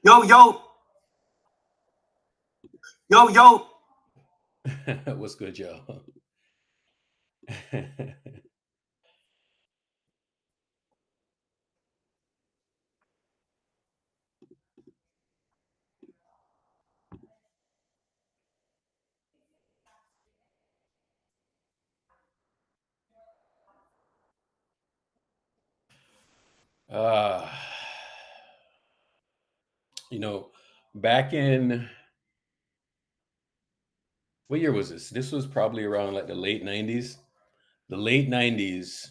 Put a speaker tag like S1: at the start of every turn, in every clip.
S1: Yo, yo, yo, yo.
S2: What's good, y'all? uh, you know, back in what year was this? This was probably around like the late 90s. The late 90s,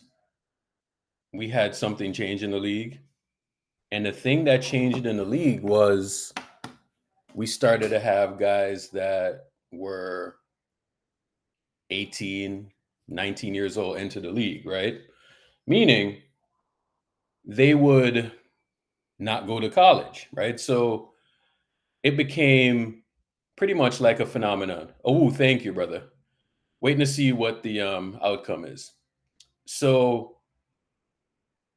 S2: we had something change in the league. And the thing that changed in the league was we started to have guys that were 18, 19 years old into the league, right? Meaning they would not go to college, right? So it became pretty much like a phenomenon. Oh, thank you, brother. Waiting to see what the outcome is. So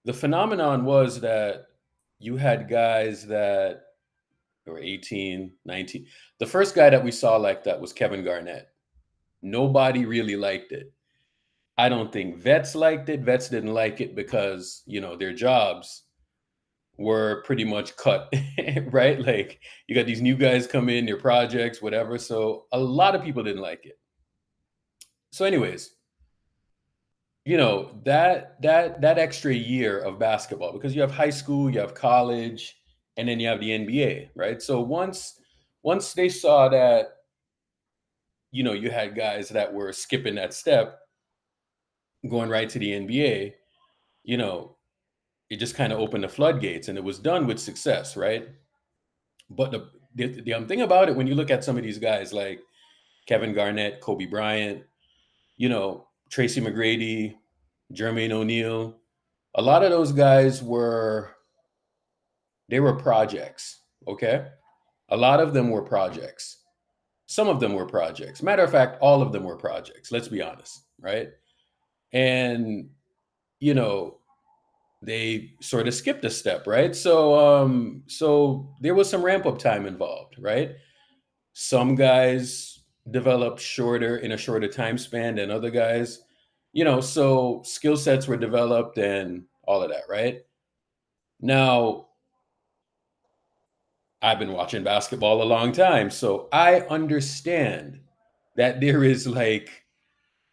S2: the phenomenon was that you had guys that were 18, 19. The first guy that we saw like that was Kevin Garnett. Nobody really liked it. I don't think vets liked it. Vets didn't like it because, their jobs were pretty much cut, right? Like you got these new guys come in, your projects, whatever. So a lot of people didn't like it. So, anyways, that extra year of basketball, because you have high school, you have college, and then you have the NBA, right? So once they saw that, you had guys that were skipping that step, going right to the NBA, you know, it just kind of opened the floodgates, and it was done with success, right? But the thing about it, when you look at some of these guys like Kevin Garnett, Kobe Bryant, Tracy McGrady, Jermaine O'Neal, a lot of those guys were projects, okay? A lot of them were projects. Some of them were projects. Matter of fact, all of them were projects, let's be honest, right? And, you know, they sort of skipped a step, right? So there was some ramp up time involved, right? Some guys developed shorter in a shorter time span than other guys, so skill sets were developed and all of that, right? Now, I've been watching basketball a long time, so I understand that there is like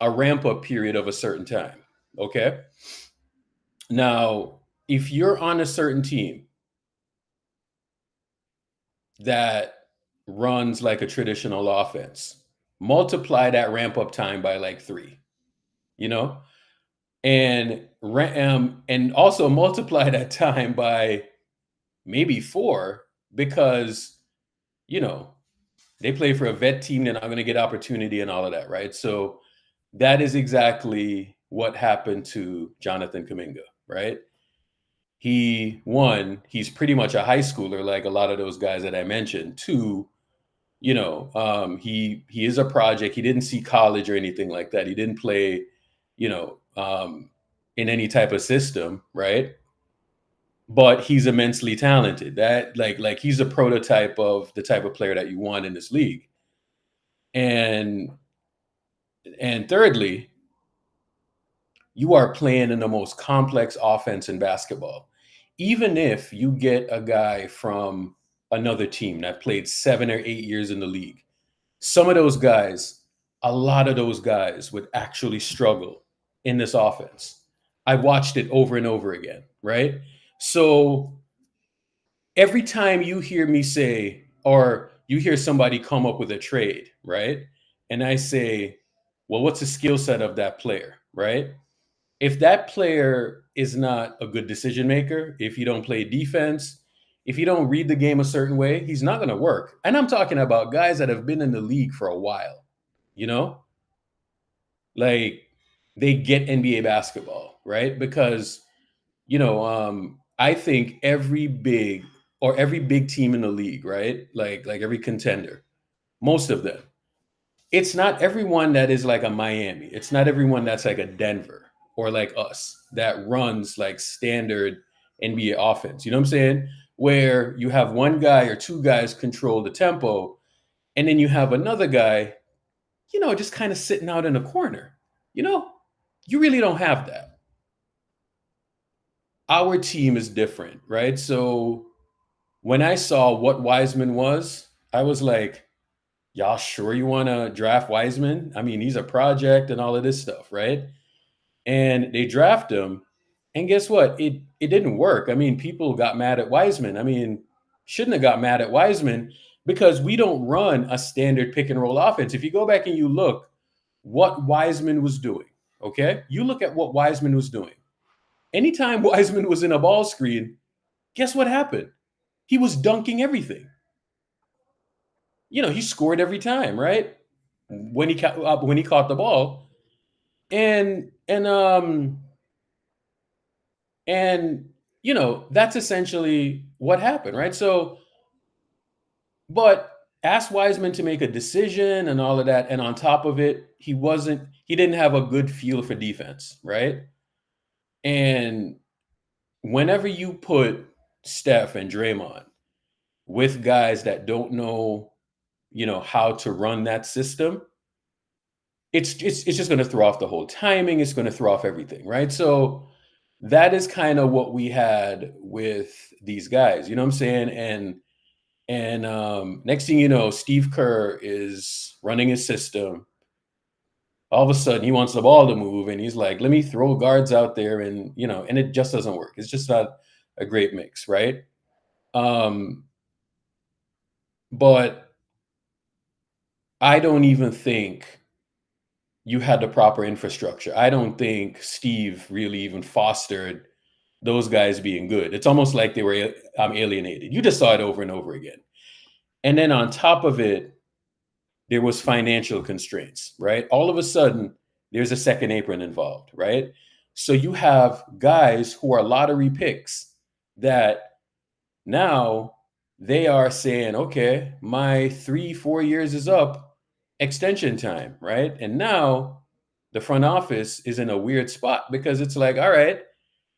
S2: a ramp up period of a certain time. Okay. Now, if you're on a certain team that runs like a traditional offense, multiply that ramp up time by like three, you know, and also multiply that time by maybe four, because you know they play for a vet team, they're not going to get opportunity and all of that, right? So that is exactly what happened to Jonathan Kaminga, right? He's pretty much a high schooler, like a lot of those guys that I mentioned. Two, he is a project. He didn't see college or anything like that. He didn't play, you know, in any type of system, right? But he's immensely talented. That like he's a prototype of the type of player that you want in this league. And thirdly, you are playing in the most complex offense in basketball. Even if you get a guy from another team that played 7 or 8 years in the league, some of those guys, a lot of those guys would actually struggle in this offense. I watched it over and over again, right? So every time you hear me say, or you hear somebody come up with a trade, right? And I say, well, what's the skill set of that player, right? If that player is not a good decision maker, if you don't play defense, if you don't read the game a certain way, he's not going to work. And I'm talking about guys that have been in the league for a while, you know, like they get NBA basketball, right? Because, I think every big team in the league, right? Like every contender, most of them, it's not everyone that is like a Miami. It's not everyone that's like a Denver or like us that runs like standard NBA offense. You know what I'm saying? where you have one guy or two guys control the tempo, and then you have another guy, just kind of sitting out in a corner. You know, you really don't have that. Our team is different, right? So when I saw what Wiseman was, I was like, y'all sure you want to draft Wiseman? I mean, he's a project and all of this stuff, right? And they draft him, and guess what? It didn't work. I mean, people got mad at Wiseman. I mean, shouldn't have got mad at Wiseman because we don't run a standard pick and roll offense. If you go back and you look what Wiseman was doing, okay? You look at what Wiseman was doing. Anytime Wiseman was in a ball screen, guess what happened? He was dunking everything. He scored every time, right? When he caught the ball, and and um and that's essentially what happened, right? So, but ask Wiseman to make a decision and all of that, and on top of it, he didn't have a good feel for defense, right? And whenever you put Steph and Draymond with guys that don't know, how to run that system, it's just going to throw off the whole timing. It's going to throw off everything, right? So that is kind of what we had with these guys. You know what I'm saying? And next thing you know, Steve Kerr is running his system. All of a sudden, he wants the ball to move, and he's like, "Let me throw guards out there," and and it just doesn't work. It's just not a great mix, right? Um, but I don't even think you had the proper infrastructure. I don't think Steve really even fostered those guys being good. It's almost like they were alienated. You just saw it over and over again. And then on top of it, there was financial constraints, right? All of a sudden, there's a second apron involved, right? So you have guys who are lottery picks that now they are saying, okay, my 3, 4 years is up, extension time, right? And now the front office is in a weird spot because it's like, all right,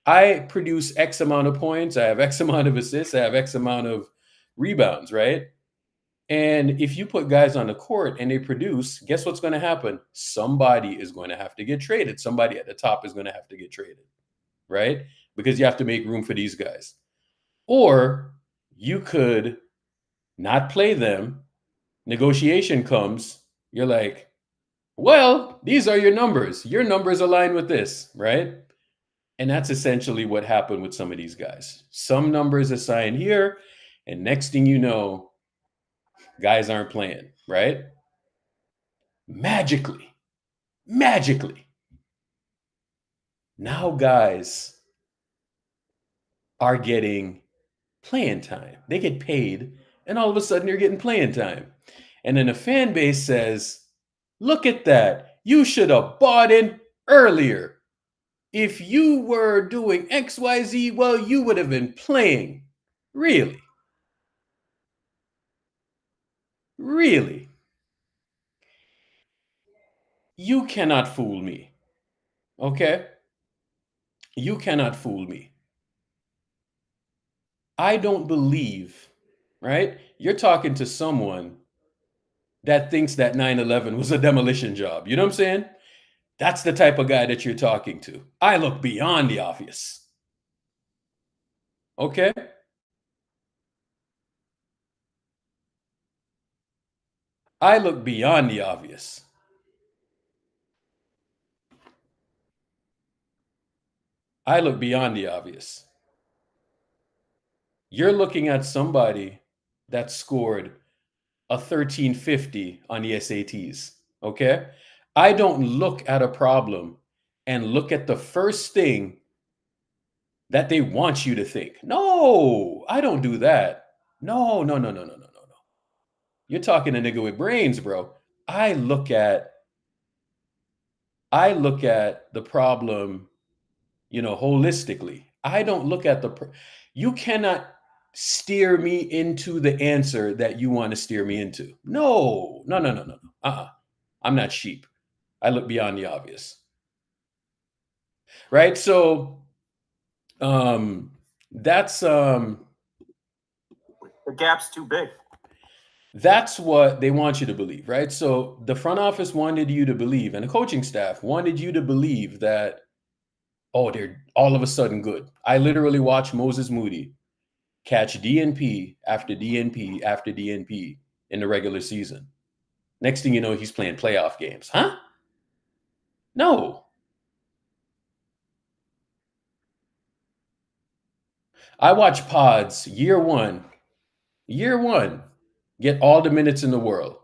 S2: I produce X amount of points, I have X amount of assists, I have X amount of rebounds, right? And if you put guys on the court and they produce, guess what's going to happen? Somebody is going to have to get traded. Somebody at the top is going to have to get traded, right? Because you have to make room for these guys. Or you could not play them. Negotiation comes. You're like, well, these are your numbers. Your numbers align with this, right? And that's essentially what happened with some of these guys. Some numbers assigned here, and next thing you know, guys aren't playing, right? Magically, magically. Now guys are getting playing time. They get paid, and all of a sudden you're getting playing time. And then the fan base says, look at that. You should have bought in earlier. If you were doing XYZ, well, you would have been playing. Really? Really? You cannot fool me. Okay? You cannot fool me. I don't believe, right? You're talking to someone that thinks that 9/11 was a demolition job. You know what I'm saying? That's the type of guy that you're talking to. I look beyond the obvious. Okay? I look beyond the obvious. I look beyond the obvious. You're looking at somebody that scored a 1350 on the SATs. Okay? I don't look at a problem and look at the first thing that they want you to think. No, I don't do that. No, no, no, no, no, no, no, no. You're talking a nigga with brains, bro. I look at I look at the problem, holistically. I don't look at you cannot steer me into the answer that you want to steer me into. No, no, no, no, no, no. I'm not sheep. I look beyond the obvious. Right? So that's
S1: The gap's too big.
S2: That's what they want you to believe, right? So the front office wanted you to believe, and the coaching staff wanted you to believe that, oh, they're all of a sudden good. I literally watched Moses Moody catch DNP after DNP after DNP in the regular season. Next thing you know, he's playing playoff games. Huh? No. I watched Pods year one, get all the minutes in the world.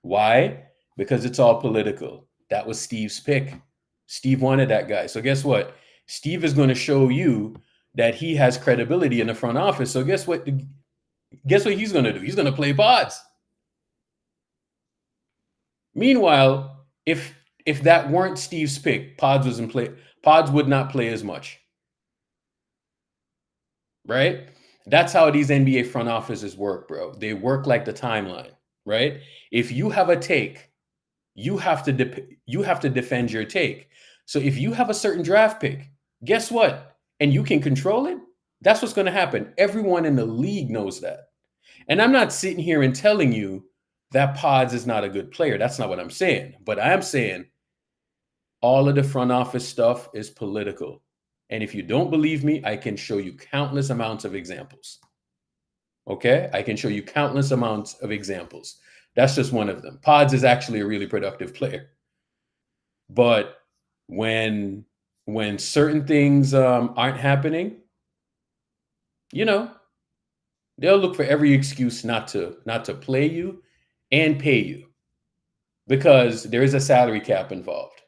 S2: Why? Because it's all political. That was Steve's pick. Steve wanted that guy. So guess what? Steve is going to show you that he has credibility in the front office. So guess what? Guess what he's going to do? He's going to play Pods. Meanwhile, if that weren't Steve's pick, Pods would not play as much. Right? That's how these NBA front offices work, bro. They work like the timeline, right? If you have a take, you have to defend your take. So if you have a certain draft pick, guess what? And you can control it, that's what's going to happen. Everyone in the league knows that. And I'm not sitting here and telling you that Pods is not a good player. That's not what I'm saying. But I'm saying all of the front office stuff is political. And if you don't believe me, I can show you countless amounts of examples. Okay? I can show you countless amounts of examples. That's just one of them. Pods is actually a really productive player. But when certain things aren't happening, they'll look for every excuse not to play you and pay you, because there is a salary cap involved.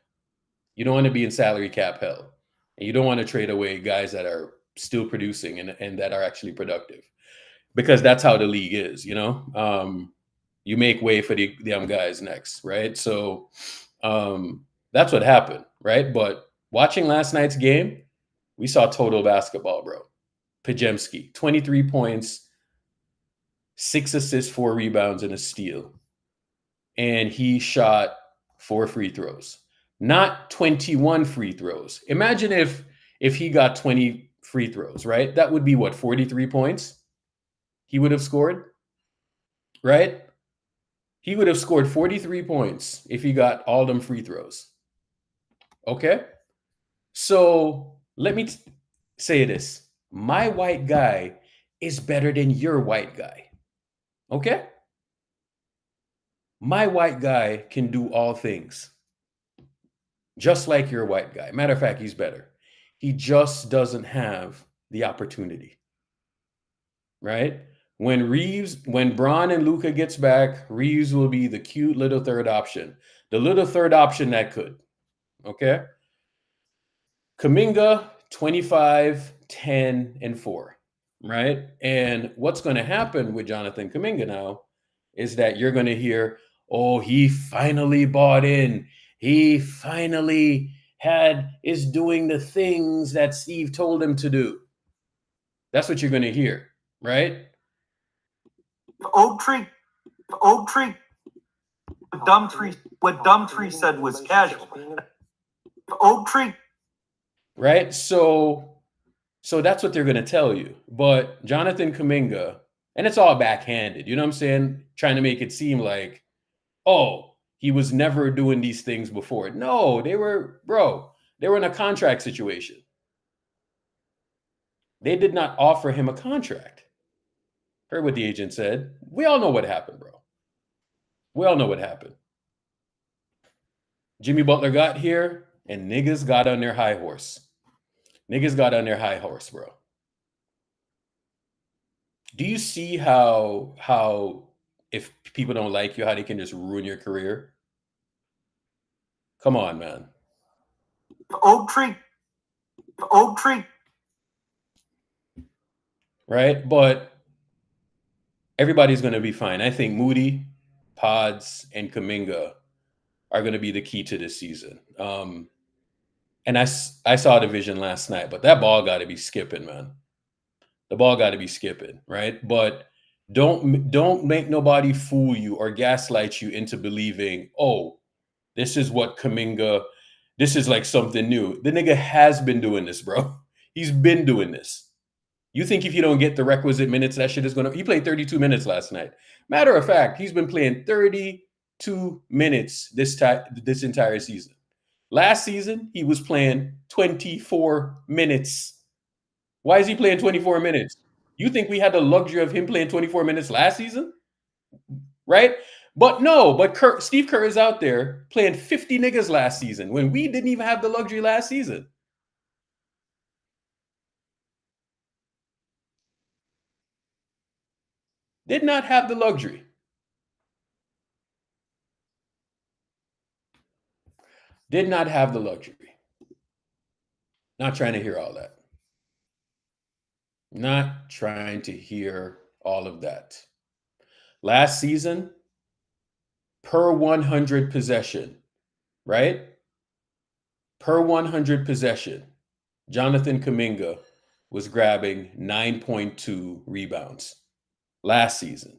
S2: You don't want to be in salary cap hell. And you don't want to trade away guys that are still producing and that are actually productive, because that's how the league is, you make way for the young guys next, right? So that's what happened, right? But watching last night's game, we saw total basketball, bro. Pajemski, 23 points, 6 assists, 4 rebounds, and a steal. And he shot 4 free throws. Not 21 free throws. Imagine if he got 20 free throws, right? That would be what, 43 points he would have scored, right? He would have scored 43 points if he got all them free throws. Okay? So let me say this. My white guy is better than your white guy. Okay? My white guy can do all things, just like your white guy. Matter of fact, he's better. He just doesn't have the opportunity, right? When Bron and Luka gets back, Reeves will be the cute little third option. The little third option that could, okay? Kuminga, 25, 10, and 4, right? And what's going to happen with Jonathan Kuminga now is that you're going to hear, oh, he finally bought in. He finally is doing the things that Steve told him to do. That's what you're going to hear, right?
S1: Oak Tree. What Dumtree said was casual. Oak Tree.
S2: Right? So that's what they're going to tell you. But Jonathan Kuminga, and it's all backhanded, you know what I'm saying? Trying to make it seem like, oh, he was never doing these things before. No, they were in a contract situation. They did not offer him a contract. Heard what the agent said. We all know what happened, bro. We all know what happened. Jimmy Butler got here, and niggas got on their high horse. Bro. Do you see how if people don't like you, how they can just ruin your career? Come on, man.
S1: Oak Tree.
S2: Right? But everybody's going to be fine. I think Moody, Pods, and Kuminga are going to be the key to this season. And I saw the vision last night, but that ball got to be skipping, man. The ball got to be skipping, right? But don't make nobody fool you or gaslight you into believing, oh, this is what Kuminga, this is like something new. The nigga has been doing this, bro. He's been doing this. You think if you don't get the requisite minutes, that shit is going to... He played 32 minutes last night. Matter of fact, he's been playing 32 minutes this entire season. Last season, he was playing 24 minutes. Why is he playing 24 minutes? You think we had the luxury of him playing 24 minutes last season? Right? But no, Steve Kerr is out there playing 50 niggas last season when we didn't even have the luxury last season. Did not have the luxury. Did not have the luxury. Not trying to hear all that. Not trying to hear all of that. Last season, per 100 possession, right? Per 100 possession, Jonathan Kuminga was grabbing 9.2 rebounds last season.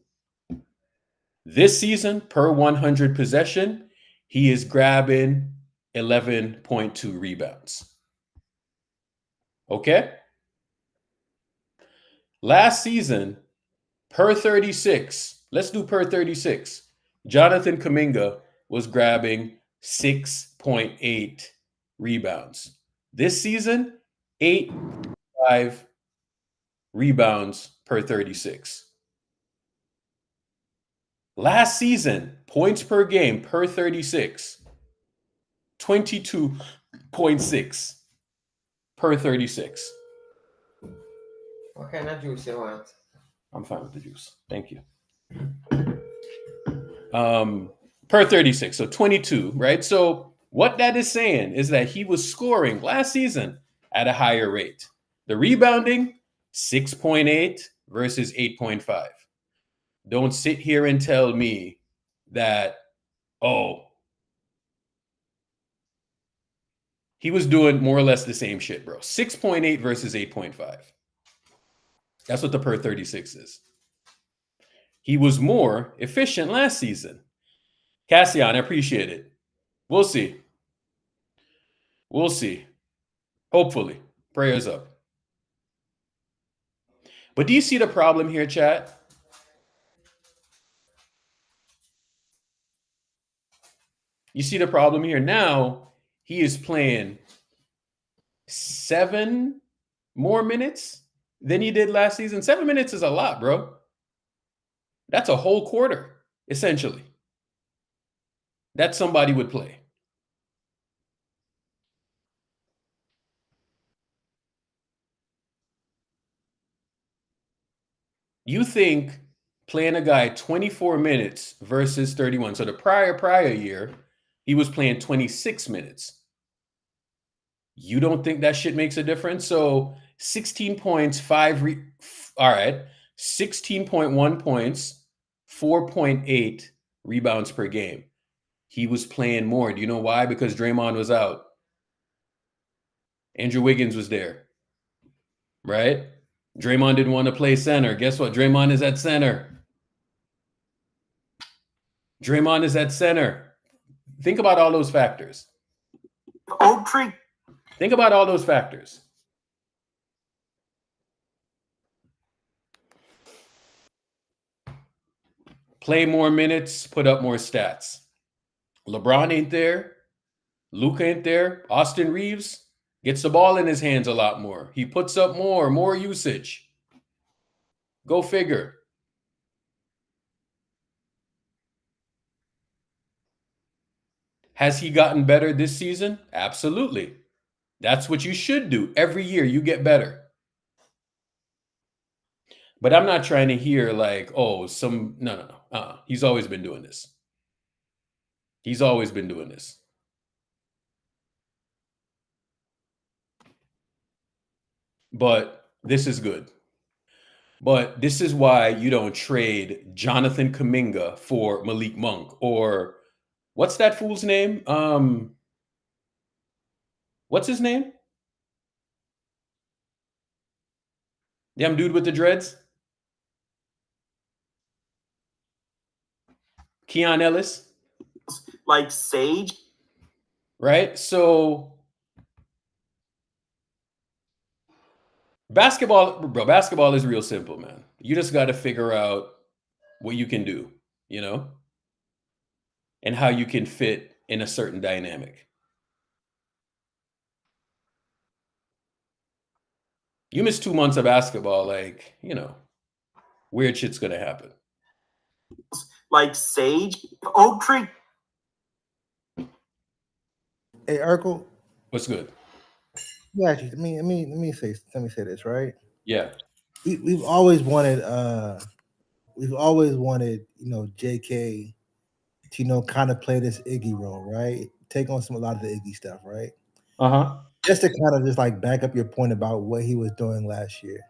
S2: This season, per 100 possession, he is grabbing 11.2 rebounds. Okay? Last season, per 36, let's do per 36. Jonathan Kuminga was grabbing 6.8 rebounds. This season, 8.5 rebounds per 36. Last season, points per game per 36, 22.6 per 36.
S3: What kind of juice you want?
S2: I'm fine with the juice. Thank you. Per 36, so 22, right? So what that is saying is that he was scoring last season at a higher rate. The rebounding, 6.8 versus 8.5. Don't sit here and tell me that, oh, he was doing more or less the same shit, bro. 6.8 versus 8.5. That's what the per 36 is. He was more efficient last season. Cassian, I appreciate it. We'll see. We'll see. Hopefully. Prayers up. But do you see the problem here, chat? You see the problem here? Now he is playing 7 more minutes than he did last season. 7 minutes is a lot, bro. That's a whole quarter, essentially. That somebody would play. You think playing a guy 24 minutes versus 31. So the prior year, he was playing 26 minutes. You don't think that shit makes a difference? So 16 points, all right, 16.1 points, 4.8 rebounds per game. He was playing more. Do you know why? Because Draymond was out. Andrew Wiggins was there, right? Draymond didn't want to play center. Guess what? Draymond is at center. Draymond is at center. Think about all those factors.
S1: Oak Tree.
S2: Think about all those factors. Play more minutes, put up more stats. LeBron ain't there. Luka ain't there. Austin Reeves gets the ball in his hands a lot more. He puts up more usage. Go figure. Has he gotten better this season? Absolutely. That's what you should do. Every year you get better. But I'm not trying to hear like, oh, no. He's always been doing this. He's always been doing this. But this is good. But this is why you don't trade Jonathan Kuminga for Malik Monk or what's that fool's name? What's his name? Damn dude with the dreads? Keon Ellis.
S1: Like Sage.
S2: Right? So Basketball is real simple, man. You just got to figure out what you can do, and how you can fit in a certain dynamic. You miss 2 months of basketball, weird shit's gonna happen.
S1: Like sage, oak tree.
S4: Hey, Urkel.
S2: What's good?
S4: Yeah, actually, let me say this, right?
S2: Yeah.
S4: We've always wanted JK to kind of play this Iggy role, right? Take on a lot of the Iggy stuff, right? Just to kind of just like back up your point about what he was doing last year.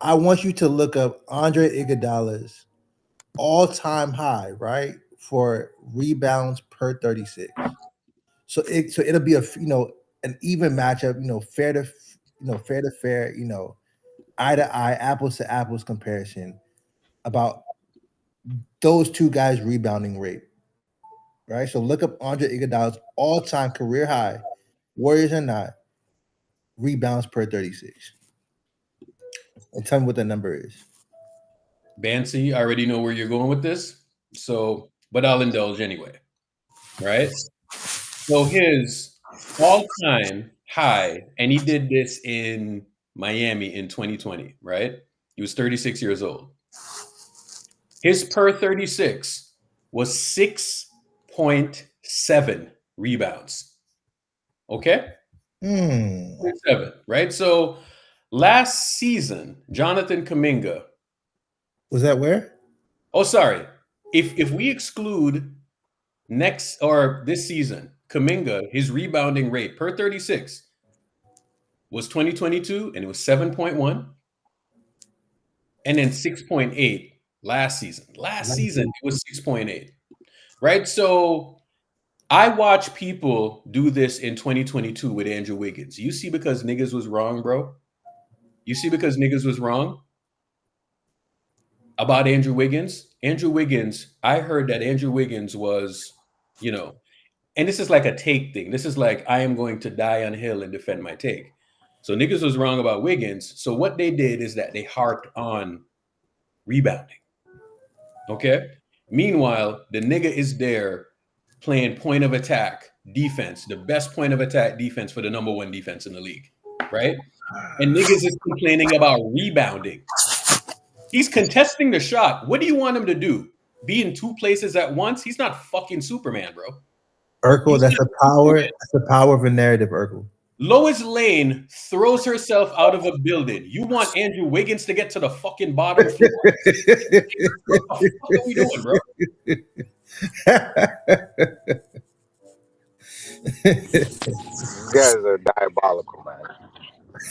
S4: I want you to look up Andre Iguodala's all-time high, right, for rebounds per 36. So it'll be an even matchup, fair to fair, eye to eye, apples to apples comparison about those two guys' rebounding rate. Right? So look up Andre Iguodala's all-time career high, Warriors or not, rebounds per 36. And tell me what the number is.
S2: Bancy, I already know where you're going with this. But I'll indulge anyway. Right? So his all-time high, and he did this in Miami in 2020, right? He was 36 years old. His per 36 was 6.7 rebounds. Okay? 7, right? So last season, Jonathan Kuminga.
S4: Was that where?
S2: Oh, sorry. If we exclude this season, Kuminga, his rebounding rate per 36 was 2022, and it was 7.1. And then 6.8 last season. Last season, it was 6.8. Right? So I watch people do this in 2022 with Andrew Wiggins. You see, because niggas was wrong, bro? You see, because niggas was wrong about Andrew Wiggins? Andrew Wiggins, I heard that Andrew Wiggins was, and this is like a take thing. This is like, I am going to die on a hill and defend my take. So niggas was wrong about Wiggins. So what they did is that they harped on rebounding. Okay? Meanwhile, the nigga is there playing point of attack defense, the best point of attack defense for the number 1 defense in the league, right? And niggas is complaining about rebounding. He's contesting the shot. What do you want him to do? Be in 2 places at once? He's not fucking Superman, bro.
S4: Urkel, that's the power. That's the power of a narrative, Urkel.
S2: Lois Lane throws herself out of a building. You want Andrew Wiggins to get to the fucking bottom floor? What the fuck are we doing, bro?
S5: These guys are diabolical, man.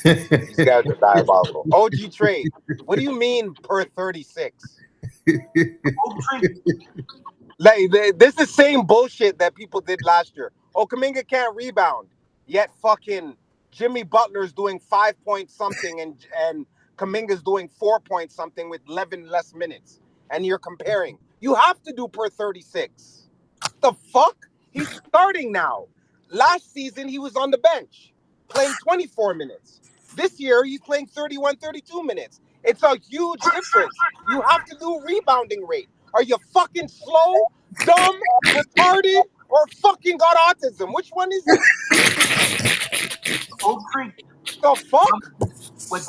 S5: These guys are diabolical. OG Trade, what do you mean per 36? Like, this is the same bullshit that people did last year. Oh, Kuminga can't rebound. Yet fucking Jimmy Butler's doing 5 point something and Kuminga's doing 4 point something with 11 less minutes. And you're comparing. You have to do per 36. The fuck? He's starting now. Last season, he was on the bench, playing 24 minutes. This year, he's playing 31, 32 minutes. It's a huge difference. You have to do rebounding rate. Are you fucking slow, dumb, retarded, or fucking got autism? Which one is it? The fuck?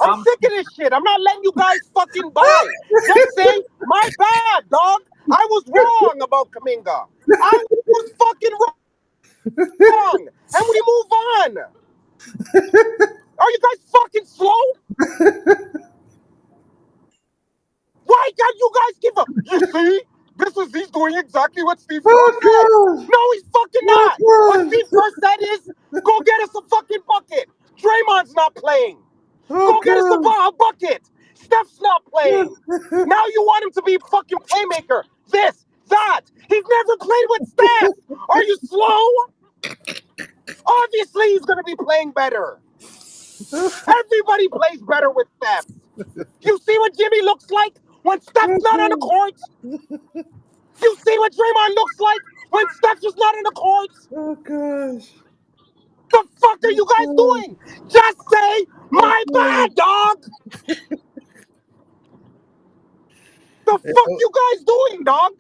S5: I'm sick of this shit. I'm not letting you guys fucking buy. Don't say, my bad, dog. I was wrong about Kuminga. I was fucking wrong. And we move on. Are you guys fucking slow? Why can't you guys give up? You see? He's doing exactly what Steve Kerr said. No, he's fucking not. What Steve Kerr said is, go get us a fucking bucket. Draymond's not playing. Go get us a bucket. Steph's not playing. Now you want him to be a fucking playmaker. This, that. He's never played with Steph. Are you slow? Obviously, he's going to be playing better. Everybody plays better with Steph. You see what Jimmy looks like when Steph's not on the court? You see what Draymond looks like when Steph's just not on the court?
S4: Oh, gosh.
S5: The fuck are you guys doing? Just say, My bad, dog. The fuck you guys doing, dog?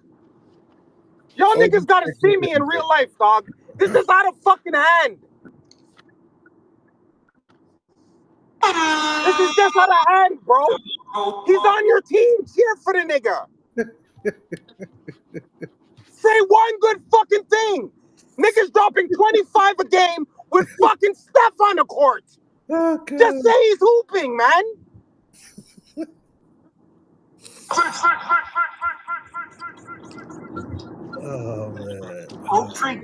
S5: Y'all niggas gotta see me in real life, dog. This is out of fucking hand. This is just out of hand, bro. He's on your team. Cheer for the nigga. Say one good fucking thing. Niggas dropping 25 a game with fucking Steph on the court.
S4: Okay.
S5: Just say he's hooping, man.
S4: Oh man.
S1: Oak Tree.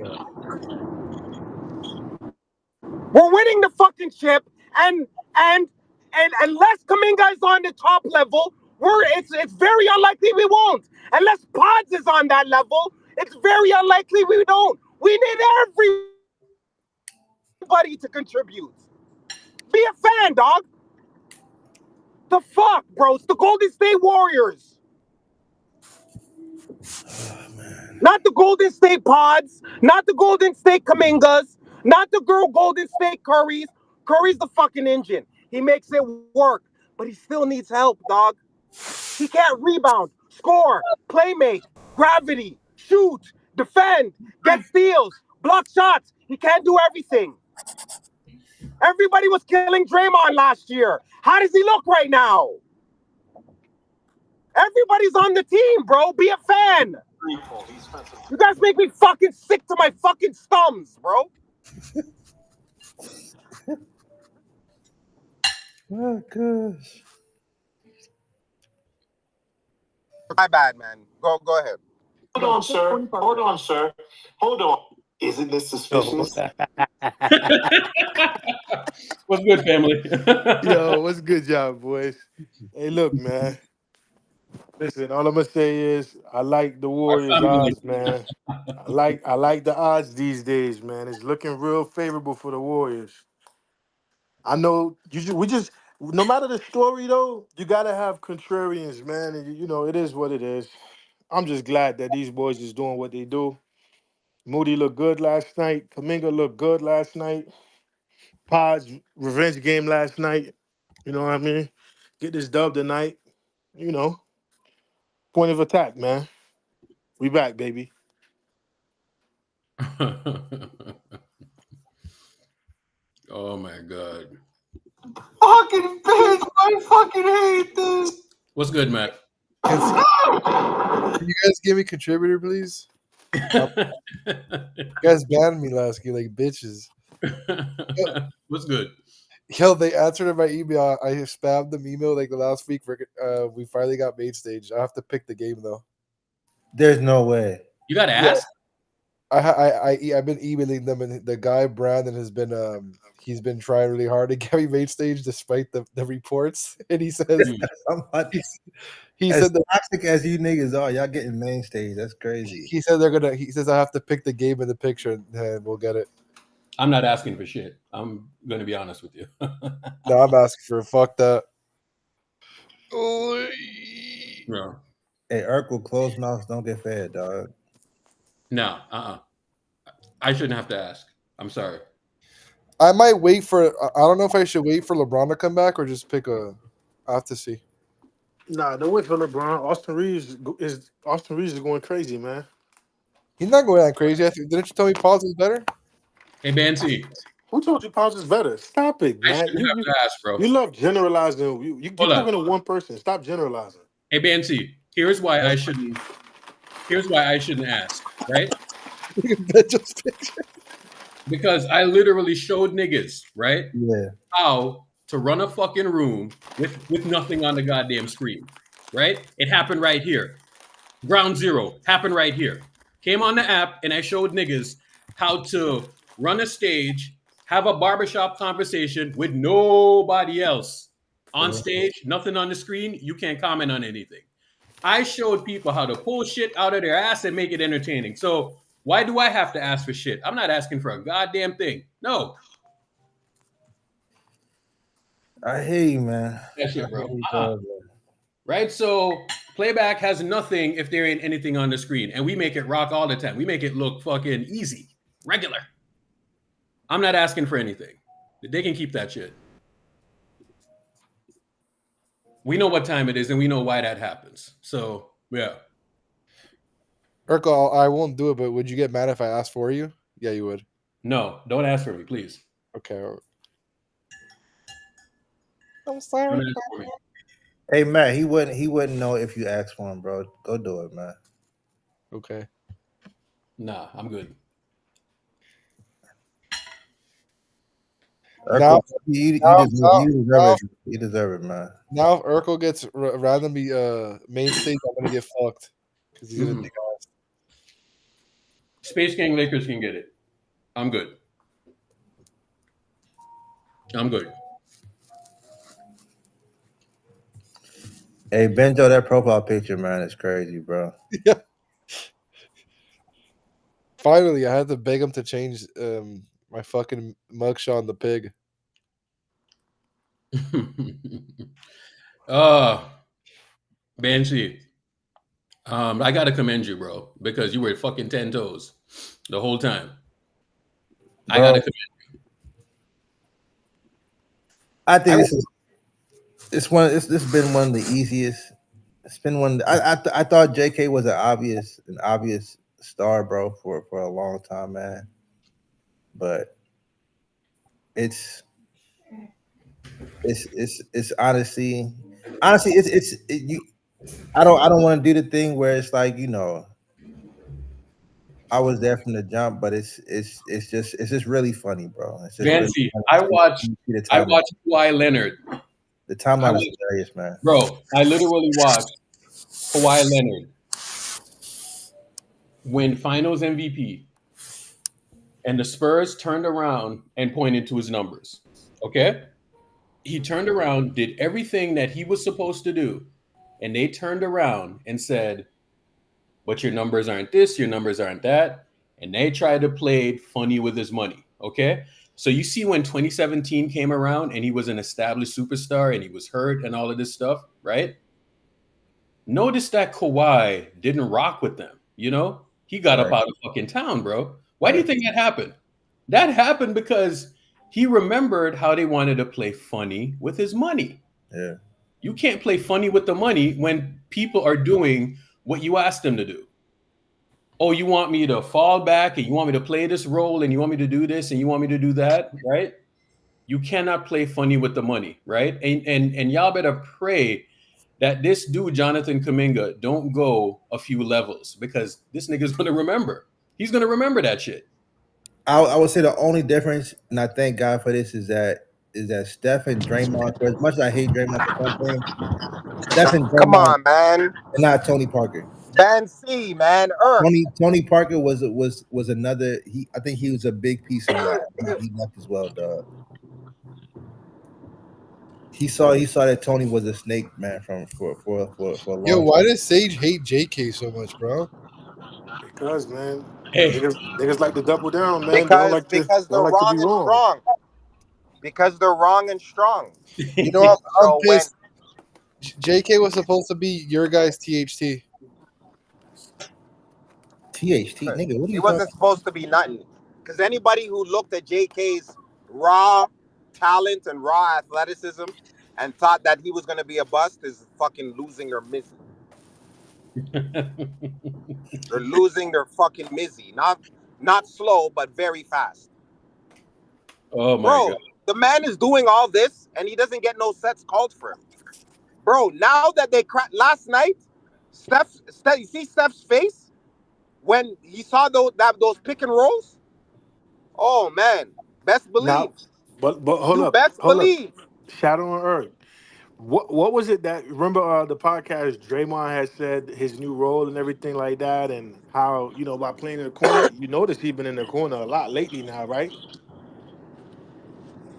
S5: We're winning the fucking chip, and unless Kuminga is on the top level, it's very unlikely we won't. Unless Pods is on that level, it's very unlikely we don't. We need everybody to contribute. Be a fan, dog. The fuck, bro? It's the Golden State Warriors.
S4: Oh, man.
S5: Not the Golden State Pods, not the Golden State Kumingas, not the Golden State Currys. Curry's the fucking engine. He makes it work, but he still needs help, dog. He can't rebound, score, playmate, gravity, shoot, defend, get steals, block shots. He can't do everything. Everybody was killing Draymond last year. How does he look right now? Everybody's on the team, bro. Be a fan. You guys make me fucking sick to my fucking stumps, bro.
S4: Oh gosh.
S5: My bad, man. Go ahead.
S1: Hold on, sir. Hold on. Isn't this suspicious?
S2: What's good, family?
S6: Yo, what's good, job, boys? Hey, look, man. Listen, all I'm gonna say is I like the Warriors odds, man. I like the odds these days, man. It's looking real favorable for the Warriors. I know no matter the story though, you gotta have contrarians, man. And you know, it is what it is. I'm just glad that these boys is doing what they do. Moody looked good last night. Kuminga looked good last night. Pod's revenge game last night. You know what I mean? Get this dub tonight. You know, point of attack, man. We back, baby.
S2: Oh my god.
S1: Fucking bitch! I fucking hate this.
S2: What's good, Matt?
S4: Can you guys give me contributor, please? You guys banned me last year like bitches.
S2: What's good?
S4: Yo, they answered my email. I spammed them email like the last week. We finally got main stage. I have to pick the game though. There's no way.
S2: You gotta ask.
S4: I've been emailing them, and the guy Brandon has been he's been trying really hard to get me main stage despite the reports. And he says he said the toxic as you niggas are, y'all getting main stage. That's crazy. He said he says I have to pick the game in the picture and we'll get it.
S2: I'm not asking for shit. I'm gonna be honest with you.
S4: No, I'm asking for fuck that.
S2: No.
S4: Hey, Urkel, closed mouths don't get fed, dog.
S2: No, I shouldn't have to ask. I'm sorry.
S4: I might wait for. I don't know if I should wait for LeBron to come back or just pick a. I have to see.
S6: Nah, don't wait for LeBron. Austin Reeves is going crazy, man.
S4: He's not going that crazy. Didn't you tell me Pauls is better?
S2: Hey, Bancy.
S6: Who told you Pauls is better? Stop it,
S2: I
S6: man.
S2: shouldn't have to ask, bro.
S6: You love generalizing. You're talking to one person. Stop generalizing.
S2: Hey, Bancy. Here's why I shouldn't ask, right? Because I literally showed niggas, right?
S4: Yeah.
S2: How to run a fucking room with nothing on the goddamn screen, right? It happened right here. Ground zero happened right here. Came on the app and I showed niggas how to run a stage, have a barbershop conversation with nobody else on stage, nothing on the screen. You can't comment on anything. I showed people how to pull shit out of their ass and make it entertaining. So why do I have to ask for shit? I'm not asking for a goddamn thing. No.
S4: I hear you, man.
S2: That shit, bro. Right? So playback has nothing if there ain't anything on the screen. And we make it rock all the time. We make it look fucking easy, regular. I'm not asking for anything. They can keep that shit. We know what time it is, and we know why that happens. So yeah.
S7: Urkel, I won't do it, but would you get mad if I asked for you? Yeah, you would.
S2: No, don't ask for me, please.
S7: Okay. I'm sorry.
S2: Don't ask for me.
S4: Hey Matt, he wouldn't know if you asked for him, bro. Go do it, man.
S7: Okay.
S2: Nah, I'm good.
S4: Urkel, you deserve it, man.
S7: Now if Urkel gets randomly main stage, I'm gonna get fucked because he's gonna dig ass.
S2: Space Gang Lakers can get it. I'm good. I'm good.
S4: Hey Benjo, that profile picture, man, is crazy, bro.
S7: Yeah. Finally, I had to beg him to change my fucking mugshot on the pig.
S2: Banshee. I gotta commend you, bro, because you were fucking 10 toes the whole time. Bro, I gotta commend you.
S4: I think this has been one of the easiest. It's been one. I thought JK was an obvious star, bro, for a long time, man. But it's honestly I don't want to do the thing where it's like, you know, I was there from the jump, but it's just really funny, bro. It's just
S2: Fancy.
S4: Really
S2: I watched Kawhi Leonard.
S4: The timeline is hilarious, man.
S2: Bro, I literally watched Kawhi Leonard win Finals MVP, and the Spurs turned around and pointed to his numbers. Okay, he turned around, did everything that he was supposed to do, and they turned around and said, "But your numbers aren't this, your numbers aren't that," and they tried to play funny with his money. Okay. So you see when 2017 came around and he was an established superstar and he was hurt and all of this stuff, right? Notice that Kawhi didn't rock with them, you know? He got up out of fucking town, bro. Why do you think that happened? That happened because he remembered how they wanted to play funny with his money.
S4: Yeah.
S2: You can't play funny with the money when people are doing what you asked them to do. Oh, you want me to fall back and you want me to play this role and you want me to do this and you want me to do that, right? You cannot play funny with the money, right? And y'all better pray that this dude, Jonathan Kuminga, don't go a few levels because this nigga's going to remember. He's going to remember that shit.
S4: I would say the only difference, and I thank God for this, is that Steph and Draymond, for as much as I hate Draymond for something, Steph and Draymond,
S5: come on, man,
S4: and not Tony Parker.
S5: Ben C, man.
S4: Tony Parker was another. I think he was a big piece of that. He left as well, dog. He saw that Tony was a snake, man, for a long
S7: Yo,
S4: time.
S7: why does Sage hate JK so much, bro?
S6: Because, man, niggas like to double down, man.
S5: Because they're wrong and strong. Because they're wrong and strong.
S7: You know, I'm pissed. JK was supposed to be your guy's THT.
S4: Nigga, what are you
S5: he wasn't supposed to be nothing. Because anybody who looked at JK's raw talent and raw athleticism and thought that he was going to be a bust is fucking losing their mizzy. They're losing their fucking mizzy. Not slow, but very fast.
S2: Oh my God.
S5: The man is doing all this and he doesn't get no sets called for him. Bro, now that they last night, you see Steph's face when he saw those pick and rolls? Oh man, best believe.
S6: Now, but hold up.
S5: Best believe.
S6: Shadow on Earth. What was it that, remember the podcast Draymond had said his new role and everything like that, and how, you know, by playing in the corner, you notice he's been in the corner a lot lately now, right?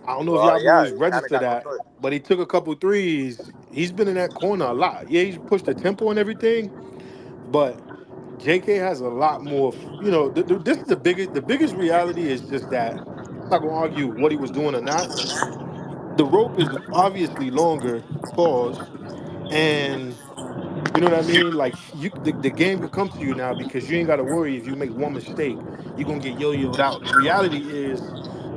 S6: I don't know if y'all boys register that, but he took a couple threes. He's been in that corner a lot. Yeah, he's pushed the tempo and everything, but JK has a lot more. You know, this is the biggest reality is just that I'm not gonna argue what he was doing or not. The rope is obviously longer, pause, and you know what I mean? Like the game could come to you now because you ain't got to worry if you make one mistake, you're gonna get yo-yoed out. The reality is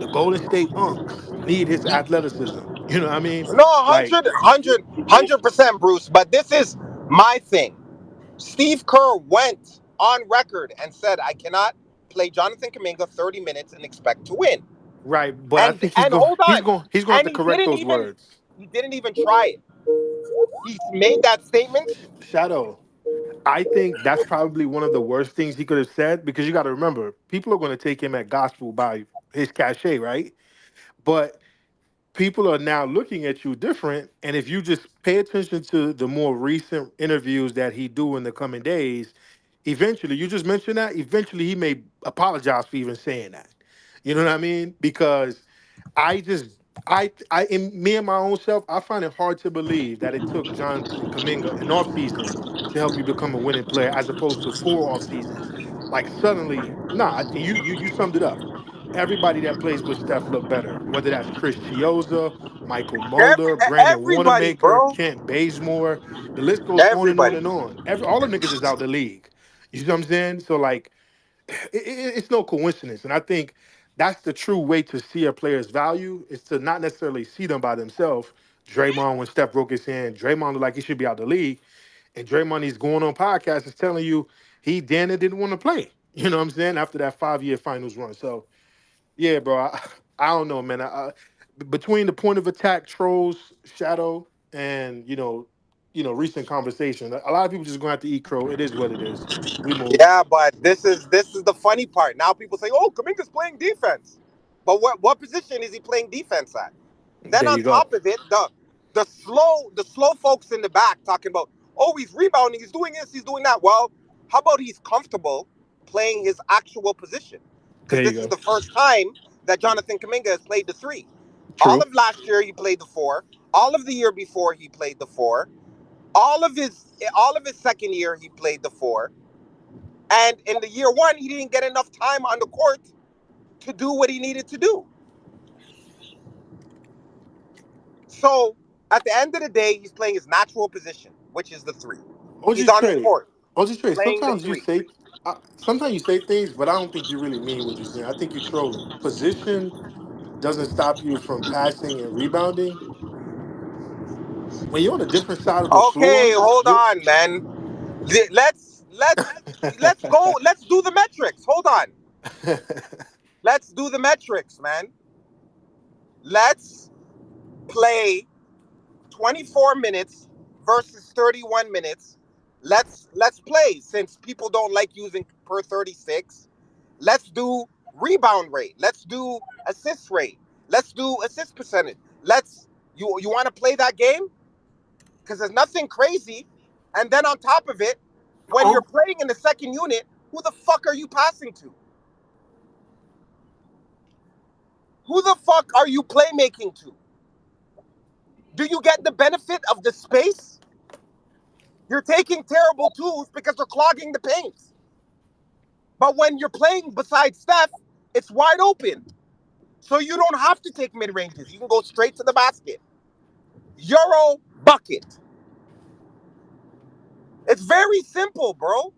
S6: the Golden State Unks need his athleticism. You know what I mean?
S5: No,
S6: Like,
S5: 100%, Bruce. But this is my thing. Steve Kerr went on record and said, "I cannot play Jonathan Kuminga 30 minutes and expect to win."
S6: right, but I
S5: And
S6: think
S5: and hold on,
S6: he's going to have
S5: and
S6: to correct those words.
S5: he didn't even try it. He made that statement.
S6: Shadow. I think that's probably one of the worst things he could have said because you got to remember, people are going to take him at gospel by his cachet, right? But people are now looking at you different. And if you just pay attention to the more recent interviews that he do in the coming days, eventually, you just mentioned that, eventually he may apologize for even saying that. You know what I mean? Because I just in me and my own self, I find it hard to believe that it took Jonathan Kuminga an off season to help you become a winning player as opposed to 4 off seasons. Like suddenly, nah, you summed it up. Everybody that plays with Steph look better, whether that's Chris Chioza, Michael Mulder, Brandon
S5: Everybody,
S6: Wanamaker,
S5: bro.
S6: Kent Bazemore. The list goes on and on
S5: Everybody.
S6: and on. All the niggas is out the league. You see what I'm saying? So like it's no coincidence. And I think that's the true way to see a player's value is to not necessarily see them by themselves. Draymond, when Steph broke his hand, Draymond looked like he should be out the league. And Draymond, he's going on podcasts, is telling you he damn it didn't want to play. You know what I'm saying? After that 5-year finals run. So, yeah, bro, I don't know, man. Between the point of attack trolls, Shadow, and, recent conversation, a lot of people just going to have to eat crow. It is what it is. We move.
S5: Yeah, but this is the funny part. Now people say, "Oh, Kuminga's playing defense," but what position is he playing defense at? Then
S6: There
S5: on
S6: you go.
S5: top of it, the slow folks in the back talking about, "Oh, he's rebounding, he's doing this, he's doing that." Well, how about he's comfortable playing his actual position? Because
S6: There you
S5: this is
S6: go.
S5: the first time that Jonathan Kuminga has played the three. All
S6: True.
S5: of last year he played the four. All of the year before he played the four. All of his second year he played the four. And in the year one, he didn't get enough time on the court to do what he needed to do. So at the end of the day, he's playing his natural position, which is the three. He's
S6: OG
S5: on the
S6: Trey.
S5: court
S6: OG Trey.
S5: playing the three.
S6: Sometimes you say things, but I don't think you really mean what you're saying. I think you're trolling. Position doesn't stop you from passing and rebounding. When you're on a different side of the
S5: Okay,
S6: floor,
S5: hold
S6: you
S5: on, man. Let's go. Let's do the metrics. Hold on. Let's do the metrics, man. Let's play 24 minutes versus 31 minutes. Let's play since people don't like using per 36. Let's do rebound rate. Let's do assist rate. Let's do assist percentage. You want to play that game because there's nothing crazy. And then on top of it, when you're playing in the second unit, who the fuck are you passing to? Who the fuck are you playmaking to? Do you get the benefit of the space? You're taking terrible tools because they're clogging the paint. But when you're playing beside Steph, it's wide open. So you don't have to take mid ranges. You can go straight to the basket. Euro bucket. It's very simple, bro.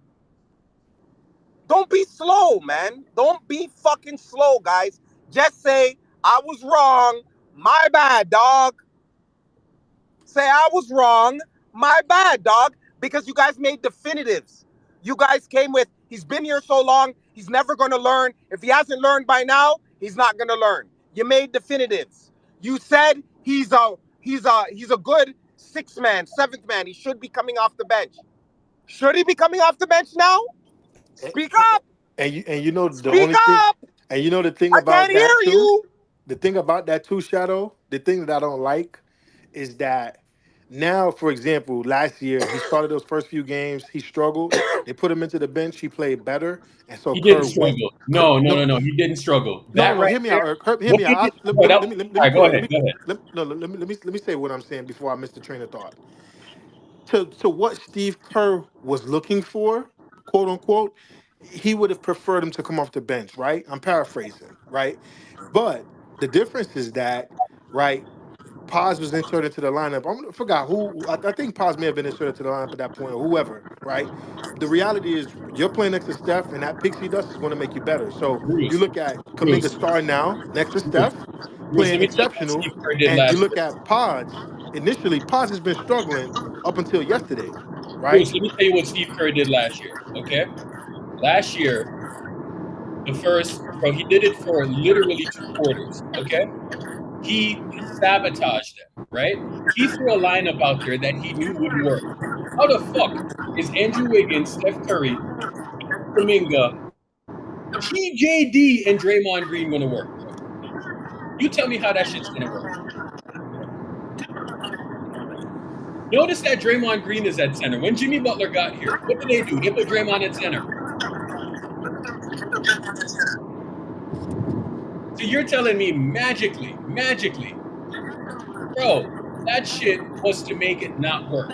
S5: Don't be slow, man. Don't be fucking slow, guys. Just say, I was wrong. My bad, dog. Say, I was wrong. My bad, dog. Because you guys made definitives. You guys came with, he's been here so long, he's never going to learn. If he hasn't learned by now, he's not going to learn. You made definitives. You said he's a good sixth man, seventh man. He should be coming off the bench. Should he be coming off the bench now? Speak up.
S6: and you know the
S5: Speak
S6: only thing,
S5: up.
S6: and you know the thing
S5: I can't
S6: about
S5: hear
S6: that too.
S5: you.
S6: The thing about that too, Shadow. The thing that I don't like is that now, for example, last year he started those first few games. He struggled. They put him into the bench. He played better, and so
S2: He didn't
S6: Kerr went.
S2: struggle.
S6: Kerr,
S2: No, no,
S6: no,
S2: no, no. He didn't struggle.
S6: no,
S2: That
S6: no.
S2: right
S6: Hear me
S2: there.
S6: out. Hear
S2: What
S6: me
S2: he
S6: out.
S2: did,
S6: Let,
S2: no,
S6: let,
S2: that,
S6: let me let
S2: all
S6: me
S2: right, go
S6: finish.
S2: ahead. Go ahead.
S6: Let me say what I'm saying before I miss the train of thought. To what Steve Kerr was looking for, quote unquote, he would have preferred him to come off the bench, right? I'm paraphrasing, right? But the difference is that, right? Paz was inserted to the lineup. I forgot who. I think Paz may have been inserted to the lineup at that point, or whoever. Right. The reality is, you're playing next to Steph, and that pixie dust is going to make you better. So you
S2: Bruce,
S6: look at Kuminga
S2: Bruce,
S6: starring now next to
S2: Bruce,
S6: Steph,
S2: Bruce, let
S6: playing
S2: me tell you what
S6: exceptional,
S2: Steve Kerr did
S6: and you
S2: last
S6: look
S2: year.
S6: at Paz. Initially, Paz has been struggling up until yesterday. Right.
S2: Bruce, let me tell you what Steve Kerr did last year. Okay, last year, he did it for literally 2 quarters. Okay, he sabotaged them. Right, he threw a lineup out there that he knew wouldn't work. How the fuck is Andrew Wiggins, Steph Curry, Kuminga, TJD, and Draymond Green going to work, bro? You tell me how that shit's going to work. Notice that Draymond Green is at center. When Jimmy Butler got here, what did they do? They put Draymond at center. So you're telling me magically, bro, that shit was to make it not work.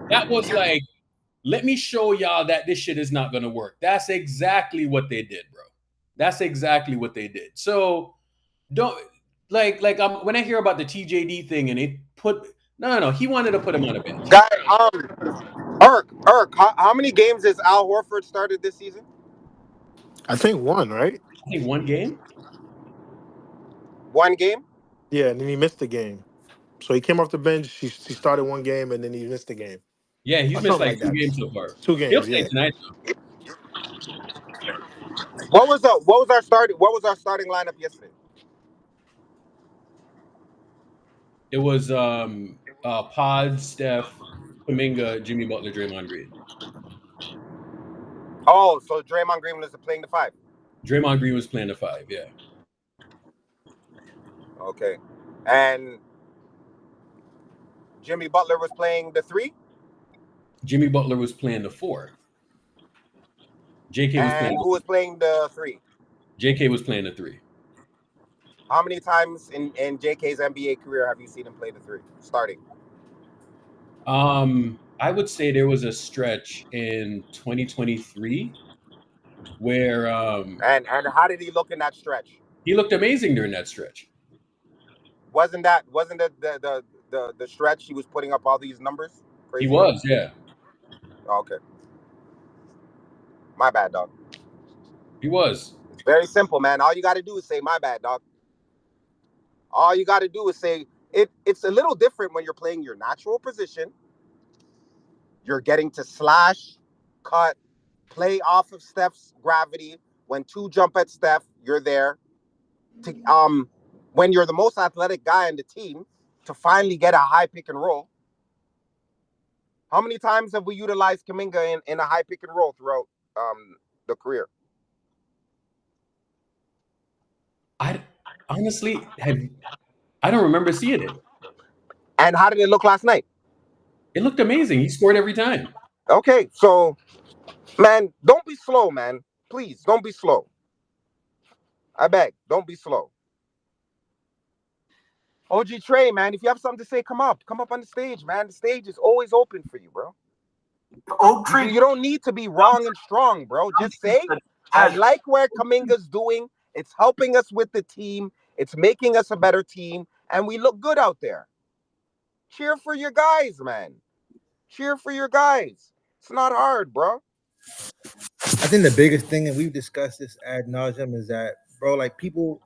S2: That was like, let me show y'all that this shit is not going to work. That's exactly what they did, bro. That's exactly what they did. So don't when I hear about the TJD thing and it put no, he wanted to put him on a bench.
S5: Guy, Irk, how many games has Al Horford started this season?
S6: I think one, right?
S2: I think one game.
S5: One game?
S6: Yeah, and then he missed the game. So he came off the bench. He started one game, and then he missed the game.
S2: Yeah, he's
S6: Or
S2: missed
S6: something
S2: like
S6: like
S2: 2
S6: that.
S2: games so far.
S6: 2
S2: He'll
S6: games,
S2: play
S6: yeah.
S2: tonight.
S5: What was our starting lineup yesterday?
S2: It was Pod, Steph, Kuminga, Jimmy Butler, Draymond Green.
S5: Oh, so Draymond Green was playing the 5.
S2: Draymond Green was playing the 5, yeah.
S5: Okay. And Jimmy Butler was playing the 3?
S2: Jimmy Butler was playing the 4. JK was playing.
S5: And who was playing the 3?
S2: JK was playing the 3.
S5: How many times in JK's NBA career have you seen him play the 3 starting?
S2: I would say there was a stretch in 2023 where
S5: and how did he look in that stretch?
S2: He looked amazing during that stretch.
S5: Wasn't the stretch he was putting up all these numbers?
S2: Crazy he was, yeah.
S5: Okay. My bad, dog.
S2: He was.
S5: It's very simple, man. All you got to do is say, my bad, dog. All you got to do is say, it's a little different when you're playing your natural position. You're getting to slash, cut, play off of Steph's gravity. When 2 jump at Steph, you're there. When you're the most athletic guy on the team, to finally get a high pick and roll. How many times have we utilized Kuminga in a high pick and roll throughout the career?
S2: I honestly I don't remember seeing it.
S5: And how did it look last night?
S2: It looked amazing. He scored every time.
S5: Okay, so, man, don't be slow, man. Please, don't be slow. I beg, don't be slow. OG Trey, man, if you have something to say, come up on the stage, man. The stage is always open for you, bro. You don't need to be wrong and strong, bro. Just say, I like where Kuminga's doing. It's helping us with the team. It's making us a better team. And we look good out there. Cheer for your guys, man. Cheer for your guys. It's not hard, bro.
S4: I think the biggest thing, and we've discussed this ad nauseum, is that, bro, like people,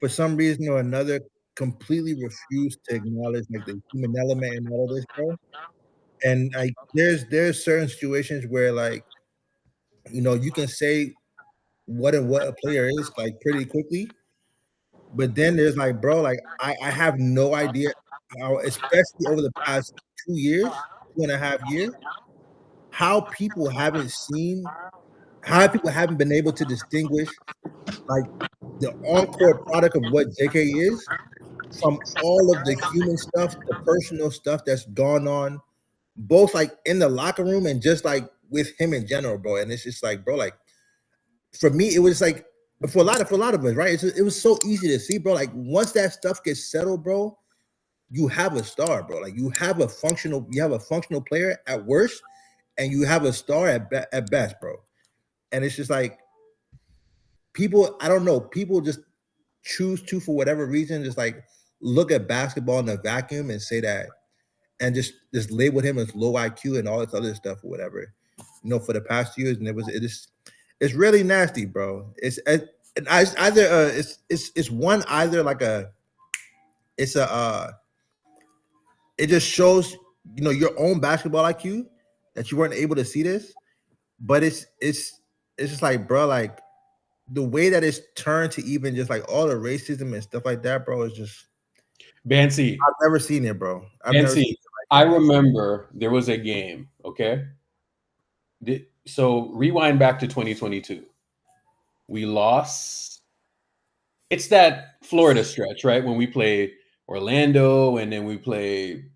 S4: for some reason or another, completely refuse to acknowledge like the human element and all of this, bro. And like there's certain situations where, like, you know, you can say what a player is like pretty quickly, but then there's like, bro, like I have no idea how, especially over the past 2 years, 2.5 years, how people haven't been able to distinguish like the encore product of what JK is from all of the human stuff, the personal stuff that's gone on, both like in the locker room and just like with him in general, bro. And it's just like, bro, like for me, it was like for a lot of us, right? It was so easy to see, bro. Like once that stuff gets settled, bro, you have a star, bro. Like you have a functional player at worst, and you have a star at best, bro. And it's just like people, I don't know, people just choose to, for whatever reason, just like look at basketball in a vacuum and say that, and just label him as low IQ and all this other stuff or whatever, for the past years, and it's really nasty, bro. It's either it's one either like it just shows your own basketball IQ that you weren't able to see this, but it's just like, bro, like the way that it's turned to even just like all the racism and stuff like that, bro, is just
S2: Bancy.
S4: I've never seen it, bro.
S2: I remember there was a game, okay? So rewind back to 2022. We lost. It's that Florida stretch, right? When we play Orlando and then we play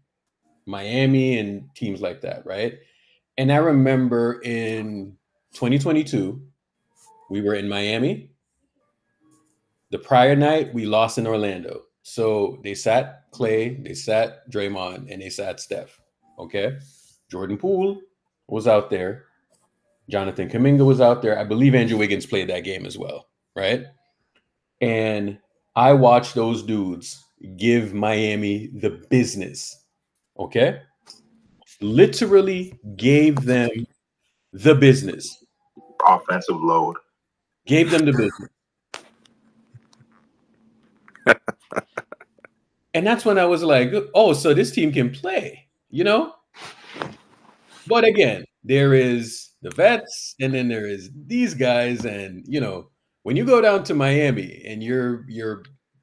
S2: Miami and teams like that, right? And I remember in 2022, we were in Miami. The prior night, we lost in Orlando. So they sat Clay, they sat Draymond, and they sat Steph. Okay? Jordan Poole was out there. Jonathan Kuminga was out there. I believe Andrew Wiggins played that game as well, right? And I watched those dudes give Miami the business. Okay? Literally gave them the business.
S1: Offensive load.
S2: Gave them the business. And that's when I was like, oh, so this team can play, But again, there is the vets, and then there is these guys, and when you go down to Miami and you're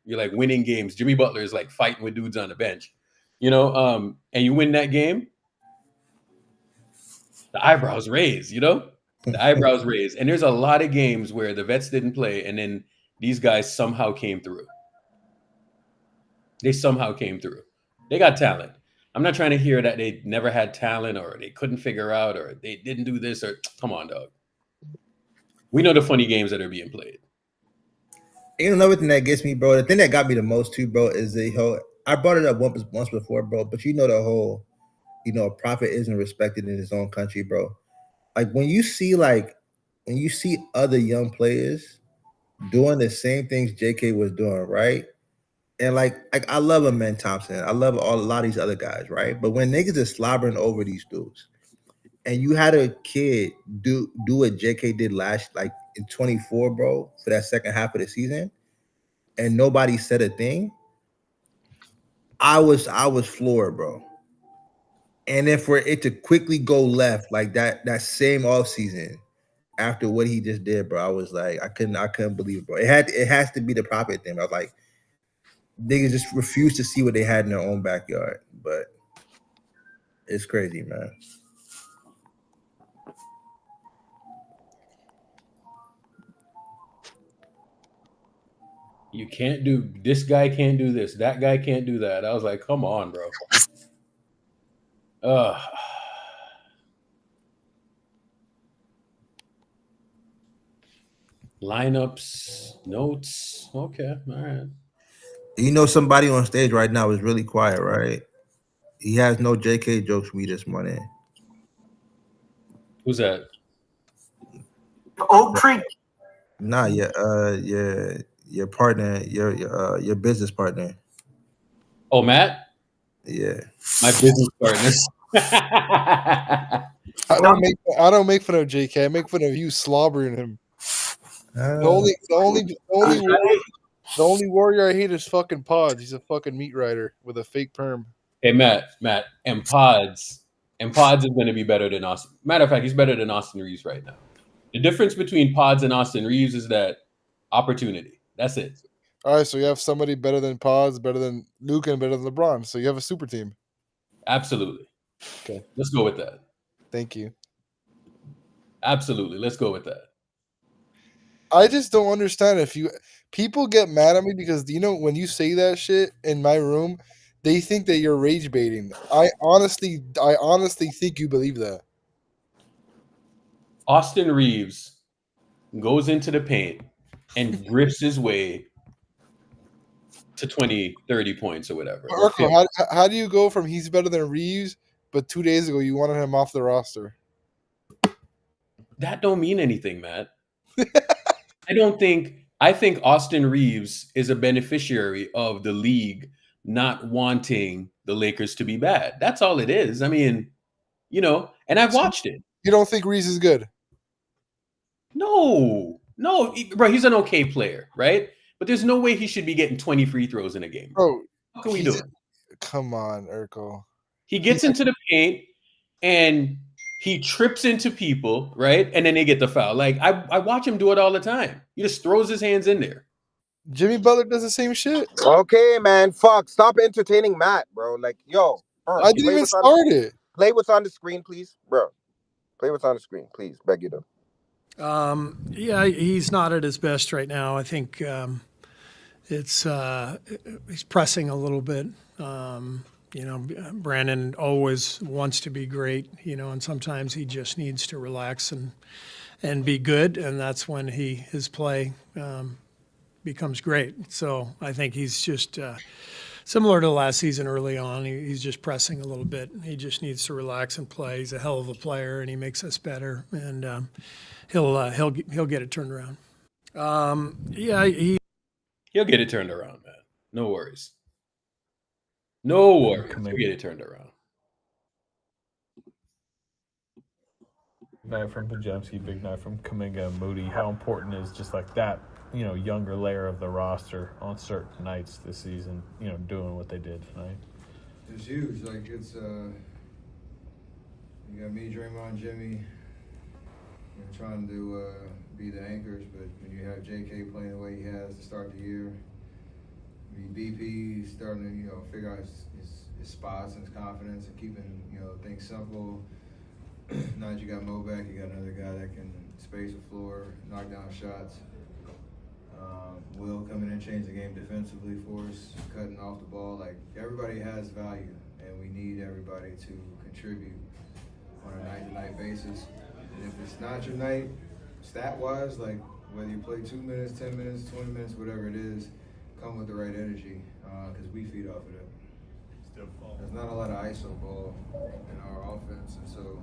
S2: like winning games, Jimmy Butler is like fighting with dudes on the bench, and you win that game, the eyebrows raise, the eyebrows raise. And there's a lot of games where the vets didn't play, and then these guys somehow came through. They somehow came through. They got talent. I'm not trying to hear that they never had talent or they couldn't figure out or they didn't do this or come on, dog. We know the funny games that are being played.
S4: Another thing that gets me, bro, the thing that got me the most too, bro, is the whole, I brought it up once before, bro, but the whole, a prophet isn't respected in his own country, bro. Like when you see other young players doing the same things JK was doing, right? And like I love Amen Thompson. I love a lot of these other guys, right? But when niggas is slobbering over these dudes, and you had a kid do what JK did last, like in 24, bro, for that second half of the season, and nobody said a thing, I was floored, bro. And then for it to quickly go left like that same off season after what he just did, bro, I was like, I couldn't believe it, bro. It has to be the prophet thing. I was like, niggas just refuse to see what they had in their own backyard, but it's crazy, man.
S2: You can't do this. Guy can't do this. That guy can't do that. I was like, come on, bro. Lineups, notes. Okay, all right.
S4: Somebody on stage right now is really quiet, right? He has no JK jokes for me this morning.
S2: Who's that?
S1: Oak Tree.
S4: Nah, your partner, your business partner.
S2: Oh, Matt?
S4: Yeah.
S2: My business partners.
S7: I don't make fun of JK. I make fun of you slobbering him. The only warrior I hate is fucking Pods. He's a fucking meat rider with a fake perm.
S2: Hey, Matt, and Pods is going to be better than Austin. Matter of fact, he's better than Austin Reeves right now. The difference between Pods and Austin Reeves is that opportunity. That's it.
S7: All right, so you have somebody better than Pods, better than Luke, and better than LeBron. So you have a super team.
S2: Absolutely.
S7: Okay.
S2: Let's go with that.
S7: Thank you.
S2: Absolutely. Let's go with that.
S7: I just don't understand people get mad at me because when you say that shit in my room, they think that you're rage baiting. I honestly think you believe that.
S2: Austin Reeves goes into the paint and drifts his way to 20, 30 points or whatever.
S7: Urkel, how do you go from he's better than Reeves, but 2 days ago you wanted him off the roster?
S2: That don't mean anything, Matt. I think Austin Reeves is a beneficiary of the league not wanting the Lakers to be bad. That's all it is. I mean, and I've watched it.
S7: You don't think Reese is good?
S2: No, bro, he's an okay player, right? But there's no way he should be getting 20 free throws in a game.
S7: Bro,
S2: What can we do?
S7: Come on, Urkel.
S2: He gets into the paint and he trips into people, right? And then they get the foul. Like, I watch him do it all the time. He just throws his hands in there.
S7: Jimmy Butler does the same shit.
S5: Okay, man. Fuck. Stop entertaining Matt, bro. Like, yo.
S7: I didn't even start it.
S5: Play what's on the screen, please, bro. Play what's on the screen, please. Beg you to.
S8: Yeah, he's not at his best right now. I think he's pressing a little bit. Brandon always wants to be great, and sometimes he just needs to relax and be good, and that's when his play becomes great. So I think he's just similar to last season early on. He's just pressing a little bit. He just needs to relax and play. He's a hell of a player, and he makes us better. And he'll get it turned around.
S2: He'll get it turned around, man. No worries. No worries. He'll get it turned around.
S9: Night from Pajemski, big night from Kuminga and Moody. How important is just like that, younger layer of the roster on certain nights this season, doing what they did tonight?
S10: It's huge. Like, it's you got me, Draymond, Jimmy, trying to be the anchors, but when you have JK playing the way he has to start the year, BP starting to figure out his spots and his confidence and keeping things simple. Now that you got Mo back, you got another guy that can space the floor, knock down shots. Will coming in, change the game defensively for us, cutting off the ball. Like, everybody has value, and we need everybody to contribute on a night-to-night basis. And if it's not your night, stat-wise, like whether you play 2 minutes, 10 minutes, 20 minutes, whatever it is, come with the right energy, because we feed off of it. There's not a lot of ISO ball in our offense, and so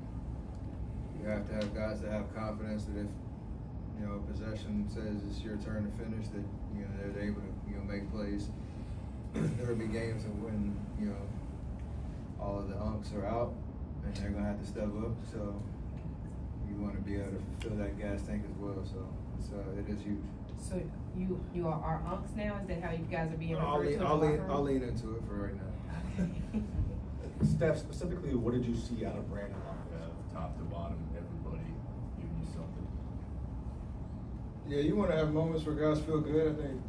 S10: you have to have guys that have confidence that if possession says it's your turn to finish, that they're able to make plays. There'll be games when all of the unks are out, and they're gonna have to step up. So you want to be able to fill that gas tank as well. So it is huge.
S11: So you are unks now? Is that how you guys are being referred to?
S10: I'll lean into it for right now.
S12: Steph, specifically, what did you see out of Brandon? Top to bottom, everybody giving you something.
S10: Yeah, you want to have moments where guys feel good. I think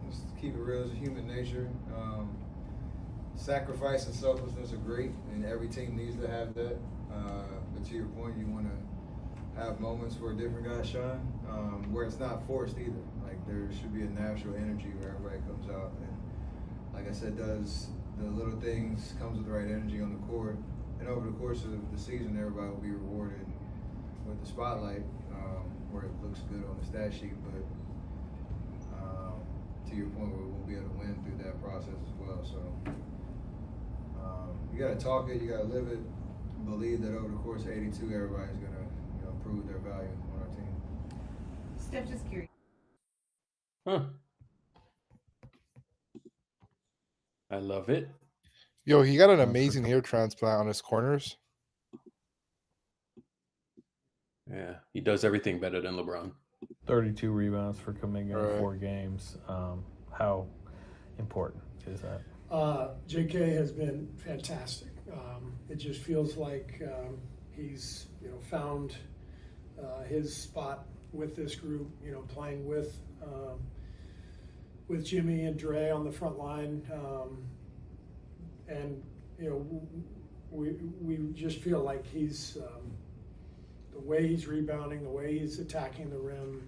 S10: just keep it real as a human nature. Sacrifice and selflessness are great, and every team needs to have that. But to your point, you want to have moments where different guys shine, where it's not forced either. Like, there should be a natural energy where everybody comes out. And like I said, does the little things, comes with the right energy on the court. And over the course of the season, everybody will be rewarded with the spotlight, where it looks good on the stat sheet. But to your point, we'll be able to win through that process as well. So you got to talk it, you got to live it, believe that over the course of 82, everybody's going to prove their value on our team.
S11: Steph, just curious.
S2: I love it.
S7: Yo, he got an amazing hair transplant on his corners.
S2: Yeah, he does everything better than LeBron.
S9: 32 rebounds for Kuminga in 4 games. How important is that?
S8: JK has been fantastic. It just feels like he's found his spot with this group. Playing with Jimmy and Dre on the front line, and we just feel like he's the way he's rebounding, the way he's attacking the rim.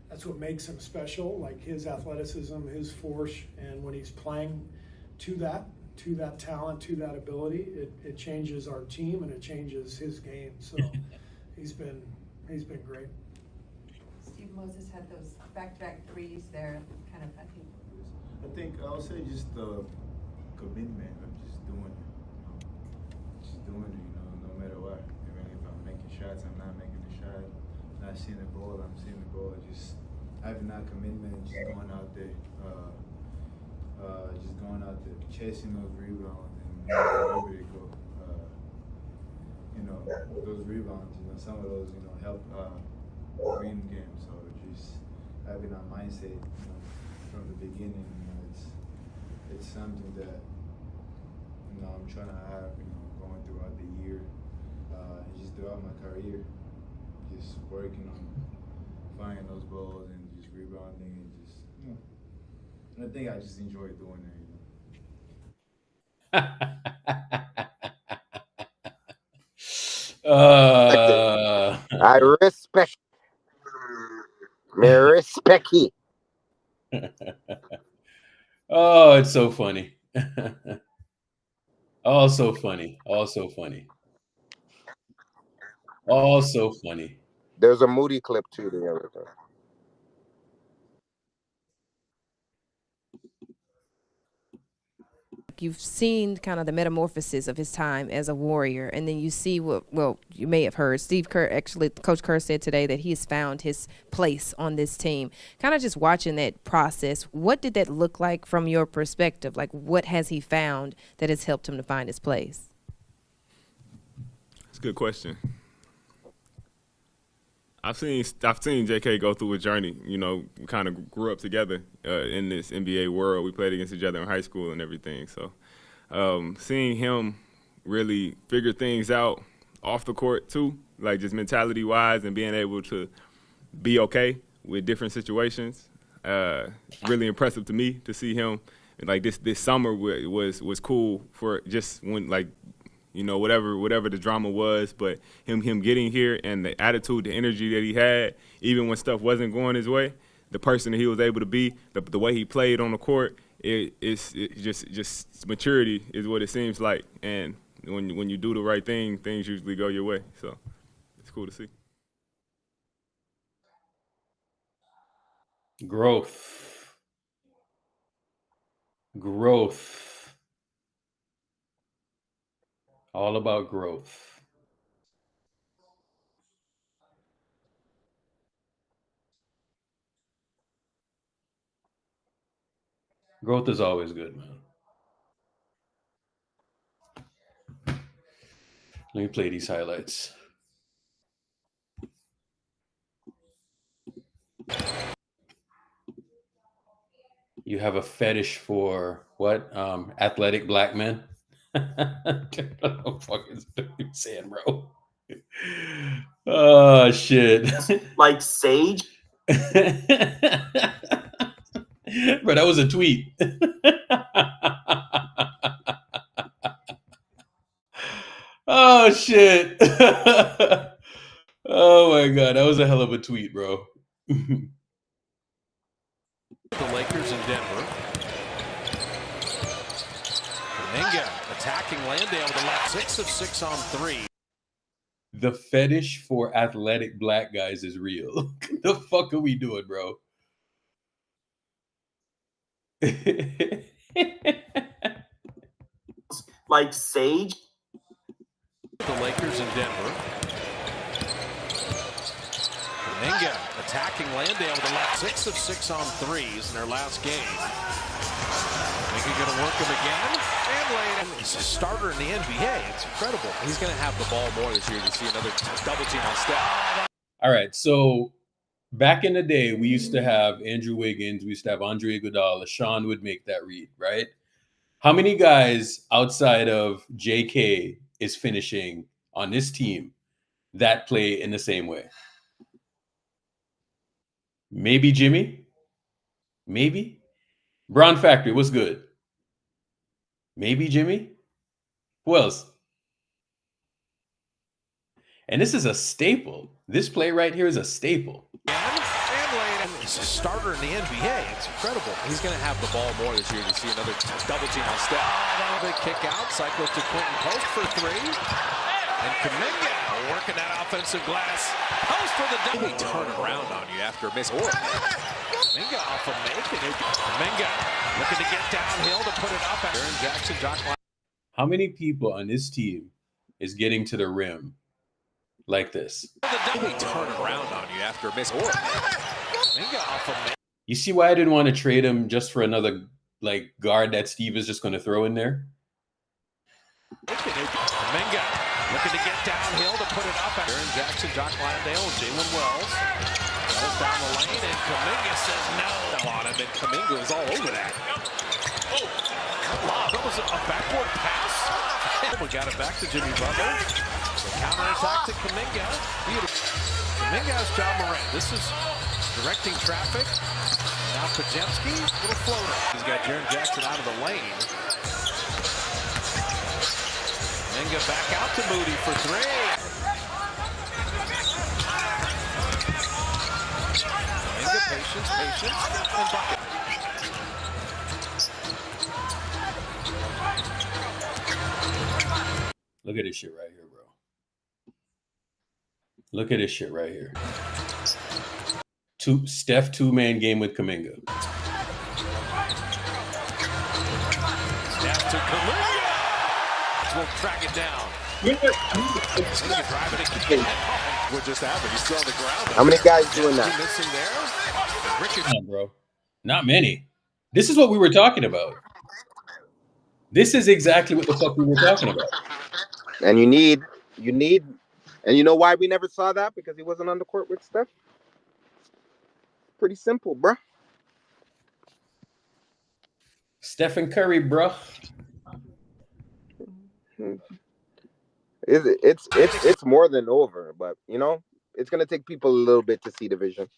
S8: That's what makes him special, like his athleticism, his force, and when he's playing to that talent, to that ability, it changes our team and it changes his game. So he's been great.
S11: Steve Moses had those back-to-back threes there, kind of,
S12: I think I'll say just the commitment of just doing it. No matter what. Even if I'm making shots, I'm not making the shot. Not seeing the ball, I'm seeing the ball. Just having that commitment, just going out there. just going out there, chasing those rebounds, and wherever they go, those rebounds, some of those, help win games. So just having that mindset, from the beginning, it's something that, I'm trying to have, going throughout the year, and just throughout my career, just working on finding those balls and just rebounding and just, I think I just enjoy doing it.
S5: I respect. Me respect it.
S2: Oh, it's so funny. Oh, so funny. Oh, so funny. Oh, so funny.
S5: There's a Moody clip too. The other day.
S13: You've seen kind of the metamorphosis of his time as a Warrior, and then you see well, you may have heard Steve Kerr, actually, Coach Kerr said today that he has found his place on this team. Kind of just watching that process, what did that look like from your perspective? Like, what has he found that has helped him to find his place?
S14: It's a good question. I've seen JK go through a journey. We kind of grew up together in this NBA world. We played against each other in high school and everything. So seeing him really figure things out off the court too, like just mentality-wise and being able to be okay with different situations, really impressive to me to see him. Like this summer was cool for just when whatever the drama was, but him getting here and the attitude, the energy that he had, even when stuff wasn't going his way, the person that he was able to be, the way he played on the court, it's just maturity is what it seems like. And when you do the right thing, things usually go your way. So it's cool to see.
S2: Growth. All about growth. Growth is always good, man. Let me play these highlights. You have a fetish for what? Athletic black men? What the fuck is you saying, bro? Oh, shit.
S1: Like Sage?
S2: Bro, that was a tweet. Oh, shit. Oh, my God. That was a hell of a tweet, bro.
S15: The Lakers in Denver. Kuminga attacking Landale with the left. 6 of 6 on 3.
S2: The fetish for athletic black guys is real. The fuck are we doing, bro?
S1: Like Sage?
S15: The Lakers in Denver. Kuminga attacking Landale with the left. 6 of 6 on 3s in their last game. Kuminga going to work him again. And Landale. He's a starter in the NBA. It's incredible. He's going to have the ball more this year to see another double team on Steph.
S2: All right, so back in the day, we used to have Andrew Wiggins. We used to have Andre Iguodala. LaShawn would make that read, right? How many guys outside of JK is finishing on this team that play in the same way? Maybe Jimmy? Maybe? Brown Factory, what's good? Maybe Jimmy? Who else? And this is a staple. This play right here is a staple.
S15: He's a starter in the NBA. It's incredible. He's going to have the ball more this year to see another double team on Steph. They kick out, cycle to Quentin Post for 3. And Kuminga working that offensive glass. Post for the double. They turn around on you after a miss. Kuminga off a make. Kuminga looking to get downhill to put it up. Aaron Jackson, Josh.
S2: How many people on this team is getting to the rim like this?
S15: They turn around on you after a miss. You see
S2: why I didn't want to trade him just for another like guard that Steve is just going to throw in there?
S15: Kuminga looking to get downhill to put it up. Aaron Jackson, Jock Landale, and Jalen Wells. Goes down the lane, and Kuminga says no on him, and Kuminga is all over that. That was a backward pass. We got it back to Jimmy Butler. The counterattack to Kuminga. Kuminga has John Moran. This is directing traffic. Now Pajemski, little floater. He's got Jaren Jackson out of the lane. Kuminga back out to Moody for three. Kuminga, patience, and bucket.
S2: Look at this shit right here, bro. Look at this shit right here. Steph two-man game with Kuminga.
S15: Steph to Kuminga. We'll track it down. What just happened? He's still on the ground.
S5: How many guys doing that?
S15: Missing there.
S2: Come on, bro. Not many. This is what we were talking about. This is exactly what the fuck we were talking about.
S5: And you need, and you know why we never saw that? Because he wasn't on the court with Steph. Pretty simple, bruh.
S2: Stephen Curry, bro.
S5: It's more than over, but you know, it's gonna take people a little bit to see the vision.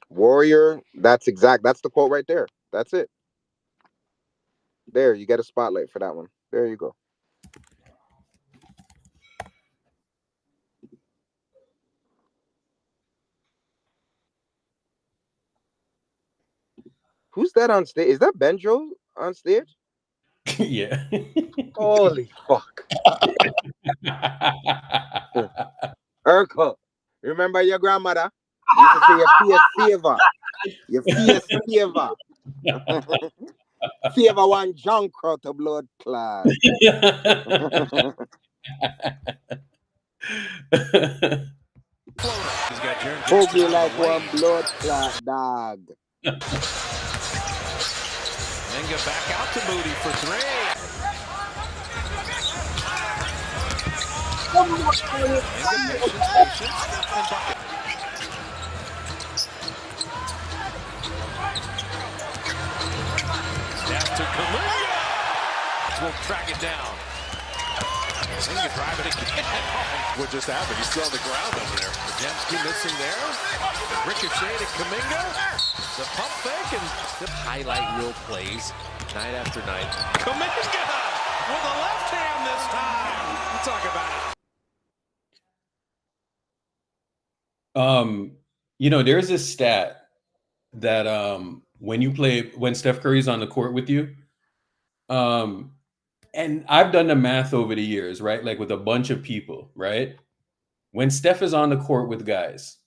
S5: Warrior, that's the quote right there. That's it. There, you get a spotlight for that one. There you go. Who's that on stage? Is that Benjo on stage?
S2: Yeah.
S5: Holy fuck. Urkel, remember your grandmother? You used to say your favor. Your favor. Favor one junk crowd to blood clot. Hope you like one blood clot dog.
S15: Kuminga back out to Moody for three. Patience, and bucket. Steph to Kuminga. We'll track it down. Kuminga driving again. What just happened? He's still on the ground over there. Pajemski missing there. Ricochet to Kuminga. The pump fake and the highlight reel plays night after night. Kuminga with a left hand this time. We'll talk about
S2: it. You know, there's this stat that when Steph Curry's on the court with you, and I've done the math over the years, right? Like with a bunch of people, right? When Steph is on the court with guys,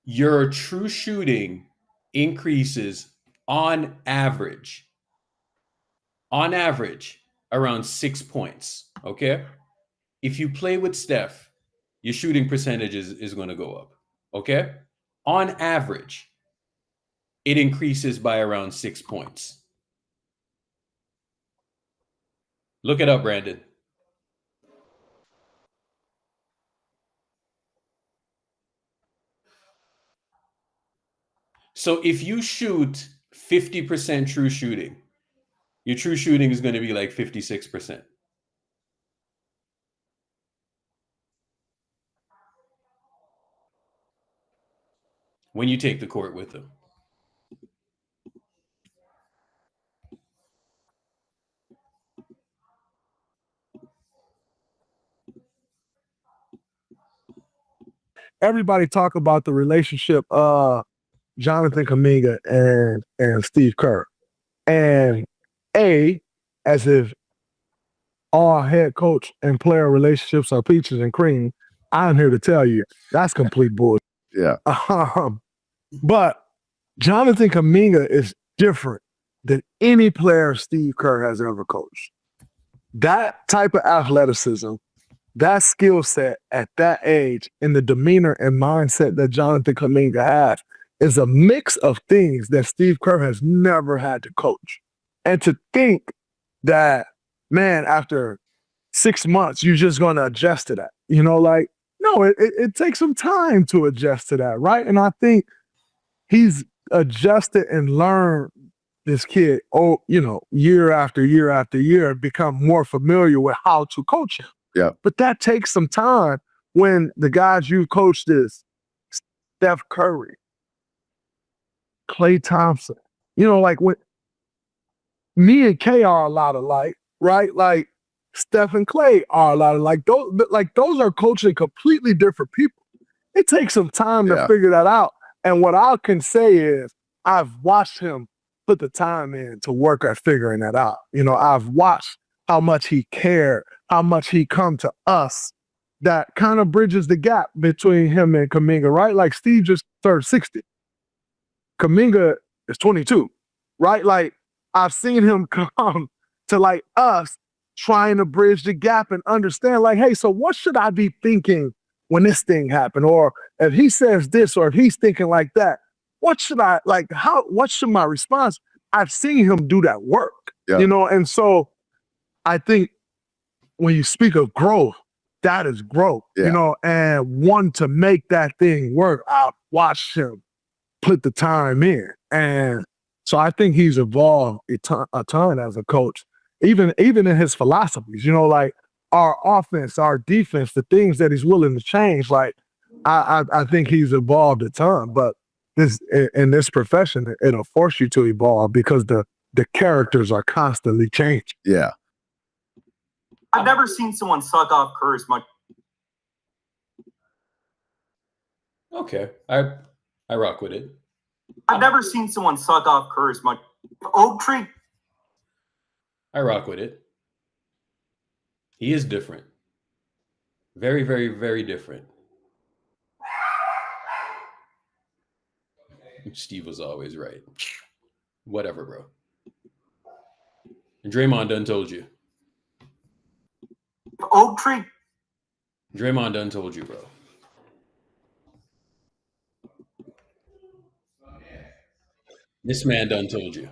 S2: your true shooting increases on average around 6 points. Okay. If you play with Steph, your shooting percentage is going to go up. Okay. On average, it increases by around 6 points. Look it up, Brandon. So if you shoot 50% true shooting, your true shooting is going to be like 56%. When you take the court with them.
S16: Everybody talk about the relationship Jonathan Kuminga and Steve Kerr. And as if all head coach and player relationships are peaches and cream, I'm here to tell you that's complete bullshit.
S17: Yeah.
S16: But Jonathan Kuminga is different than any player Steve Kerr has ever coached. That type of athleticism, that skill set at that age, and the demeanor and mindset that Jonathan Kuminga has is a mix of things that Steve Kerr has never had to coach. And to think that, man, after 6 months, you're just going to adjust to that. No, it takes some time to adjust to that, right? And I think he's adjusted and learned this kid, year after year after year, and become more familiar with how to coach him.
S17: Yeah.
S16: But that takes some time when the guys you coached is Steph Curry, Klay Thompson. When me and K are a lot alike, right? Like Steph and Klay are a lot alike. Those are coaching completely different people. It takes some time to figure that out. And what I can say is I've watched him put the time in to work at figuring that out. I've watched how much he cared, how much he come to us. That kind of bridges the gap between him and Kuminga, right? Like Steve just turned 60. Kuminga is 22, right? Like I've seen him come to like us trying to bridge the gap and understand like, hey, so what should I be thinking when this thing happened? Or if he says this, or if he's thinking like that, what should my response? I've seen him do that work, and so I think when you speak of growth, that is growth, and one to make that thing work. I've watched him put the time in. And so I think he's evolved a ton as a coach, even in his philosophies, like our offense, our defense, the things that he's willing to change. Like I think he's evolved a ton, but in this profession, it'll force you to evolve because the characters are constantly changing.
S17: Yeah.
S18: I've never seen someone suck off Kerr as much.
S2: Okay, I rock with it.
S18: I've never seen someone suck off Kerr as much. Oak Tree.
S2: I rock with it. He is different. Very, very, very different. Steve was always right. Whatever, bro. And Draymond done told you.
S18: Oak Tree.
S2: Draymond done told you, bro. This man done told you.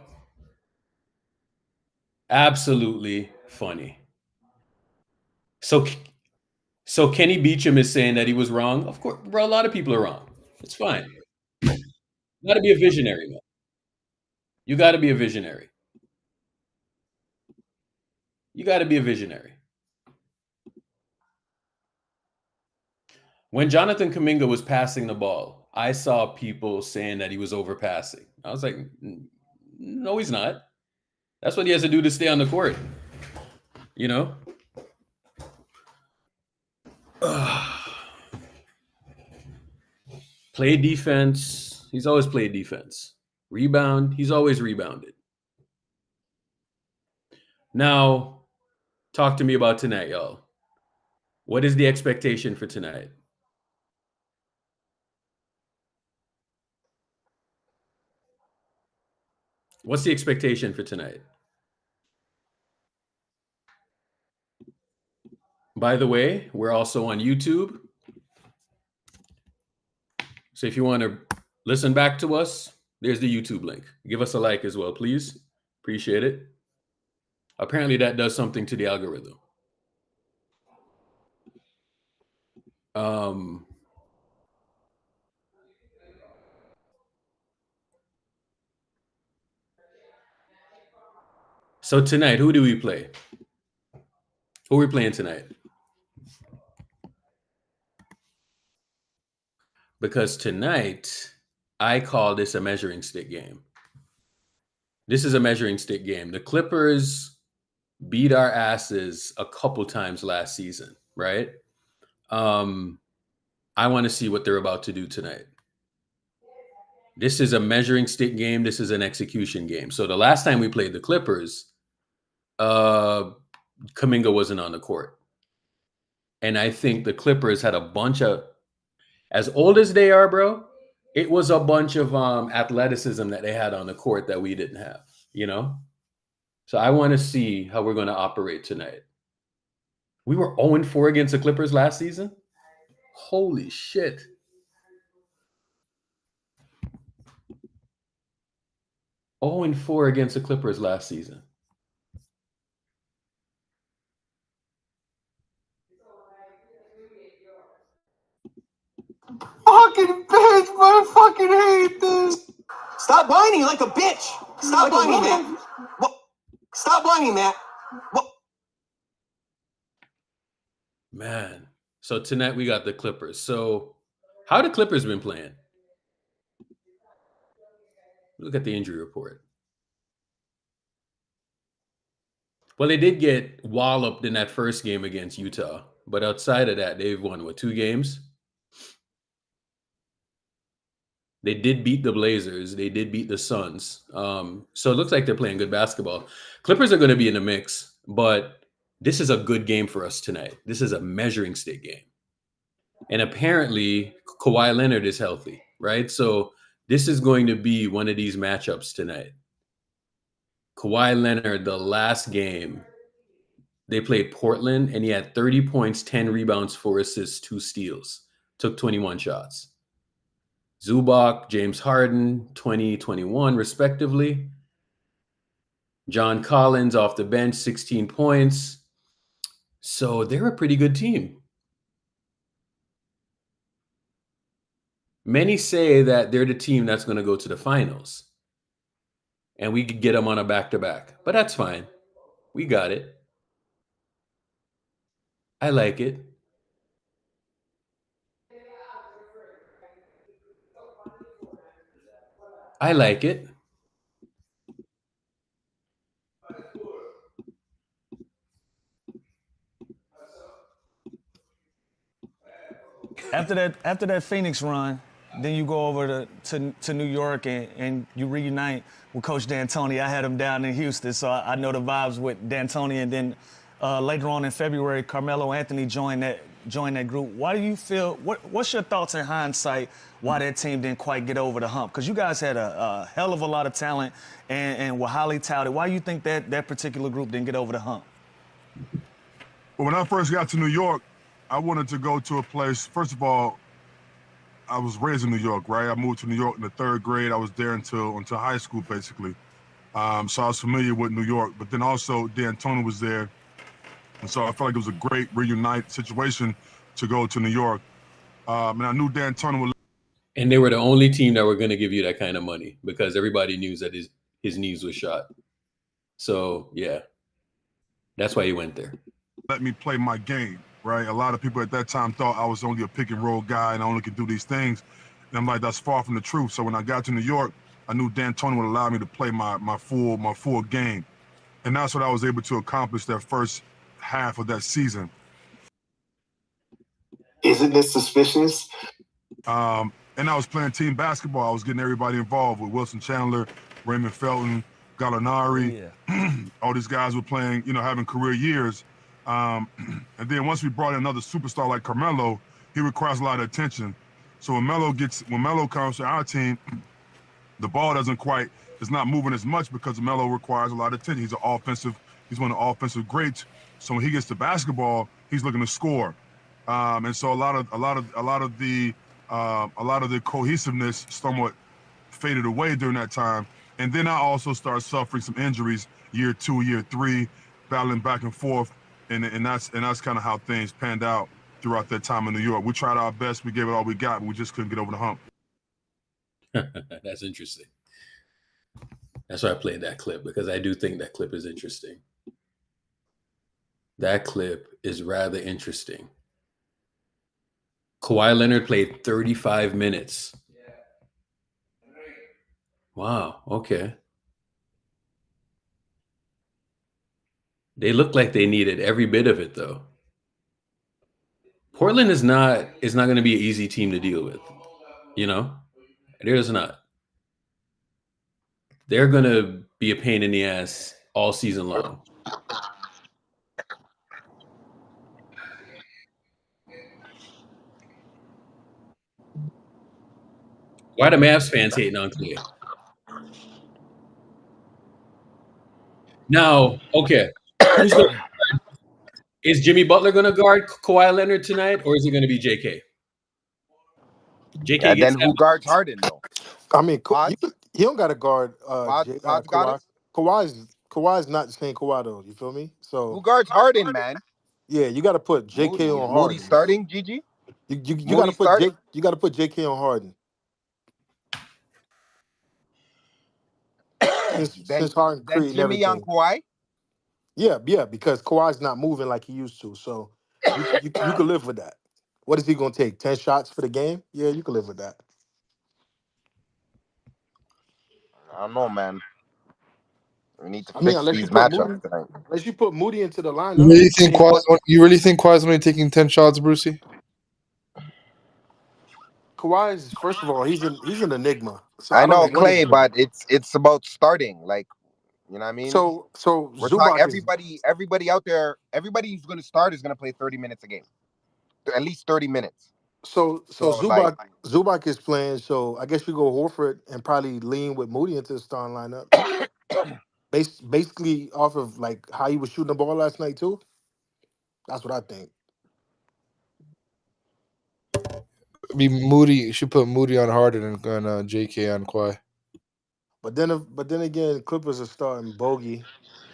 S2: Absolutely funny. So Kenny Beecham is saying that he was wrong. Of course, bro, a lot of people are wrong. It's fine. You got to be a visionary, man. You got to be a visionary. You got to be a visionary. When Jonathan Kuminga was passing the ball, I saw people saying that he was overpassing. I was like, no, he's not. That's what he has to do to stay on the court. Play defense. He's always played defense. Rebound. He's always rebounded. Now, talk to me about tonight, y'all. What is the expectation for tonight? What's the expectation for tonight? By the way, we're also on YouTube. So if you want to listen back to us, there's the YouTube link. Give us a like as well, please. Appreciate it. Apparently that does something to the algorithm. So tonight, who do we play? Who are we playing tonight? Because tonight, I call this a measuring stick game. This is a measuring stick game. The Clippers beat our asses a couple times last season, right? I want to see what they're about to do tonight. This is a measuring stick game. This is an execution game. So the last time we played the Clippers, Kuminga wasn't on the court. And I think the Clippers had a bunch of, as old as they are, bro, it was a bunch of athleticism that they had on the court that we didn't have, So I want to see how we're going to operate tonight. We were 0-4 against the Clippers last season. Holy shit. 0-4 against the Clippers last season.
S1: Fucking bitch, I fucking hate this. Stop whining like a bitch. Stop whining, man. What? Stop whining, man. What?
S2: Man. So tonight we got the Clippers. So how the Clippers been playing? Look at the injury report. Well, they did get walloped in that first game against Utah. But outside of that, they've won, 2 games? They did beat the Blazers. They did beat the Suns. So it looks like they're playing good basketball. Clippers are going to be in the mix, but this is a good game for us tonight. This is a measuring stick game. And apparently, Kawhi Leonard is healthy, right? So this is going to be one of these matchups tonight. Kawhi Leonard, the last game, they played Portland, and he had 30 points, 10 rebounds, 4 assists, 2 steals. Took 21 shots. Zubac, James Harden, 20, 21, respectively. John Collins off the bench, 16 points. So they're a pretty good team. Many say that they're the team that's going to go to the finals. And we could get them on a back-to-back. But that's fine. We got it. I like it. I like it.
S17: After that Phoenix run, then you go over to New York and you reunite with Coach D'Antoni. I had him down in Houston, so I know the vibes with D'Antoni. And then later on in February, Carmelo Anthony joined that group. Why do you feel? What's your thoughts in hindsight? Why that team didn't quite get over the hump? Because you guys had a hell of a lot of talent and were highly touted. Why do you think that particular group didn't get over the hump?
S19: Well, when I first got to New York, I wanted to go to a place. First of all, I was raised in New York, right? I moved to New York in the 3rd grade. I was there until high school, basically. So I was familiar with New York. But then also, D'Antoni was there. And so I felt like it was a great reunite situation to go to New York. And I knew D'Antoni would.
S2: And they were the only team that were going to give you that kind of money because everybody knew that his knees was shot. So, yeah, that's why he went there.
S19: Let me play my game, right? A lot of people at that time thought I was only a pick and roll guy and I only could do these things. And I'm like, that's far from the truth. So when I got to New York, I knew D'Antoni would allow me to play my full game. And that's what I was able to accomplish that first half of that season.
S1: Isn't this suspicious?
S19: And I was playing team basketball. I was getting everybody involved with Wilson Chandler, Raymond Felton, Gallinari. All these guys were playing, having career years. And then once we brought in another superstar like Carmelo, he requires a lot of attention. So when Melo comes to our team, the ball is not moving as much because Melo requires a lot of attention. He's one of the offensive greats. So when he gets to basketball, he's looking to score. And so a lot of the cohesiveness somewhat faded away during that time. And then I also started suffering some injuries year 2, year 3, battling back and forth. And that's kind of how things panned out throughout that time in New York. We tried our best. We gave it all we got, but we just couldn't get over the hump.
S2: That's interesting. That's why I played that clip, because I do think that clip is interesting. That clip is rather interesting. Kawhi Leonard played 35 minutes. Wow, okay. They look like they needed every bit of it, though. Portland is not going to be an easy team to deal with. It is not. They're going to be a pain in the ass all season long. Why the Mavs fans hating on Clay? Now, okay. Is Jimmy Butler going to guard Kawhi Leonard tonight, or is it going to be JK?
S5: And then who guards Harden, though?
S6: I mean, He don't got to guard
S5: Pods got
S6: Kawhi.
S5: us.
S6: Kawhi's not the same Kawhi though. You feel me?
S5: Who
S6: So
S5: guards Harden, man?
S6: yeah, you got to put J.K.
S5: Moody.
S6: on
S5: Moody
S6: Harden.
S5: starting, GG?
S6: You got to
S5: Moody
S6: put
S5: starting?
S6: You got to put J.K. on Harden. Since Harden
S5: Then
S6: creating
S5: Jimmy on
S6: everything.
S5: Kawhi?
S6: Yeah, because Kawhi's not moving like he used to. So you could live with that. What is he gonna take? 10 shots for the game? Yeah, you can live with that.
S5: I don't know, man. We need to
S6: I mean,
S5: fix these matchups tonight.
S6: Unless you put Moody into the
S7: You
S6: lineup.
S7: really think Kawhi's only taking 10 shots, Brucey?
S6: Kawhi's first of all, he's an enigma. So
S5: I
S6: I don't know
S5: know,
S6: what he's
S5: Clay,
S6: doing.
S5: but it's about starting. Like, you know what I mean?
S6: So
S5: We're talking
S6: Zubac is
S5: everybody out there, everybody who's gonna start is gonna play 30 minutes a game. At least 30 minutes.
S6: so
S5: Like
S6: Zubac is playing. So I guess you go Horford and probably lean with Moody into the starting lineup. Basically off of like how he was shooting the ball last night too. That's what I think.
S7: I mean, Moody should put Moody on Harden and JK on Kawhi.
S6: But then again, Clippers are starting Bogey.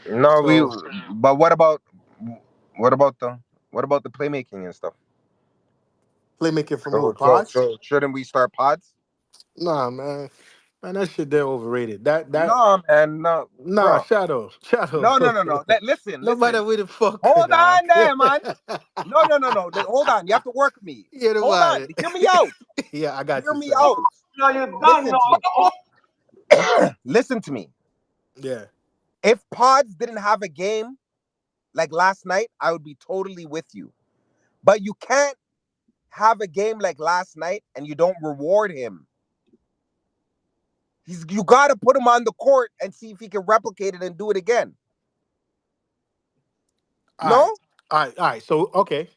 S5: no,
S6: So
S5: but what about the playmaking and stuff?
S6: playmaking from who? Pods?
S5: So shouldn't we start Pods?
S6: Nah, man. Man, that shit they're overrated. That
S5: No, man, no,
S6: nah,
S5: bro.
S6: Shadow.
S5: No. Listen.
S6: Nobody with the fuck.
S5: Hold
S6: Dog.
S5: on there, man. No. Hold on. You have to work me.
S6: Yeah,
S5: Hold on. Hear me out.
S6: Yeah, I got
S5: Hear
S6: you,
S5: me
S6: son.
S5: out. Listen to me.
S6: Yeah.
S5: If Pods didn't have a game like last night, I would be totally with you. But you can't have a game like last night and you don't reward him. You got to put him on the court and see if he can replicate it and do it again.
S6: All right. So okay,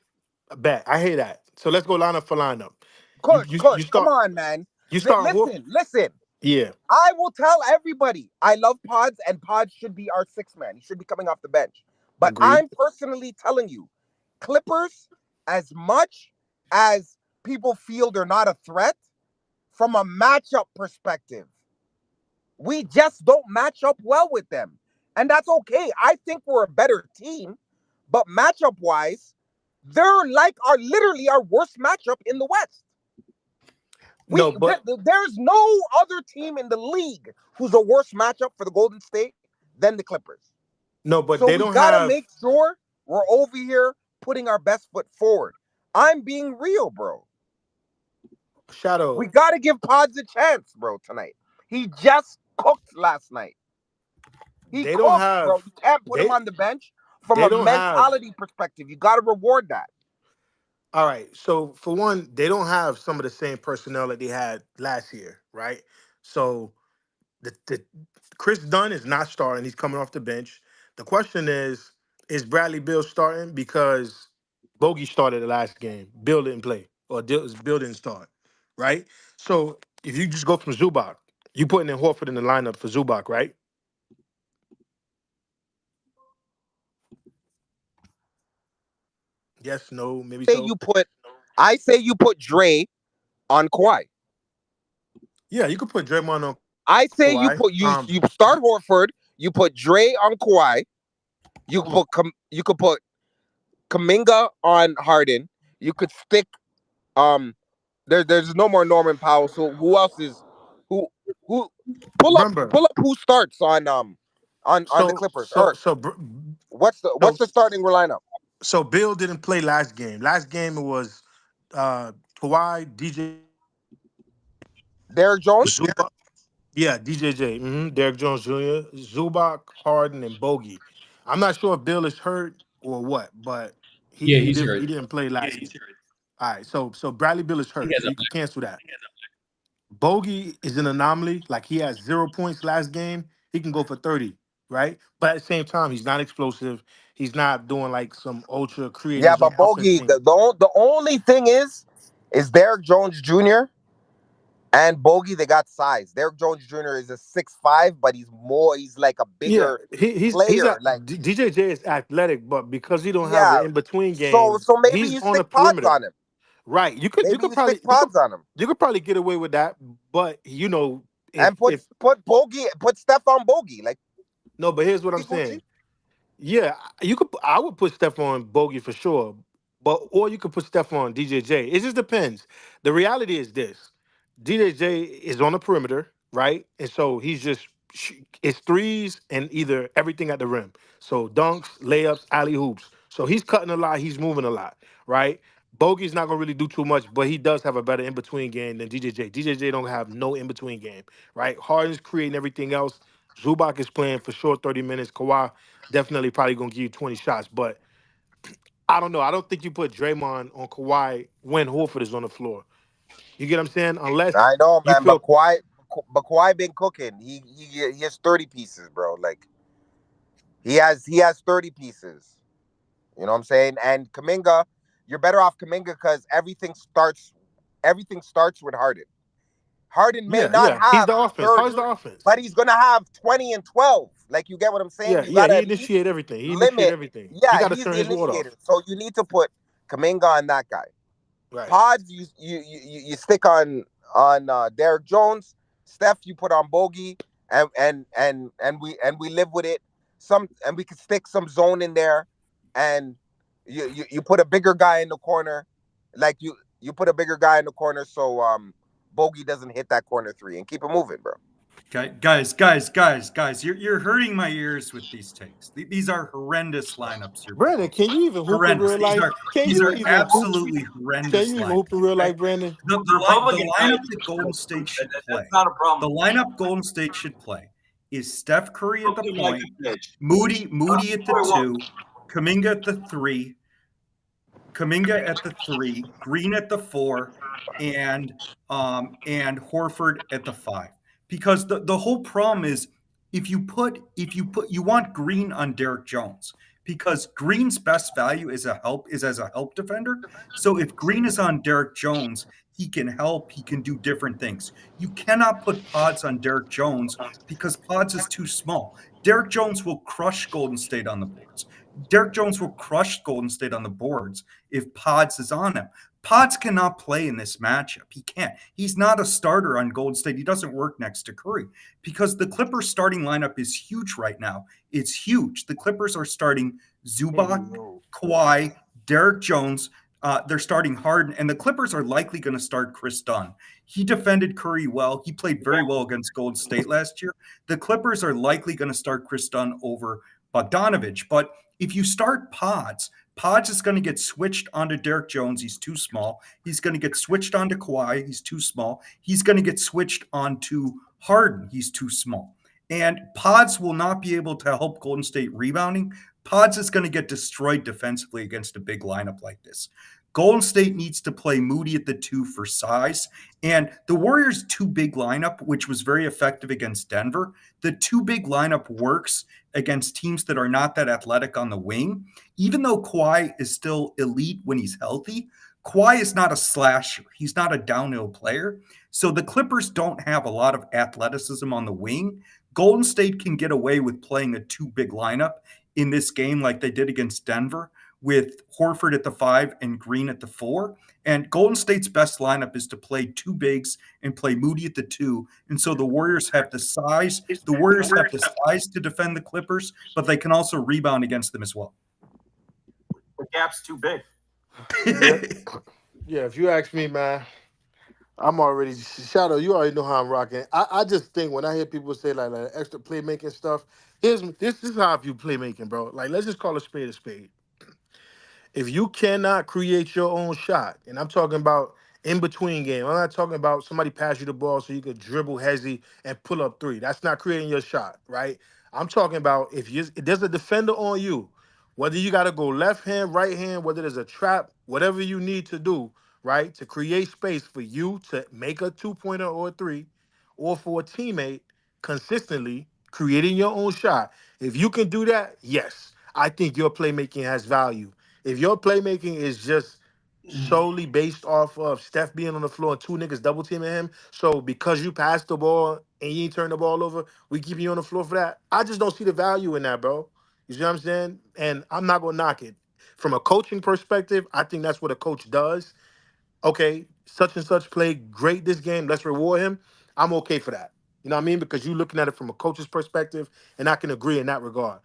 S6: bet I hear that. So let's go lineup for lineup.
S5: Kush,
S6: You
S5: come
S6: start.
S5: on, man.
S6: You start.
S5: Listen.
S6: Yeah.
S5: I will tell everybody I love Pods and Pods should be our sixth man. He should be coming off the bench. But
S6: Agreed.
S5: I'm personally telling you, Clippers, as much as people feel they're not a threat, from a matchup perspective, we just don't match up well with them. And that's okay. I think we're a better team, but matchup-wise, they're like literally our worst matchup in the West. There's no other team in the league who's a worse matchup for the Golden State than the Clippers.
S6: No, but
S5: so
S6: they don't
S5: we gotta
S6: have.
S5: make sure we're over here putting our best foot forward. I'm being real, bro.
S6: Shadow.
S5: We gotta give Pods a chance, bro. Tonight, he just cooked last night. He
S6: They
S5: cooked,
S6: don't have.
S5: bro. You can't put him on the bench from a mentality perspective. You gotta reward that.
S6: All right. So for one, they don't have some of the same personnel that they had last year, right? So the Chris Dunn is not starting. He's coming off the bench. The question is Bradley Beal starting? Because Bogey started the last game. Bill didn't play. Or Bill didn't start. Right? So if you just go from Zubac, you putting in Horford in the lineup for Zubac, right? Yes, no, maybe so.
S5: I say you put Dre on Kawhi.
S6: Yeah, you could put Draymond on.
S5: I say
S6: Kawhi.
S5: you start Horford. You put Dre on Kawhi. You could put Kuminga on Harden. You could stick. There's no more Norman Powell. So who else is who pull up who starts on the Clippers? What's the starting lineup?
S6: So Bill didn't play last game. Last game it was Kawhi, DJ,
S5: Derrick Jones.
S6: Zubac. Yeah, DJJ. Derrick Jones Jr., Zubac, Harden, and Bogey. I'm not sure if Bill is hurt or what, but
S2: Yeah,
S6: he
S2: he's hurt.
S6: didn't play last game. All right, so Bradley Bill is
S2: He
S6: hurt,
S2: has
S6: so you can cancel that. Bogey is an anomaly. Like he had 0 points last game. He can go for 30, right? But at the same time, he's not explosive. He's not doing like some ultra creative.
S5: Yeah, but Bogey, the only thing is Derrick Jones Jr. and Bogey, they got size. Derrick Jones Jr. is a 6'5", but he's like a bigger player. Like
S6: DJJ is athletic, but because he don't have an in between game,
S5: so maybe
S6: he's
S5: you
S6: on the
S5: stick Pods
S6: perimeter.
S5: on him.
S6: Right. You could probably
S5: stick Pods on him.
S6: You could probably get away with that, but
S5: And put Steph on Bogey. Like,
S6: no, but here's what I'm saying. Yeah, you could. I would put Steph on Bogey for sure, or you could put Steph on DJJ. It just depends. The reality is this: DJJ is on the perimeter, right? And so he's just it's threes and either everything at the rim. So dunks, layups, alley hoops. So he's cutting a lot. He's moving a lot, right? Bogey's not gonna really do too much, but he does have a better in between game than DJJ. DJJ don't have no in between game, right? Harden's creating everything else. Zubac is playing for sure 30 minutes. Kawhi definitely probably gonna give you 20 shots, but I don't know. I don't think you put Draymond on Kawhi when Horford is on the floor. You get what I'm saying? Unless
S5: I know,
S6: you
S5: man,
S6: feel
S5: but Kawhi been cooking. He has 30 pieces, bro. Like he has 30 pieces. You know what I'm saying? And Kuminga, you're better off Kuminga because everything starts with Harden. Harden may not
S6: He's
S5: have
S6: the offense.
S5: 30,
S6: How's the offense?
S5: but he's gonna have 20 and 12. Like, you get what I'm saying? You
S6: Yeah,
S5: gotta
S6: he
S5: at least
S6: initiate everything. He initiate
S5: limit.
S6: everything. He
S5: Yeah,
S6: gotta
S5: he's
S6: turn
S5: the
S6: his water off.
S5: initiator. So you need to put Kuminga on that guy.
S6: Right.
S5: Pods, you stick on Derek Jones. Steph, you put on Bogey, and we live with it. And we can stick some zone in there, and you put a bigger guy in the corner, like you put a bigger guy in the corner, so Bogey doesn't hit that corner three, and keep it moving, bro.
S20: Okay, guys, you're hurting my ears with these takes. These are horrendous lineups.
S6: Brandon, can you even hoop in real life?
S20: These are absolutely horrendous.
S6: Can you even hoop in real life, Brandon?
S20: The lineup that Golden State should play.
S18: That's not a problem.
S20: The lineup Golden State should play is Steph Curry at the point, Moody at the 2, Kuminga at the 3, Green at the 4, and Horford at the 5. Because the whole problem is if you want Green on Derek Jones, because Green's best value is as a help defender. So if Green is on Derek Jones, he can help, he can do different things. You cannot put Pods on Derek Jones because Pods is too small. Derek Jones will crush Golden State on the boards. Derek Jones will crush Golden State on the boards if Pods is on him. Pods cannot play in this matchup. He can't. He's not a starter on Golden State. He doesn't work next to Curry because the Clippers starting lineup is huge right now. It's huge. The Clippers are starting Zubac, Kawhi, Derek Jones. They're starting Harden, and the Clippers are likely going to start Chris Dunn. He defended Curry well. He played very well against Golden State last year. The Clippers are likely going to start Chris Dunn over Bogdanovich. But if you start Pods is going to get switched onto Derek Jones. He's too small. He's going to get switched onto Kawhi. He's too small. He's going to get switched onto Harden. He's too small. And Pods will not be able to help Golden State rebounding. Pods is going to get destroyed defensively against a big lineup like this. Golden State needs to play Moody at the 2 for size. And the Warriors' 2 big lineup, which was very effective against Denver, the 2 big lineup works against teams that are not that athletic on the wing. Even though Kawhi is still elite when he's healthy, Kawhi is not a slasher. He's not a downhill player. So the Clippers don't have a lot of athleticism on the wing. Golden State can get away with playing a 2 big lineup in this game like they did against Denver, with Horford at the 5 and Green at the 4. And Golden State's best lineup is to play 2 bigs and play Moody at the 2. And so the Warriors have the size. The Warriors have the size to defend the Clippers, but they can also rebound against them as well.
S18: The gap's too big.
S6: Yeah, if you ask me, man, I'm already Shadow. You already know how I'm rocking. I just think when I hear people say like extra playmaking stuff, this is how I view playmaking, bro. Like, let's just call a spade a spade. If you cannot create your own shot, and I'm talking about in between game, I'm not talking about somebody pass you the ball so you could dribble hezzy and pull up 3. That's not creating your shot, right? I'm talking about if there's a defender on you, whether you got to go left hand, right hand, whether there's a trap, whatever you need to do, right, to create space for you to make a 2-pointer or a 3, or for a teammate consistently creating your own shot. If you can do that, yes, I think your playmaking has value. If your playmaking is just solely based off of Steph being on the floor and 2 niggas double teaming him, so because you passed the ball and you ain't turn the ball over, we keep you on the floor for that, I just don't see the value in that, bro. You see what I'm saying? And I'm not going to knock it. From a coaching perspective, I think that's what a coach does. Okay, such and such played great this game. Let's reward him. I'm okay for that. You know what I mean? Because you're looking at it from a coach's perspective, and I can agree in that regard.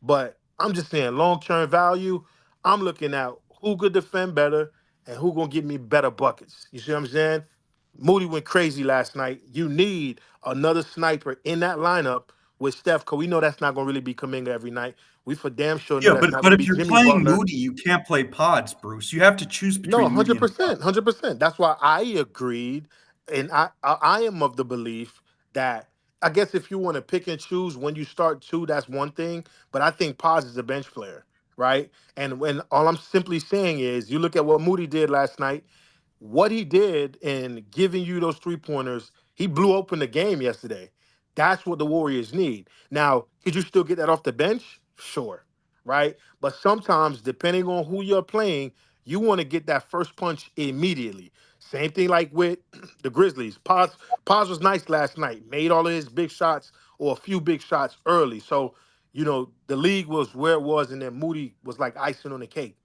S6: But I'm just saying, long-term value, I'm looking at who could defend better and who gonna give me better buckets. You see what I'm saying? Moody went crazy last night. You need another sniper in that lineup with Steph, because we know that's not gonna really be Kuminga every night. We for damn sure know
S20: Yeah,
S6: that's
S20: but
S6: not
S20: but
S6: gonna
S20: if
S6: be
S20: you're
S6: Jimmy
S20: playing
S6: Butler.
S20: Moody, you can't play Pods, Bruce. You have to choose
S6: No,
S20: between Moody and
S6: 100%, 100%. That's why I agreed, and I am of the belief that I guess if you want to pick and choose when you start two, that's one thing. But I think Paz is a bench player, right? And when all I'm simply saying is, you look at what Moody did last night. What he did in giving you those 3-pointers, he blew open the game yesterday. That's what the Warriors need. Now, could you still get that off the bench? Sure, right? But sometimes, depending on who you're playing, you want to get that first punch immediately. Same thing like with the Grizzlies. Paz was nice last night, made all of his big shots or a few big shots early. So, the league was where it was, and then Moody was like icing on the cake.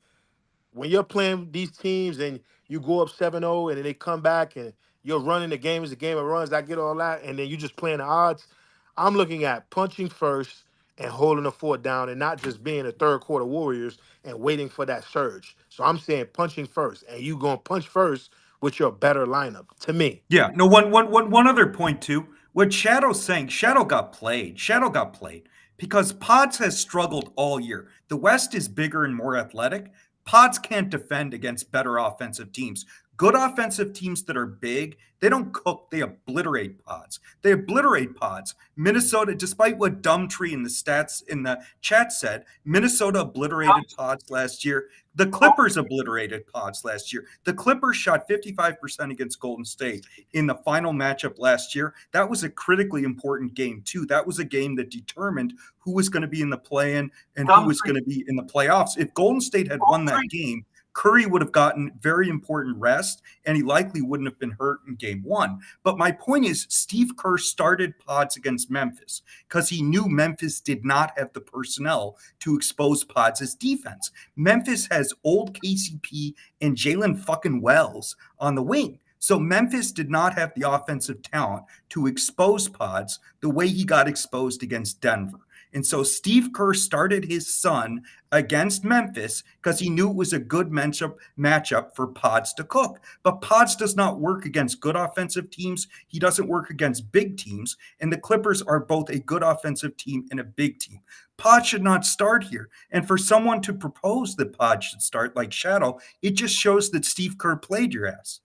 S6: When you're playing these teams and you go up 7-0 and then they come back and you're running the game as a game of runs, I get all that, and then you just playing the odds. I'm looking at punching first and holding the fort down and not just being a third quarter Warriors and waiting for that surge. So I'm saying punching first, and you going to punch first with your better lineup, to me.
S20: Yeah, no, one other point too. What Shadow's saying, Shadow got played. Shadow got played because Pods has struggled all year. The West is bigger and more athletic. Pods can't defend against better offensive teams. Good offensive teams that are big, they don't cook, they obliterate Pods. They obliterate Pods. Minnesota, despite what Dumbtree in the stats in the chat said, Minnesota obliterated Pods last year. The Clippers obliterated Pods last year. The Clippers shot 55% against Golden State in the final matchup last year. That was a critically important game, too. That was a game that determined who was going to be in the play-in and who was going to be in the playoffs. If Golden State had won that game, Curry would have gotten very important rest, and he likely wouldn't have been hurt in game one. But my point is, Steve Kerr started Pods against Memphis because he knew Memphis did not have the personnel to expose Pods' defense. Memphis has old KCP and Jalen fucking Wells on the wing. So Memphis did not have the offensive talent to expose Pods the way he got exposed against Denver. And so Steve Kerr started his son against Memphis because he knew it was a good matchup for Pods to cook. But Pods does not work against good offensive teams. He doesn't work against big teams. And the Clippers are both a good offensive team and a big team. Pods should not start here. And for someone to propose that Pods should start like Shadow, it just shows that Steve Kerr played your ass.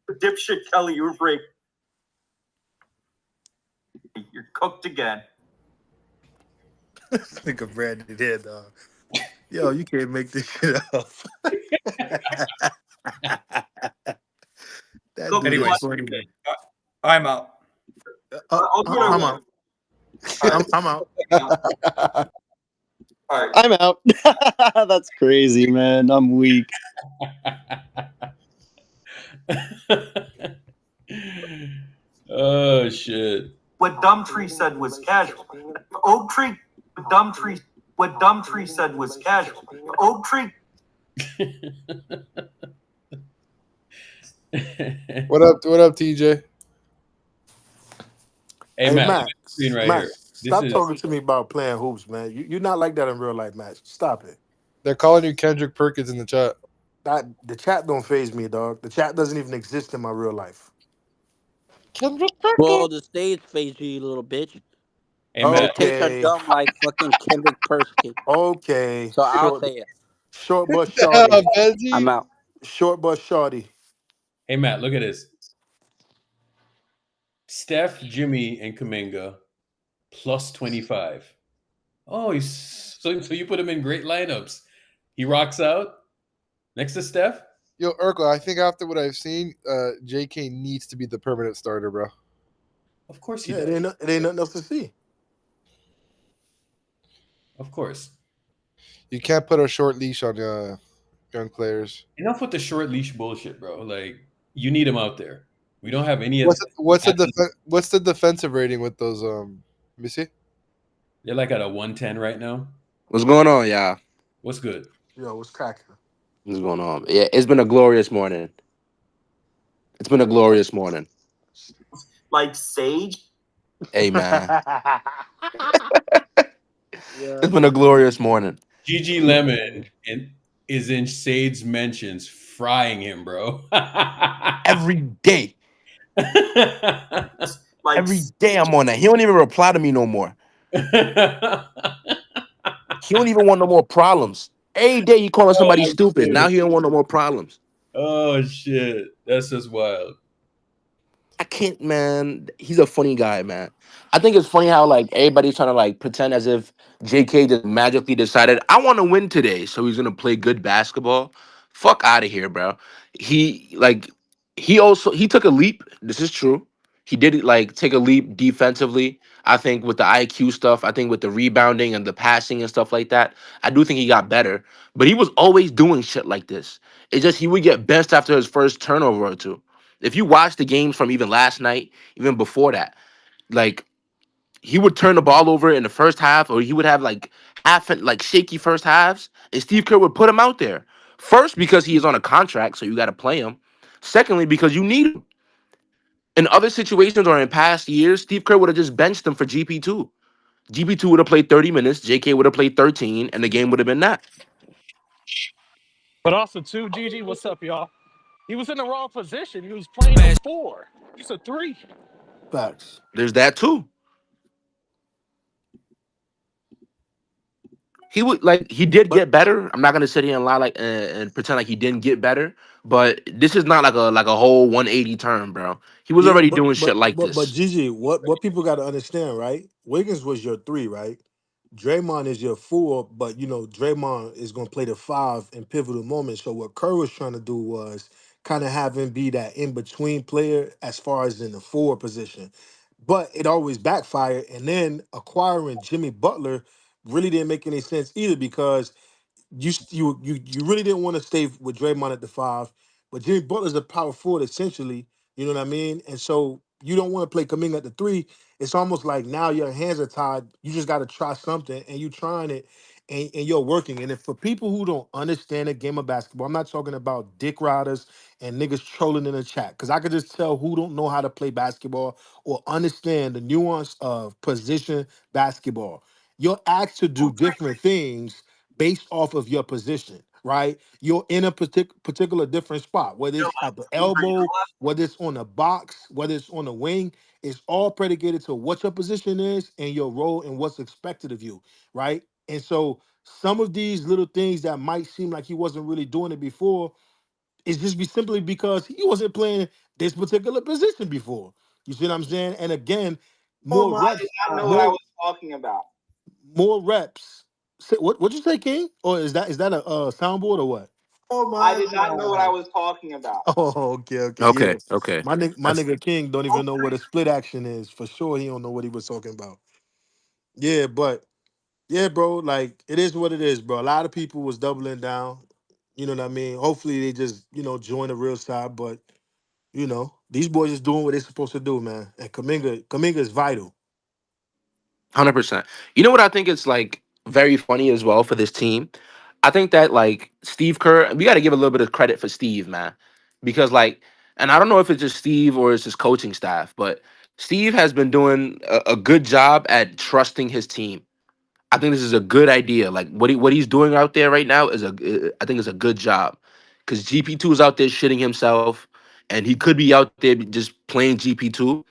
S18: Dipshit Kelly, you were brave. You're cooked again.
S6: This nigga Brandon here, dog. Yo, you can't make this shit up. That dude is funny.
S20: I'm out.
S6: I'm out. I'm out.
S19: I'm out. That's crazy, man. I'm weak.
S2: Oh shit.
S18: What Dumbtree said was casual. What Dumbtree said was casual. Oak Tree.
S7: What up, TJ?
S2: Hey, Matt, right
S6: Matt,
S2: here.
S6: Stop talking to me about playing hoops, man. You're not like that in real life, Matt. Stop it.
S7: They're calling you Kendrick Perkins in the chat.
S6: The chat don't faze me, dog. The chat doesn't even exist in my real life.
S21: Well, the stage phased you, you little bitch.
S2: Hey, Matt.
S21: Takes are dumb like fucking Kendrick Perkins.
S6: Okay.
S21: So I'll say it.
S6: Short bus shorty.
S21: I'm out.
S6: Short bus shorty.
S2: Hey, Matt, look at this. Steph, Jimmy, and Kuminga plus 25. Oh, so you put him in great lineups. He rocks out next to Steph.
S7: Yo, Urkel, I think after what I've seen, JK needs to be the permanent starter, bro.
S2: Of course he
S6: does. It ain't nothing else to see.
S2: Of course.
S7: You can't put a short leash on young players.
S2: Enough with the short leash bullshit, bro. Like, you need him out there. We don't have any.
S7: What's the defensive rating with those? Let me see.
S2: They're like at a 110 right now.
S22: What's going on, y'all?
S2: What's good?
S6: Yo, what's cracking?
S22: What's going on? Yeah, it's been a glorious morning.
S18: Like Sage?
S22: Hey man,
S6: Yeah.
S22: it's been a glorious morning.
S2: Gigi Lemon is in Sade's mentions, frying him, bro.
S22: Every day.
S18: Like,
S22: Every day I'm on that. He don't even reply to me no more. He don't even want no more problems. Every day he calling somebody
S2: Oh
S22: stupid. Now
S2: shit!
S22: he don't want no more problems.
S2: Oh shit! That's just wild.
S22: I can't, man. He's a funny guy, man. I think it's funny how like everybody's trying to like pretend as if JK just magically decided I want to win today, so he's gonna play good basketball. Fuck out of here, bro. He like he took a leap. This is true. He did like take a leap defensively. I think with the IQ stuff, I think with the rebounding and the passing and stuff like that, I do think he got better. But he was always doing shit like this. It's just he would get benched after his first turnover or two. If you watch the games from even last night, even before that, like he would turn the ball over in the first half, or he would have like like shaky first halves, and Steve Kerr would put him out there. First, because he is on a contract, so you got to play him. Secondly, because you need him. In other situations or in past years, Steve Kerr would have just benched him for GP2. GP2 would have played 30 minutes, JK would have played 13, and the game would have been that.
S3: But also, too, Gigi, what's up, y'all? He was in the wrong position. He was playing a 4. He's a 3.
S6: Facts.
S22: There's that too. He would like he did
S6: But
S22: get better. I'm not gonna sit here and lie like and pretend like he didn't get better. But this is not like a whole 180 turn, bro. He was
S6: yeah,
S22: already
S6: but
S22: doing
S6: but
S22: shit like
S6: but but
S22: this.
S6: Gigi, what people got to understand, right? Wiggins was your 3, right? Draymond is your 4, but Draymond is going to play the 5 in pivotal moments. So what Kerr was trying to do was kind of have him be that in between player as far as in the 4 position. But it always backfired. And then acquiring Jimmy Butler really didn't make any sense either because you really didn't want to stay with Draymond at the 5, but Jimmy Butler's a power forward essentially. You know what I mean? And so you don't want to play Kaminga at the 3. It's almost like now your hands are tied. You just got to try something, and you trying it, and you're working. And if for people who don't understand the game of basketball, I'm not talking about dick riders and niggas trolling in the chat, because I could just tell who don't know how to play basketball or understand the nuance of position basketball. You're asked to do different things based off of your position, right? You're in a particular different spot, whether it's at the elbow, whether it's on the box, whether it's on the wing. It's all predicated to what your position is and your role and what's expected of you, right? And so some of these little things that might seem like he wasn't really doing it before is just be simply because he wasn't playing this particular position before. You see what I'm saying? And again,
S1: Oh
S6: more
S1: my, I did
S6: reps,
S1: not know what I was talking about.
S6: more reps. What'd you say, King? Or is that a soundboard or what?
S1: Oh my, I did not know what I was talking about.
S6: Oh, okay, yeah.
S22: Okay, okay.
S6: My
S22: That's
S6: nigga King don't even know what a split action is. For sure, he don't know what he was talking about. Yeah, but yeah, bro, like it is what it is, bro. A lot of people was doubling down. You know what I mean? Hopefully they just join the real side. But these boys is doing what they're supposed to do, man. And Kaminga is vital.
S22: 100%. You know what I think is like very funny as well for this team? I think that like Steve Kerr, we got to give a little bit of credit for Steve, man. Because like, and I don't know if it's just Steve or it's his coaching staff, but Steve has been doing a good job at trusting his team. I think this is a good idea. Like what he's doing out there right now I think is a good job. Because GP2 is out there shitting himself, and he could be out there just playing GP2,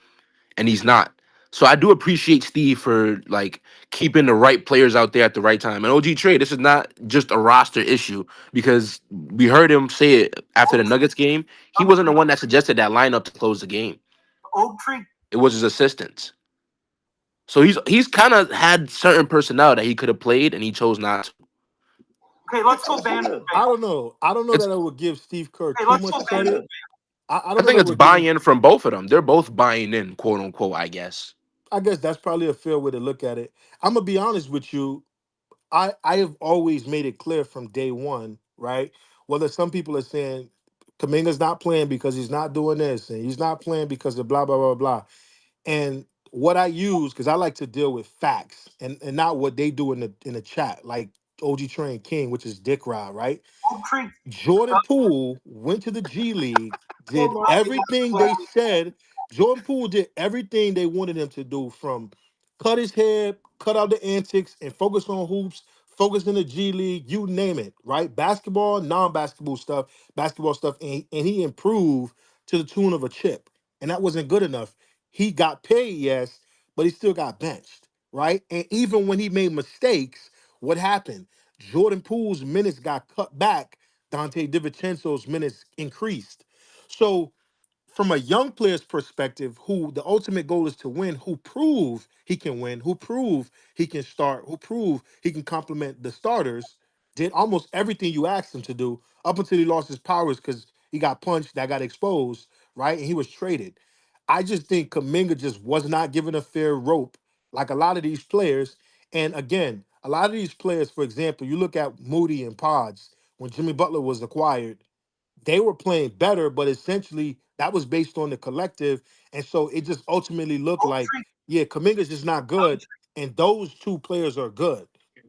S22: and he's not. So I do appreciate Steve for like keeping the right players out there at the right time. And OG Trey, this is not just a roster issue because we heard him say it after the Nuggets game. He wasn't the one that suggested that lineup to close the game.
S1: Oak Tree.
S22: It was his assistants. So he's kind of had certain personnel that he could have played, and he chose not to.
S1: Okay, let's go Band.
S6: I don't know. I don't know that I would give Steve Kerr
S1: Hey,
S6: too
S1: let's
S6: much
S1: go
S6: credit.
S1: Band.
S6: I
S22: I
S6: don't know
S22: think
S6: that
S22: it's
S6: we're giving.
S22: buy-in from both of them. They're both buying in, quote unquote, I guess.
S6: I guess that's probably a fair way to look at it. I'm gonna be honest with you. I have always made it clear from day one, right? Whether some people are saying Kaminga's not playing because he's not doing this and he's not playing because of blah blah blah blah. And what I use, because I like to deal with facts and not what they do in the chat, like OG Train King, which is Dick Rod, right?
S1: Oak Tree.
S6: Jordan Poole went to the G League,
S1: Oh
S6: did
S1: my,
S6: everything they said Jordan Poole did everything they wanted him to do, from cut his hair, cut out the antics, and focus on hoops, focus in the G League, you name it, right? Basketball, basketball stuff, and he improved to the tune of a chip. And that wasn't good enough. He got paid, yes, but he still got benched, right? And even when he made mistakes, what happened? Jordan Poole's minutes got cut back. Dante DiVincenzo's minutes increased. So from a young player's perspective, who the ultimate goal is to win, who prove he can win, who prove he can start, who prove he can complement the starters, did almost everything you asked him to do up until he lost his powers because he got punched, that got exposed, right? And he was traded. I just think Kaminga just was not given a fair rope, like a lot of these players. And again, a lot of these players, for example, you look at Moody and Pods when Jimmy Butler was acquired, they were playing better, but essentially that was based on the collective. And so it just ultimately looked like, yeah, Kaminga's just not good. And those two players are good.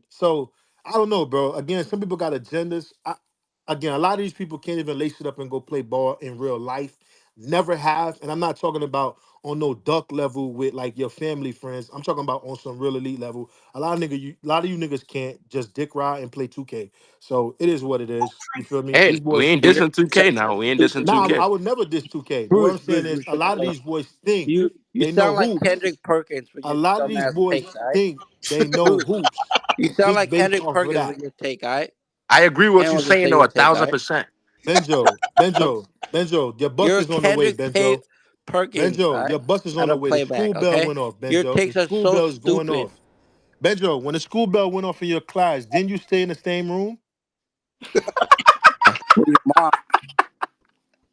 S6: So I don't know, bro. Again, some people got agendas. Again, a lot of these people can't even lace it up and go play ball in real life. Never have. And I'm not talking about on no duck level with like your family friends. I'm talking about on some real elite level. A lot of you niggas can't just dick ride and play 2K. So it is what it is. You feel me?
S22: Hey,
S6: These
S22: we
S6: boys.
S22: ain't dissing 2K now. We ain't dissing
S6: Nah,
S22: 2K.
S6: I would never diss 2K. But what I'm
S21: Bruce,
S6: saying
S21: Bruce,
S6: is
S21: Bruce,
S6: a lot of these boys think
S21: you
S6: they know
S21: sound like
S6: hoops.
S21: Kendrick Perkins with
S6: A
S21: your
S6: lot of these
S21: dumbass
S6: boys
S21: takes, alright?
S6: think they know
S21: Bruce,
S6: hoops
S21: you sound
S6: just
S21: like
S6: based
S21: Kendrick
S6: off of
S21: Perkins
S6: that.
S21: with your take, alright?
S22: I agree with what you're
S21: Anyone can
S22: saying
S21: say
S22: though,
S21: your
S22: a
S21: take,
S22: thousand
S21: alright?
S22: percent.
S6: Benjo, your bus
S21: You're
S6: is on the way,
S21: Kendrick
S6: Benjo.
S21: Perkins,
S6: Benjo,
S21: alright?
S6: your bus is on
S21: Not
S6: the
S21: a
S6: way. The
S21: playback,
S6: school bell
S21: okay?
S6: went off,
S21: Your
S6: Benjo. The
S21: takes are
S6: school
S21: so
S6: bell is going
S21: stupid.
S6: off. Benjo, when the school bell went off in your class, didn't you stay in the same room?
S21: With your mom.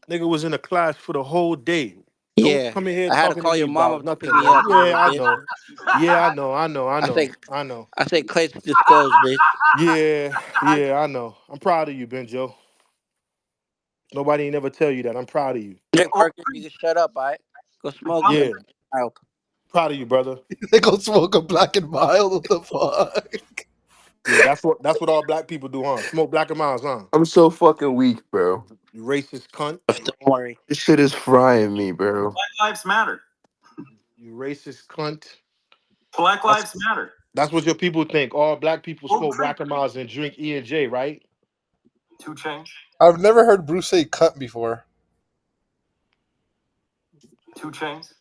S6: Nigga was in a class for the whole day. Don't
S21: Yeah.
S6: come in here
S21: I had to
S6: talking to
S21: call
S6: me
S21: your mom
S6: about
S21: up to pick
S6: nothing,
S21: me
S6: man.
S21: up, you little
S6: Yeah, I
S21: bitch.
S6: know. Yeah,
S21: I say
S6: I know.
S21: I say Clay's disclosed, bitch.
S6: Yeah, I know. I'm proud of you, Benjo. Nobody ain't never tell you that. I'm proud of you.
S21: Kendrick Perkins, you can shut up, alright? Go smoke
S6: Yeah,
S21: some out.
S6: proud of you, brother.
S7: They go smoke a black and mild. What the fuck?
S6: Yeah, that's what all black people do, huh? Smoke black and miles, huh?
S22: I'm so fucking weak, bro.
S6: You racist cunt.
S21: Don't worry.
S22: This shit is frying me, bro.
S18: Black Lives Matter.
S6: You racist cunt.
S18: Black
S6: That's,
S18: Lives Matter.
S6: that's what your people think. All black people
S18: Oak
S6: smoke
S18: Tree.
S6: black and miles and drink E&J, right?
S18: 2 Chainz.
S7: I've never heard Bruce say "cunt" before.
S18: 2 Chainz.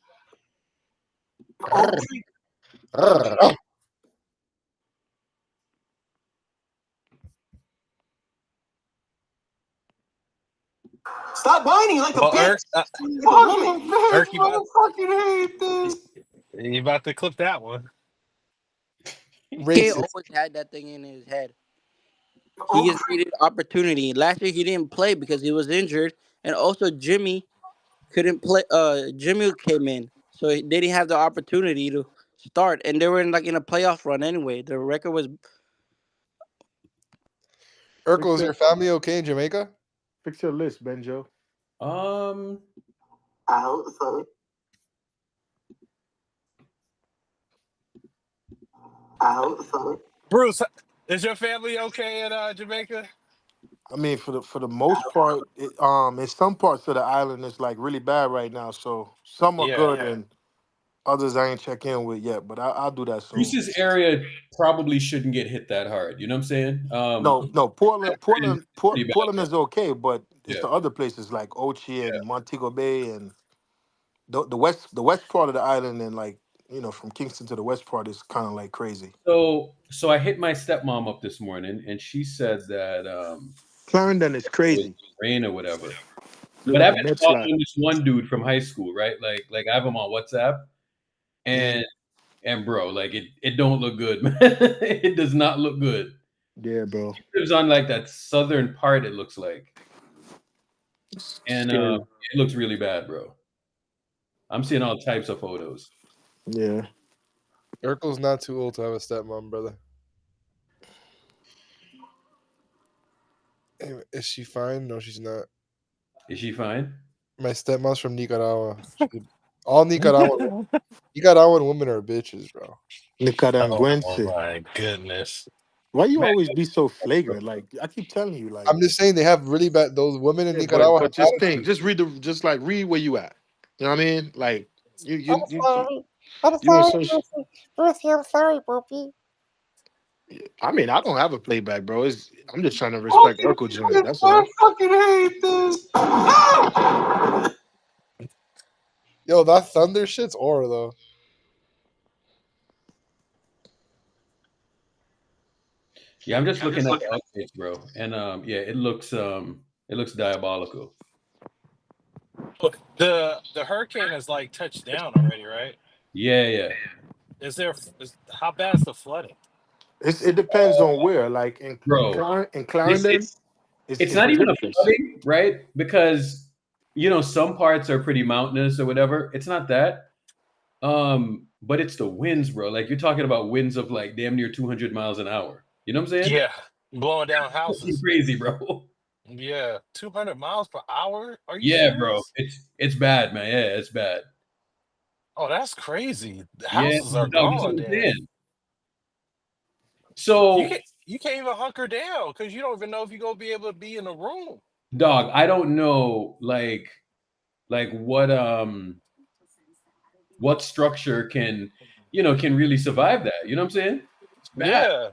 S18: Oak Tree.
S1: Stop whining like a
S3: Well,
S1: bitch.
S3: Irk,
S1: Like a woman.
S3: Irk, you about,
S6: fucking hate this.
S3: you about to clip that one.
S21: He
S7: Racist.
S21: always had that thing in his head. He just needed opportunity. Last year he didn't play because he was injured, and also Jimmy couldn't play. Jimmy came in, so they didn't have the opportunity to start, and they were in a playoff run anyway. The record was
S7: Urkel, is your family okay in Jamaica?
S6: Fix your list, Benjo.
S2: Um,
S1: I hope so. I hope so.
S3: Bruce, is your family okay in Jamaica?
S6: I mean, for the most part, in some parts of the island, it's like really bad right now. So some are
S3: Yeah.
S6: good, and others I ain't check in with yet. But I'll do that soon.
S2: Bruce's area probably shouldn't get hit that hard. You know what I'm saying?
S6: No, Portland, Portland,
S2: Pretty bad.
S6: Portland is okay, but it's
S2: Yeah.
S6: the other places like Ochi and Montego Bay and the west part of the island, and like from Kingston to the west part is kind of like crazy.
S2: So I hit my stepmom up this morning, and she said that
S6: Clarendon is
S2: it was
S6: crazy.
S2: rain or whatever.
S6: Look
S2: But
S6: like
S2: I've
S6: a
S2: been
S6: mudslide.
S2: following this one dude from high school, right? Like I have him on WhatsApp, and bro, like it don't look good, man. It does not look good.
S6: Yeah, bro.
S2: He lives on like that southern part. It looks like, and
S6: Scary.
S2: it looks really bad, bro. I'm seeing all types of photos.
S6: Yeah.
S7: Urkel's not too old to have a stepmom, brother. Hey, is she fine? No, she's not.
S2: Is she fine?
S7: My stepmom's from Nicaragua. All Nicaraguan women are bitches, bro.
S3: Oh
S6: Nicaragüense.
S3: my goodness.
S6: Why you
S2: Man,
S6: always be so flagrant? Like I keep telling you, like
S7: I'm just saying they have really bad. Those women in
S6: yeah,
S7: Nicaragua
S6: but
S7: have
S6: just
S7: attitude.
S6: read where you at. You know what I mean? Like you
S4: I'm
S6: you you you,
S4: sorry. I'm
S6: you in
S4: sorry,
S6: some.
S4: Brucey. I'm sorry, Poopy.
S6: I mean, I don't have a playback, bro. I'm just trying to respect
S1: Fucking
S6: Urkel joint. That's
S1: I
S6: all.
S1: fucking hate this.
S7: Yo, that thunder shit's aura though.
S2: Yeah, I'm just looking at the updates, bro, and yeah, it looks diabolical.
S3: The hurricane has like touched down already, right?
S2: Yeah, yeah,
S3: How bad is the flooding?
S6: It depends on where. Like
S2: bro.
S6: In
S2: This
S6: Clarendon,
S2: it's
S6: it's
S2: not even a
S6: ridiculous.
S2: flooding, right? Because some parts are pretty mountainous or whatever. It's not that. But it's the winds, bro. Like you're talking about winds of like damn near 200 miles an hour. You know what I'm saying?
S3: Yeah, blowing down
S2: Fucking
S3: houses.
S2: crazy, bro.
S3: Yeah, 200 miles per hour. Are you
S2: Yeah, bro.
S3: serious?
S2: It's bad, man. Yeah, it's bad.
S3: Oh, that's crazy. The
S2: Yeah,
S3: houses are
S2: dog, that's what
S3: gone.
S2: I'm
S3: Then
S2: saying. So,
S3: you can't even hunker down because you don't even know if you're gonna be able to be in a room.
S2: dog, I don't know like what structure can really survive that. You know what I'm saying? It's bad.
S3: Yeah,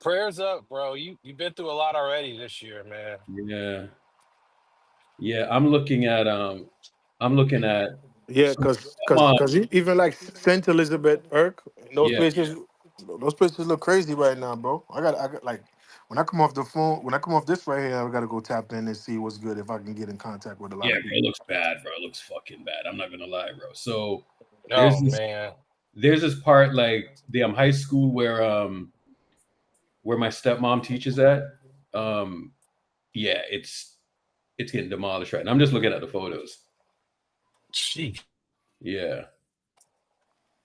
S3: prayers up, bro. You've been through a lot already this year, man.
S2: Yeah. Yeah, I'm looking at
S6: Yeah,
S2: so come on.
S6: because even like Saint Elizabeth, Irk,
S2: Yeah.
S6: those places look crazy right now, bro. I got like when I come off the phone, when I come off this right here, I got to go tap in and see what's good if I can get in contact with a
S2: Yeah,
S6: lot of
S2: bro, it
S6: people.
S2: looks bad, bro. It looks fucking bad. I'm not gonna lie, bro. So there's
S3: Oh
S2: this
S3: man.
S2: there's this part like the high school where my stepmom teaches at. Um yeah, it's getting demolished right now. I'm just looking at the photos.
S3: Gee.
S2: Yeah.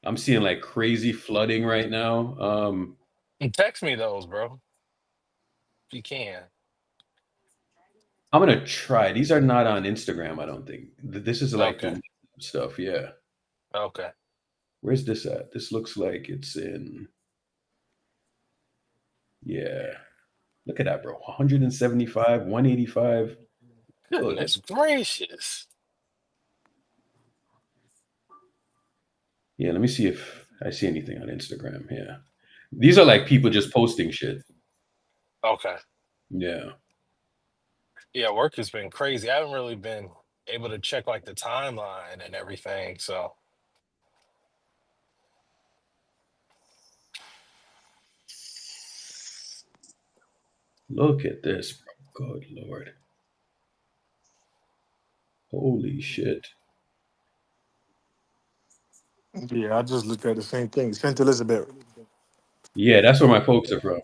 S2: I'm seeing like crazy flooding right now.
S3: Text me those, bro. If you can.
S2: I'm gonna try. These are not on Instagram, I don't think. This is like
S3: Okay.
S2: through stuff, yeah.
S3: Okay.
S2: Where's this at? This looks like it's in. Yeah. Look at that, bro. 175, 185. Good.
S3: Goodness gracious.
S2: Yeah, let me see if I see anything on Instagram. Yeah. These are like people just posting shit.
S3: Okay.
S2: Yeah.
S3: Yeah, work has been crazy. I haven't really been able to check like the timeline and everything. So
S2: Look at this, bro. Good Lord. Holy shit.
S6: Yeah, I just looked at the same thing. Saint Elizabeth.
S2: Yeah, that's where my folks are from.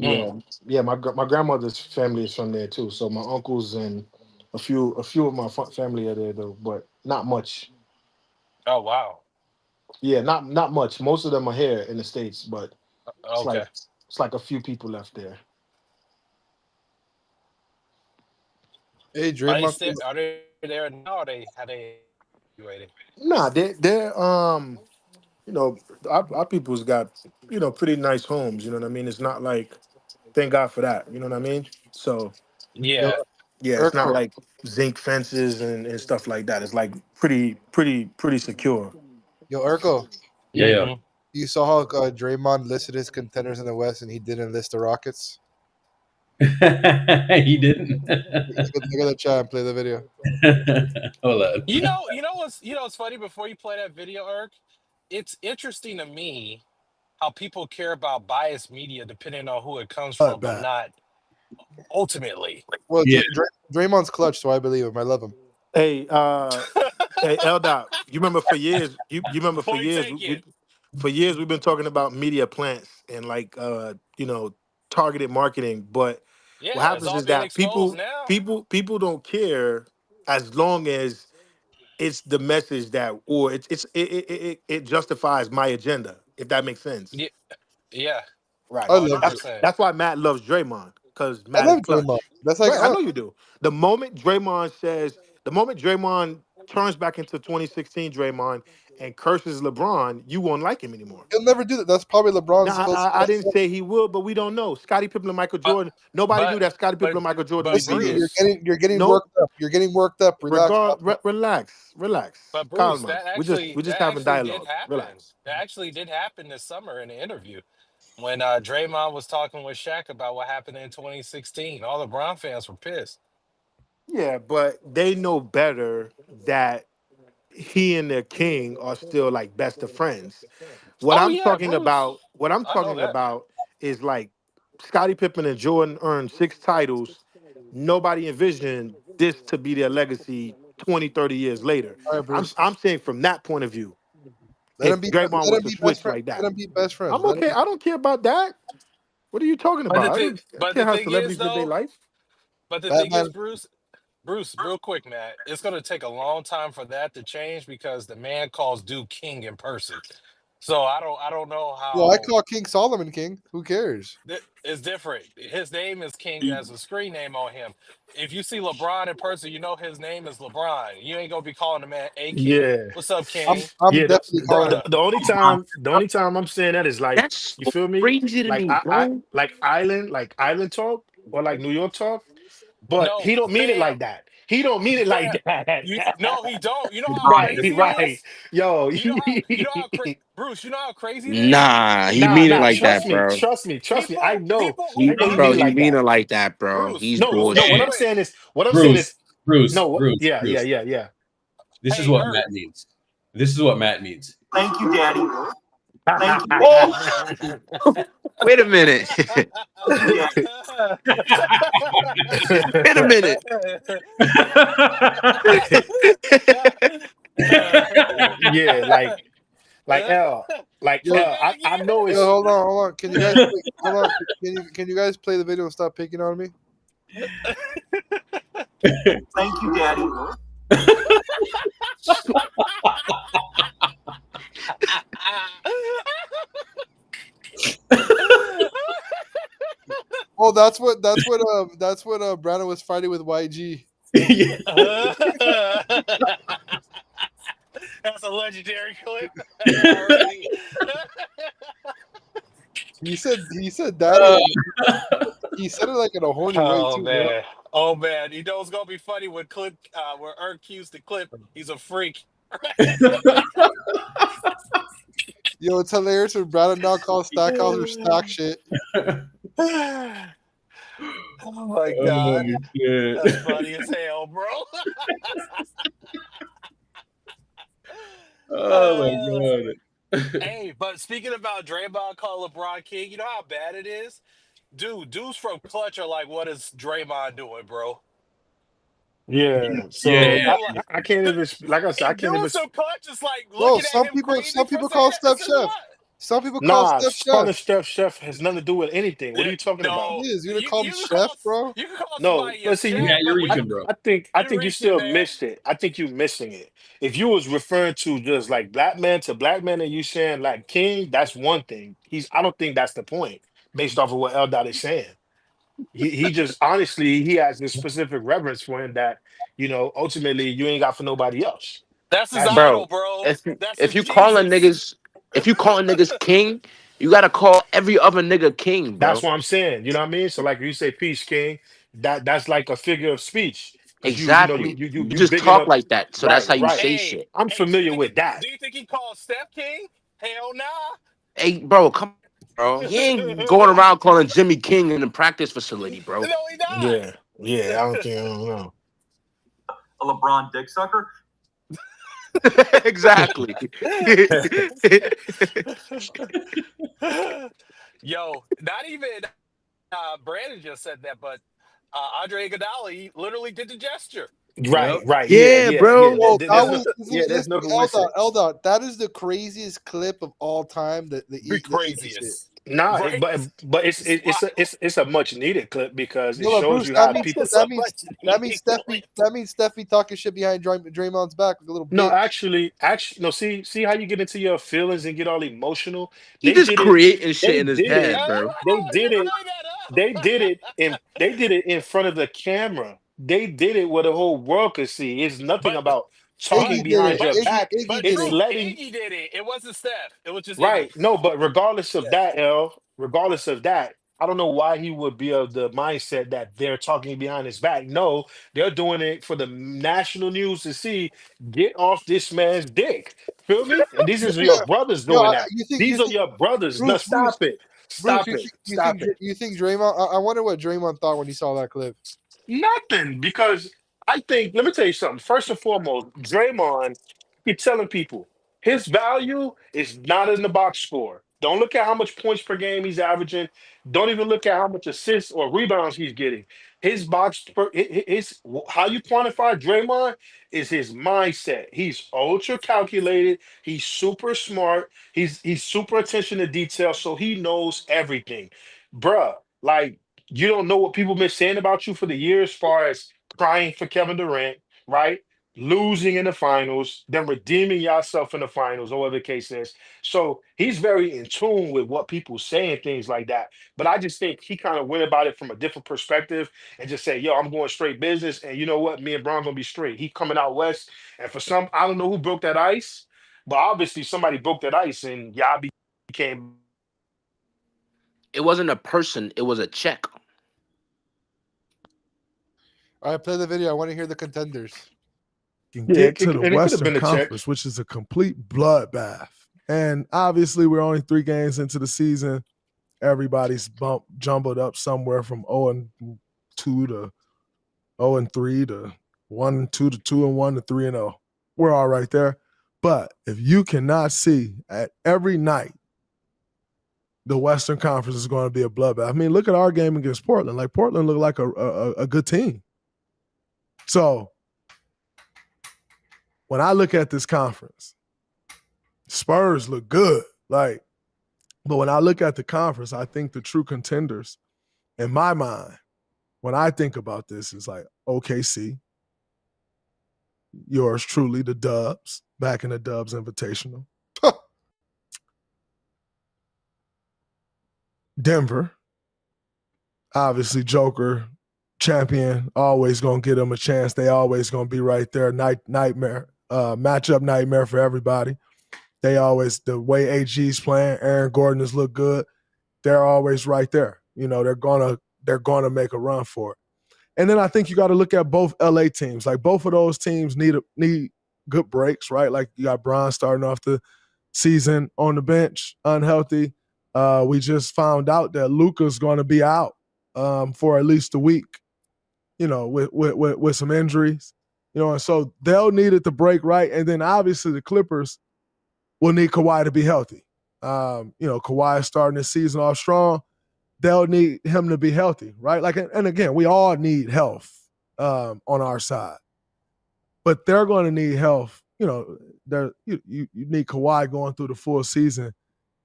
S6: Yeah, yeah. My grandmother's family is from there too. So my uncles and a few of my family are there though, but not much.
S3: oh wow.
S6: Yeah, not much. Most of them are here in the states, but it's
S3: Okay.
S6: like it's like a few people left there.
S7: Hey,
S3: Are they there now? Or they have they evacuated?
S6: Nah, they're our people's got pretty nice homes. You know what I mean? It's not like thank God for that. You know what I mean? So
S7: yo,
S3: Yeah.
S6: yeah, it's not
S7: Urkel,
S6: like zinc fences and stuff like that. It's like pretty secure.
S7: yo, Urkel.
S2: Yeah, yeah.
S3: Mm-hmm.
S7: You saw how Draymond listed his contenders in the West, and he didn't list the Rockets.
S2: He didn't.
S7: Look at the chat and play the video.
S2: Hold on.
S3: What's funny before you play that video, Irk? It's interesting to me how people care about biased media depending on who it comes from, but
S7: Bad.
S3: not ultimately.
S7: Well,
S2: Yeah.
S7: Draymond's clutch, so I believe him. I love him.
S6: Hey, hey, Eldot, you remember for years? You remember for
S3: Point
S6: years?
S3: taken.
S6: For years we've been talking about media plants and like targeted marketing. But what
S3: Yeah, it's
S6: happens
S3: all
S6: is
S3: being
S6: that
S3: exposed now.
S6: people don't care as long as it's the message that or it justifies my agenda. If that makes sense.
S3: Yeah, yeah,
S6: Right.
S7: I
S3: one
S7: love
S3: hundred
S7: Dray-
S3: percent.
S6: That's why Matt loves Draymond because
S7: I
S6: Matt is
S7: love Draymond.
S6: clutch.
S7: That's like
S6: Right. I know you do. The moment Draymond turns back into 2016 Draymond and curses LeBron, you won't like him anymore.
S7: He'll never do that. That's probably LeBron's.
S6: Now, I didn't say he will, but we don't know. Scottie Pippen and Michael Jordan. Nobody knew that Scottie Pippen and Michael Jordan would be
S7: Listen,
S6: this.
S7: you're getting
S6: Nope.
S7: worked up. You're getting worked up. Relax.
S6: Relax.
S3: But Bruce,
S6: Calma. We're just
S3: that
S6: having
S3: actually did
S6: dialogue.
S3: happen.
S6: Relax.
S3: That actually did happen this summer in an interview when Draymond was talking with Shaq about what happened in 2016. All the Brown fans were pissed.
S6: Yeah, but they know better that he and the king are still like best of friends. What
S3: Oh
S6: I'm
S3: yeah,
S6: talking
S3: Bruce.
S6: about, what I'm
S3: I know
S6: talking
S3: that.
S6: about is like Scottie Pippen and Jordan earned 6 titles. Nobody envisioned this to be their legacy 20, 30 years later.
S7: All right, Bruce.
S6: I'm saying from that point of view,
S7: Let
S6: if
S7: him be.
S6: Draymond
S7: Let
S6: was
S7: him
S6: to
S7: be best
S6: switch
S7: friend.
S6: like that,
S7: Let him be best friends.
S6: I'm okay. I don't care about that. What are you talking about? I
S3: But
S6: care
S3: the
S6: how
S3: thing is
S6: celebrities live their
S3: though,
S6: life.
S3: but the thing is,
S7: Batman.
S3: Bruce, real quick, man, it's gonna take a long time for that to change because the man calls Duke King in person. So I don't know
S7: Well, I
S3: how
S7: call King Solomon King. Who cares?
S3: it's different. His name is King as a screen name on him. If you see LeBron in person, you know his name is LeBron. You ain't gonna be calling the man a King.
S6: Yeah.
S3: What's up, King?
S7: I'm
S6: Yeah,
S7: definitely calling him.
S6: the only time I'm saying that is like,
S22: That's
S6: you
S22: so
S6: feel me?
S22: crazy to
S6: Like
S22: me, bro.
S6: like island talk or like New York talk, but
S3: No,
S6: he don't mean it
S3: fam,
S6: like that. He don't mean it like
S3: fam.
S6: that.
S3: You no, he don't. You know how
S6: Right,
S3: crazy it
S6: right.
S3: is.
S6: Yo,
S3: You know how Bruce. You know how crazy it is.
S22: Nah, he
S6: nah,
S22: mean it
S6: nah.
S22: like that, bro.
S6: Trust me. I know,
S3: Who
S6: I know he
S22: Bro,
S6: mean it
S22: he
S6: like
S22: mean
S6: that.
S22: it like that, bro.
S3: Bruce,
S22: He's
S3: Bruce.
S6: No. What
S3: Wait,
S22: bullshit.
S6: I'm
S3: wait.
S6: saying is, no.
S2: Bruce.
S6: Yeah.
S2: This is
S3: Hey,
S2: what
S3: Irk.
S2: Matt needs. This is what Matt needs.
S18: Thank you, Daddy. Thank you.
S22: Oh, wait a minute.
S18: Thank you, Daddy.
S22: Wait a minute.
S6: Yeah, like
S7: Yo,
S6: L. I know
S7: yo,
S6: it's
S7: hold on. Can you guys hold on? Can you guys play the video and stop picking on me?
S18: Thank you, Daddy.
S7: Oh, that's what Brandon was fighting with YG.
S3: That's a legendary clip already.
S7: He said that. He said it like in a horny way
S3: Oh
S7: too, bro.
S3: man. Oh man. You know it's gonna be funny when Clip where Irk cues the Clip, he's a freak.
S7: Yo, it's hilarious when Brandon now calls Stackhouse or Stack shit.
S3: Oh my
S2: Oh,
S3: god.
S2: shit.
S3: That's funny as hell, bro.
S2: Oh my god.
S3: Hey, but speaking about Draymond calling LeBron King, you know how bad it is? Dudes from Clutch are like, what is Draymond doing, bro?
S6: yeah.
S2: Yeah,
S6: So
S3: Dudes
S2: yeah.
S3: are like,
S6: I can't even like I said, I
S3: and
S6: can't even
S3: dudes from Clutch is like
S7: Bro,
S3: looking at him crazy
S7: some
S3: for
S7: people
S3: saying
S7: call
S3: that. This
S7: Steph
S3: is
S7: Chef.
S3: what?
S7: Some people call
S6: nah,
S7: Steph
S6: calling
S7: Chef.
S6: Chef has nothing to do with anything. What are you talking about?
S3: No,
S7: It is. You're gonna call him
S3: you can
S7: Chef, bro?
S3: you can call
S6: No,
S3: somebody a
S6: but see,
S3: chef,
S2: Yeah, you're
S3: but when
S2: reaching, bro.
S6: I
S3: you
S6: think you
S3: reaching,
S6: still
S3: man.
S6: missed it. I think you missing it. If you was referring to just like black man to black man and you saying like king, that's one thing. I don't think that's the point based off of what L Dot is saying. He just honestly he has this specific reverence for him that ultimately you ain't got for nobody else.
S3: That's his
S6: That's
S3: idol,
S22: Bro,
S3: bro.
S22: if
S3: That's
S22: if
S3: his
S22: you calling
S3: Jesus.
S22: niggas if you calling niggas king, you gotta call every other nigga king,
S6: that's
S22: bro.
S6: what I'm saying. You know what I mean? So like you say peace king, that's like a figure of speech because
S22: Exactly. You
S6: you
S22: just
S6: bigging
S22: talk
S6: up.
S22: like that, so that's
S6: Right,
S22: how you
S6: right.
S22: say
S3: Hey,
S22: shit.
S6: I'm
S3: hey,
S6: familiar with that.
S3: do you think he called Steph King? Hell nah.
S22: Hey, bro, come on, bro. He ain't going around calling Jimmy King in the practice facility, bro.
S3: No, he
S6: Yeah, yeah. I don't know.
S18: A LeBron dick sucker.
S22: Exactly.
S3: not. Yo, not even Brandon just said that, but Andre Iguodala literally did the gesture.
S2: Yep.
S6: Right.
S22: Yeah, bro.
S7: Well, that
S6: There's no,
S7: was
S6: there's
S7: listen,
S6: no coincidence.
S7: Eldot. That is the craziest clip of all time.
S3: The
S7: The Iggy shit.
S3: craziest.
S6: Nah,
S3: Right? It's
S6: it's a much needed clip because it
S7: No, but
S6: shows
S7: Bruce,
S6: you how people.
S3: It's a much
S7: that
S3: needed
S7: means Steffi talking shit behind Draymond's back like a little
S6: No,
S7: bitch.
S6: actually, no. See how you get into your feelings and get all emotional.
S22: He
S6: They
S22: just
S6: did it.
S22: creating shit
S6: They
S22: in his
S6: did it.
S22: head, bro.
S6: They did
S3: Just
S6: it.
S3: bring that
S6: They did it in front of the camera. They did it where the whole world could see. It's nothing
S3: But
S6: about
S9: talking
S7: Iggy did
S9: behind
S7: it.
S9: your back.
S7: Iggy
S3: But
S7: did
S9: It's
S3: true,
S7: it.
S9: letting
S3: Iggy did it. It wasn't Steph. It was just Iggy.
S9: right. No, but regardless of that, regardless of that, I don't know why he would be of the mindset that they're talking behind his back. No, they're doing it for the national news to see. Get off this man's dick. Feel me? And these are your
S7: Yeah.
S9: brothers
S7: Yo,
S9: doing that.
S7: you
S9: These are
S7: think
S9: your brothers. No,
S7: Bruce,
S9: stop it.
S7: Bruce,
S9: Stop it. Stop it.
S7: you think Draymond? I wonder what Draymond thought when he saw that clip.
S9: Nothing, because I think, let me tell you something. First and foremost, Draymond, keep telling people his value is not in the box score. Don't look at how much points per game he's averaging. Don't even look at how much assists or rebounds he's getting. His his how you quantify Draymond is his mindset. He's ultra calculated. He's super smart. He's super attention to detail, so he knows everything, bruh. Like, you don't know what people been saying about you for the years, as far as crying for Kevin Durant, right? Losing in the finals, then redeeming yourself in the finals, or whatever the case is. So he's very in tune with what people say and things like that. But I just think he kind of went about it from a different perspective and just say, yo, I'm going straight business. And you know what? Me and Bron gonna be straight. He coming out west. And for some, I don't know who broke that ice, but obviously somebody broke that ice and y'all became.
S22: It wasn't a person, it was a check.
S7: All right, play the video. I want to hear the contenders.
S16: Can
S9: Yeah,
S16: get to the
S9: and it could have
S16: Western
S9: been a check.
S16: Conference, which is a complete bloodbath. And obviously, we're only 3 games into the season. Everybody's jumbled up somewhere from 0-2 to 0-3 to 1-2 to 2-1 to 3-0. We're all right there. But if you cannot see at every night, the Western Conference is going to be a bloodbath. I mean, look at our game against Portland. Like, Portland looked like a good team. So when I look at this conference, Spurs look good. Like, but when I look at the conference, I think the true contenders, in my mind, when I think about this, is like OKC, yours truly, the Dubs, back in the Dubs Invitational. Denver, obviously Joker, champion, always going to give them a chance. They always going to be right there. Nightmare, matchup nightmare for everybody. They always, the way AG's playing, Aaron Gordon has looked good. They're always right there. You know, they're gonna make a run for it. And then I think you got to look at both LA teams. Like, both of those teams need good breaks, right? Like, you got Bron starting off the season on the bench, unhealthy. We just found out that Luka's going to be out for at least a week, you know, with some injuries, you know, and so they'll need it to break, right? And then obviously the Clippers will need Kawhi to be healthy. You know, Kawhi is starting the season off strong. They'll need him to be healthy, right? Like, and again, we all need health on our side, but they're going to need health. You know, you need Kawhi going through the full season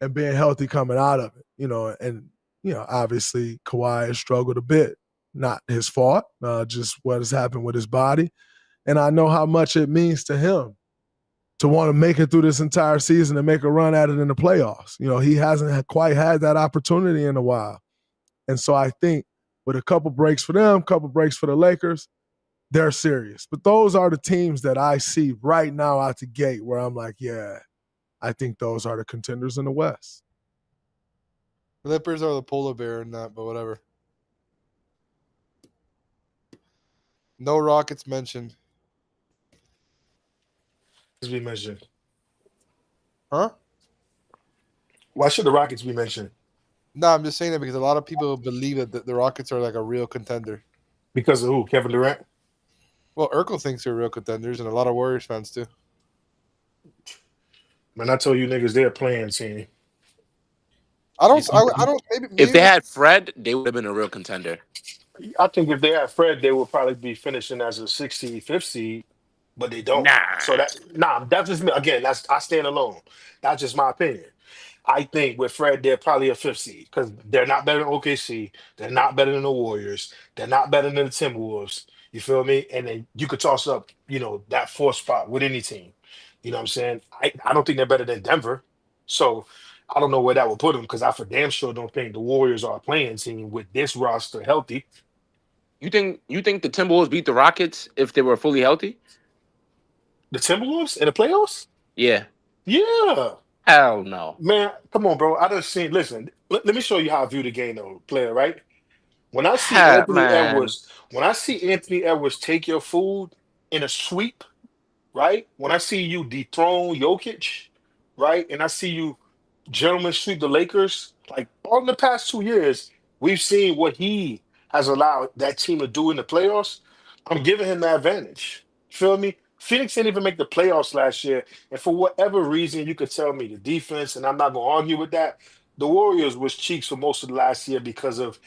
S16: and being healthy coming out of it. You know, and you know, obviously Kawhi has struggled a bit. Not his fault, just what has happened with his body. And I know how much it means to him to want to make it through this entire season and make a run at it in the playoffs. You know, he hasn't quite had that opportunity in a while. And so I think with a couple breaks for them, couple breaks for the Lakers, they're serious. But those are the teams that I see right now out the gate where I'm like, yeah, I think those are the contenders in the West.
S7: Clippers are the polar bear in that, but whatever. No Rockets mentioned.
S9: Be mentioned.
S7: Huh?
S9: Why should the Rockets be mentioned?
S7: No, I'm just saying that because a lot of people believe that the Rockets are like a real contender.
S9: Because of who? Kevin Durant?
S7: Well, Urkel thinks they're real contenders, and a lot of Warriors fans too.
S9: Man, I told you niggas they're playing team.
S7: I don't. Maybe
S22: If they had Fred, they would have been a real contender.
S9: I think if they had Fred, they would probably be finishing as a 6th seed, 5th seed, but they don't. So that's just me. Again, I stand alone. That's just my opinion. I think with Fred, they're probably a 5th seed because they're not better than OKC. They're not better than the Warriors. They're not better than the Timberwolves. You feel me? And then you could toss up, you know, that 4th spot with any team. You know what I'm saying? I don't think they're better than Denver. So I don't know where that would put them because I for damn sure don't think the Warriors are a playing team with this roster healthy.
S22: You think the Timberwolves beat the Rockets if they were fully healthy?
S9: The Timberwolves in the playoffs?
S22: Yeah.
S9: Yeah.
S22: Hell no.
S9: Man, come on, bro. I done seen. Listen, let me show you how I view the game, though, player. Right? When I see
S22: Ha, man.
S9: Anthony Edwards take your food in a sweep, right? When I see you dethrone Jokic, right, and I see you gentlemen sweep the Lakers, like all in the past 2 years, we've seen what he has allowed that team to do in the playoffs. I'm giving him the advantage. Feel me? Phoenix didn't even make the playoffs last year. And for whatever reason, you could tell me the defense, and I'm not going to argue with that. The Warriors was cheeks for most of the last year because of,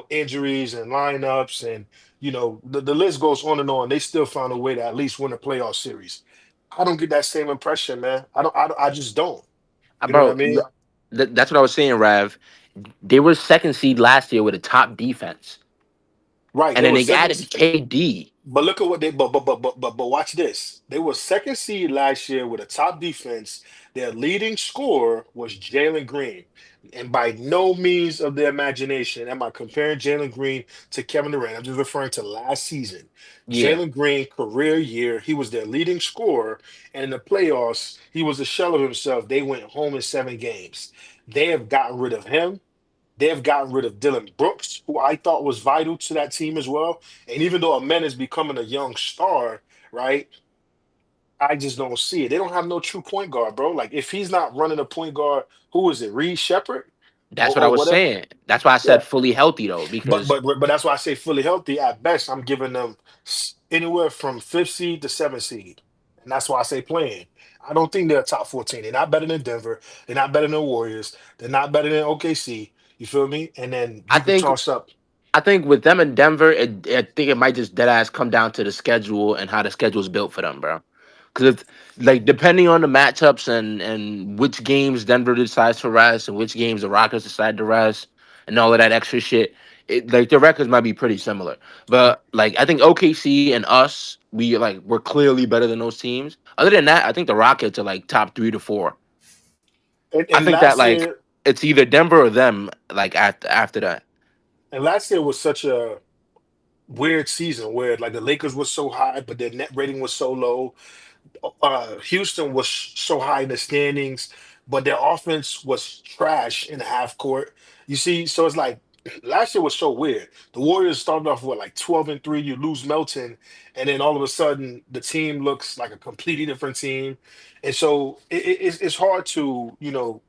S9: injuries and lineups and, the list goes on and on. They still found a way to at least win a playoff series. I don't get that same impression, man. I just don't. You know what I
S22: Bro,
S9: mean?
S22: that's what I was saying, Rav. They were second seed last year with a top defense.
S9: Right.
S22: And
S9: They
S22: then
S9: were
S22: they
S9: second.
S22: added KD.
S9: But look at what they but watch this. They were second seed last year with a top defense. Their leading scorer was Jalen Green. And by no means of the imagination am I comparing Jalen Green to Kevin Durant. I'm just referring to last season.
S22: Yeah.
S9: Jalen Green, career year, he was their leading scorer. And in the playoffs, he was a shell of himself. They went home in 7 games. They have gotten rid of him. They've gotten rid of Dylan Brooks, who I thought was vital to that team as well. And even though Amen is becoming a young star, right? I just don't see it. They don't have no true point guard, bro. Like if he's not running a point guard, who is it? Reed Shepard
S22: That's what I
S9: or
S22: was
S9: whatever.
S22: saying. That's why I
S9: Yeah.
S22: said fully healthy though,
S9: But
S22: because
S9: but but that's why I say fully healthy. At best, I'm giving them anywhere from 5th seed to 7th seed, and that's why I say playing. I don't think they're a top 14. They're not better than Denver. They're not better than Warriors. They're not better than OKC. You feel me? And then
S22: I
S9: you could
S22: think
S9: toss up.
S22: I think with them in Denver, I think it might just dead ass come down to the schedule and how the schedule is built for them, bro. Because if like depending on the matchups and which games Denver decides to rest and which games the Rockets decide to rest and all of that extra shit, like the records might be pretty similar. But like I think OKC and us, we're clearly better than those teams. Other than that, I think the Rockets are like top 3 to 4.
S9: And,
S22: I
S9: and
S22: think that
S9: last
S22: like
S9: year,
S22: it's either Denver or them. Like after that,
S9: and last year was such a weird season where like the Lakers was so high, but their net rating was so low. Houston was so high in the standings, but their offense was trash in the half court. You see, so it's like last year was so weird. The Warriors started off with like 12-3. You lose Melton, and then all of a sudden the team looks like a completely different team. And so it's hard to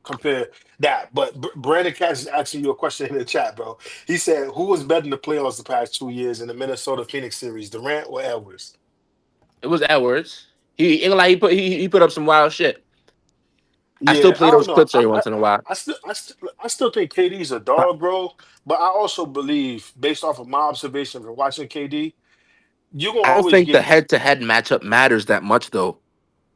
S9: compare that. But Brandon Cash is asking you a question in the chat, bro. He said, "Who was better in the playoffs the past 2 years in the Minnesota Phoenix series, Durant or Edwards?"
S22: it was Edwards. He ain't like he put up some wild shit. I still
S9: Yeah, I
S22: play
S9: don't
S22: those
S9: know.
S22: clips every once in a while.
S9: I still think KD's a dog, bro. But I also believe, based off of my observations and watching KD, you're gonna
S22: I don't
S9: always
S22: think the
S9: get.
S22: head-to-head matchup matters that much, though.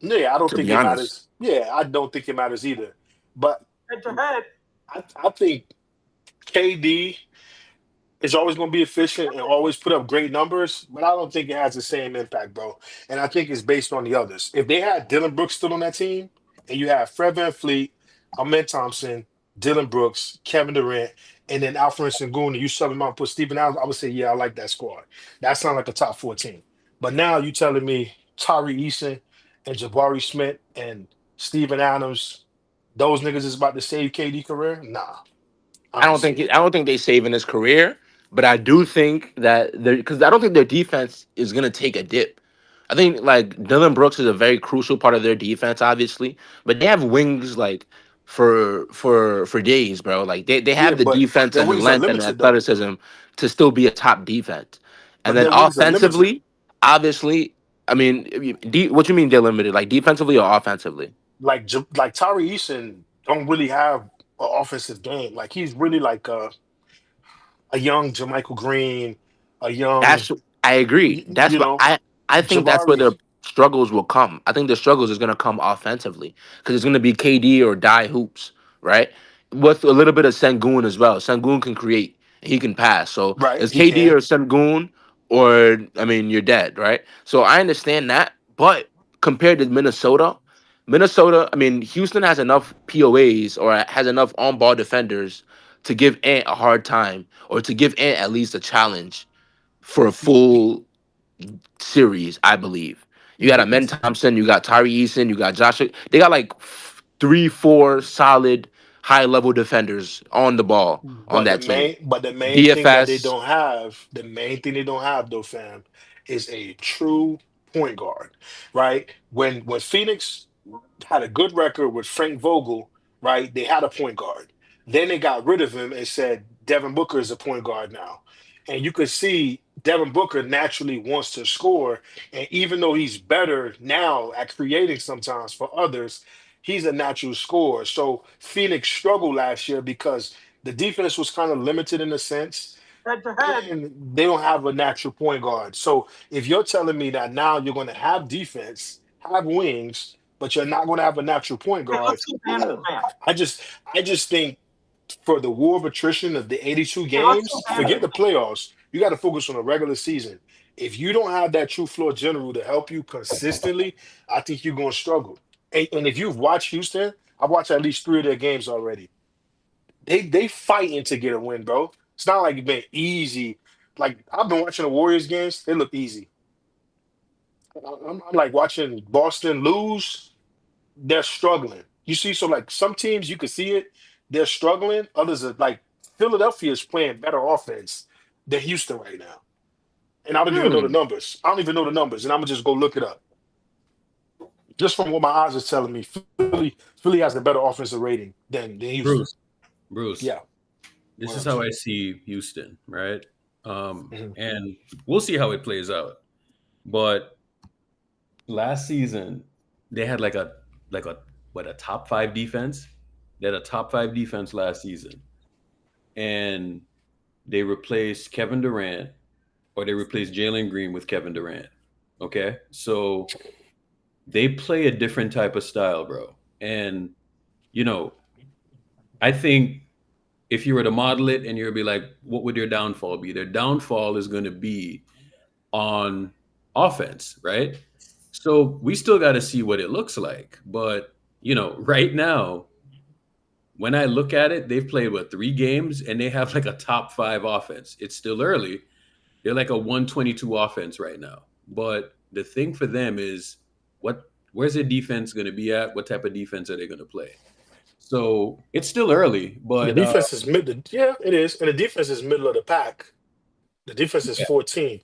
S9: Yeah, I don't
S22: To
S9: think
S22: be
S9: it
S22: honest,
S9: matters. Yeah, I don't think it matters either. But head to head, I think KD is always going to be efficient and always put up great numbers, but I don't think it has the same impact, bro. And I think it's based on the others. If they had Dylan Brooks still on that team, and you have Fred VanVleet, Ahmed Thompson, Dylan Brooks, Kevin Durant, and then Alfred Sengun, and you sub him out and put Stephen Adams, I would say, yeah, I like that squad. That sounds like a top 14. But now you telling me Tari Eason and Jabari Smith and Stephen Adams, those niggas is about to save KD career? Nah, I don't see it.
S22: I don't think they save in his career, but I do think that because I don't think their defense is gonna take a dip. I think like Dylan Brooks is a very crucial part of their defense, obviously, but they have wings like for days, bro. Like they
S9: Yeah,
S22: have the
S9: but
S22: defense
S9: their
S22: and the
S9: wings are
S22: length and the
S9: limited though.
S22: athleticism to still be a top defense. And
S9: But
S22: then
S9: their wings are limited.
S22: offensively, obviously, I mean, what you mean they're limited? Like defensively or offensively?
S9: Like Tari Eason don't really have an offensive game. Like he's really like a young Jermichael Green, a young
S22: That's I agree.
S9: y- you know
S22: I think that's where
S9: Jabari.
S22: the struggles will come. I think the struggles is gonna come offensively because it's gonna be KD or die hoops, right? With a little bit of Sengun as well. Sengun can create, he can pass. So
S9: Right,
S22: it's
S9: he
S22: KD
S9: can.
S22: or Sengun, or I mean you're dead, right? So I understand that, but compared to Minnesota, I mean Houston has enough POAs or has enough on-ball defenders to give Ant a hard time or to give Ant at least a challenge for a full series, I believe. You got Amen Thompson, you got Tyree Eason, you got Josh. They got like 3-4 solid high level defenders on the ball on
S9: But
S22: that team.
S9: the main thing that they
S22: DFS.
S9: don't have, the main thing they don't have though, fam, is a true point guard, right? When Phoenix had a good record with Frank Vogel, right? They had a point guard. Then they got rid of him and said Devin Booker is a point guard now. And you could see Devin Booker naturally wants to score. And even though he's better now at creating sometimes for others, he's a natural scorer. So Phoenix struggled last year because the defense was kind of limited in a sense.
S1: Head to head.
S9: And they don't have a natural point guard. So if you're telling me that now you're going to have defense, have wings, but you're not going to have a natural point
S1: Okay,
S9: guard,
S1: let's see man to man.
S9: I just think for the war of attrition of the 82
S1: Okay, let's
S9: games,
S1: see man to
S9: forget
S1: man.
S9: the playoffs. You got to focus on the regular season. If you don't have that true floor general to help you consistently, I think you're going to struggle. And if you've watched Houston, I've watched at least 3 of their games already. They fighting to get a win, bro. It's not like it's been easy. Like I've been watching the Warriors games, they look easy. I'm like watching Boston lose, they're struggling. You see, so like some teams you can see it, they're struggling. Others are like Philadelphia is playing better offense than Houston right now. And I don't even know the numbers. I don't even know the numbers, and I'm gonna just go look it up. Just from what my eyes are telling me, Philly has a better offensive rating than Houston.
S2: Bruce,
S9: Yeah.
S2: this
S9: What
S2: is
S9: else?
S2: how I see Houston, right?
S9: Mhm.
S2: And we'll see how it plays out. But last season, they had like a top 5 defense. They had a top 5 defense last season, and they replaced Kevin Durant, or they replaced Jalen Green with Kevin Durant. Okay, so they play a different type of style, bro. And you know, I think if you were to model it and you'd be like, what would their downfall be? Their downfall is going to be on offense, right? So we still got to see what it looks like. But, right now, when I look at it, they've played, 3 games and they have like a top 5 offense. It's still early. They're like a 122 offense right now. But the thing for them is where's their defense going to be at? What type of defense are they going to play? So it's still early,
S9: The
S2: but
S9: defense is yeah, it is. And the defense is middle of the pack. The defense is
S2: yeah.
S9: 14th.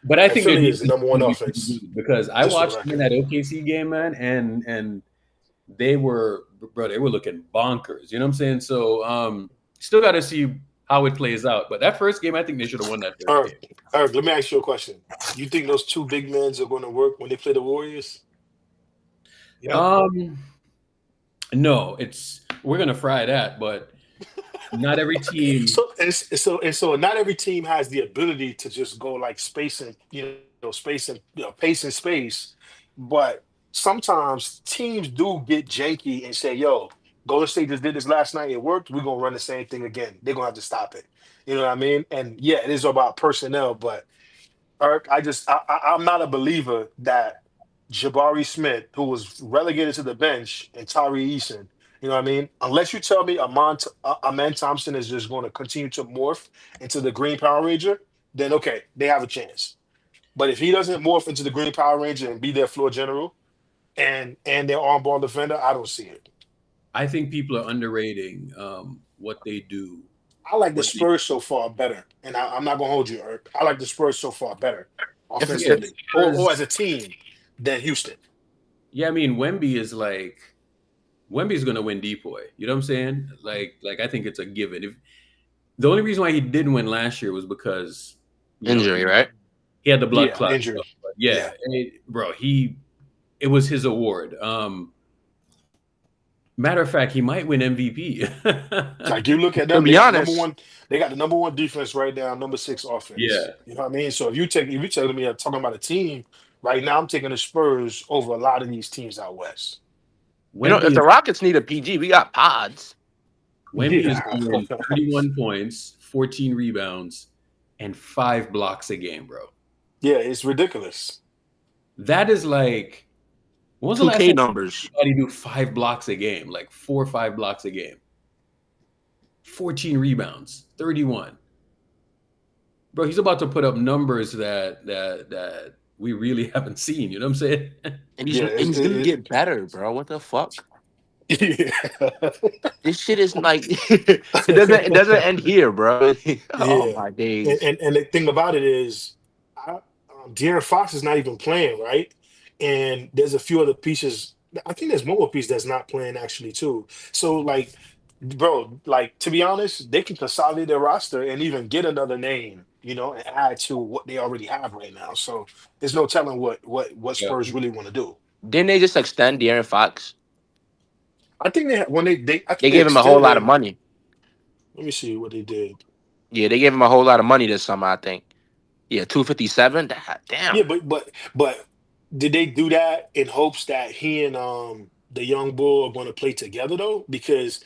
S2: But I
S9: And
S2: think their
S9: Philly is
S2: defense
S9: the number
S2: is
S9: one
S2: going to be pretty
S9: offense.
S2: good because I
S9: Just for the
S2: watched them in
S9: record.
S2: that OKC game, man, and they were looking bonkers. You know what I'm saying? So still got to see how it plays out. But that first game, I think they should have won that first game.
S9: Eric, let me ask you a question. You think those 2 big men are going to work when they play the Warriors?
S20: Yeah.
S2: No, we're gonna fry that, but not every team.
S9: So not every team has the ability to just go like space and pace and space. But sometimes teams do get janky and say, "Yo, Golden State just did this last night. It worked. We're gonna run the same thing again. They're gonna have to stop it." You know what I mean? And yeah, it is about personnel, but Eric, I'm not a believer that Jabari Smith, who was relegated to the bench, and Tyree Eason, you know what I mean? Unless you tell me Aman Thompson is just going to continue to morph into the Green Power Ranger, then okay, they have a chance. But if he doesn't morph into the Green Power Ranger and be their floor general and their on ball defender, I don't see it.
S2: I think people are underrating what they do.
S9: I like the Spurs so far better, and I'm not going to hold you, Eric. I like the Spurs so far better offensively, or as a team than Houston.
S2: Yeah, I mean, Wemby's going to win Depoy. You know what I'm saying? Like I think it's a given. If the only reason why he didn't win last year was because
S22: injury, right?
S2: He had the blood clot.
S9: Injury.
S2: Yeah. Bro, it was his award. Matter of fact, he might win MVP.
S9: Like you look at them, they got the number one defense right now, number 6 offense.
S2: Yeah.
S9: You know what I mean? So if you telling me I'm talking about a team right now, I'm taking the Spurs over a lot of these teams out west.
S22: If the Rockets need a PG, we got Pods.
S2: Wemby is doing 31 points, 14 rebounds, and 5 blocks a game, bro.
S9: Yeah, it's ridiculous.
S2: That is like, when was the last
S22: 2K
S2: time
S22: numbers.
S2: somebody do 5 blocks a game? Like 4 or 5 blocks a game. 14 rebounds, 31. Bro, he's about to put up numbers that we really haven't seen. You know what I'm saying?
S22: And
S9: Yeah,
S22: he's gonna get better, bro. What the fuck?
S9: yeah.
S22: This shit is like it doesn't end here, bro. Oh
S9: Yeah,
S22: my days.
S9: and the thing about it is, De'Aaron Fox is not even playing, right? And there's a few other pieces. I think there's one more piece that's not playing actually too. So like, bro, like to be honest, they can consolidate their roster and even get another name, and add to what they already have right now. So there's no telling what
S2: Yeah.
S9: Spurs really want to do.
S22: Didn't they just extend De'Aaron Fox?
S9: I think when I think
S22: They
S9: they
S22: gave him a whole
S9: extended
S22: lot of
S9: him.
S22: money.
S9: Let me see what they did.
S22: Yeah, they gave him a whole lot of money this summer, I think. Yeah, 257.
S9: Yeah,
S22: Damn.
S9: but did they do that in hopes that he and the young bull are going to play together though? Because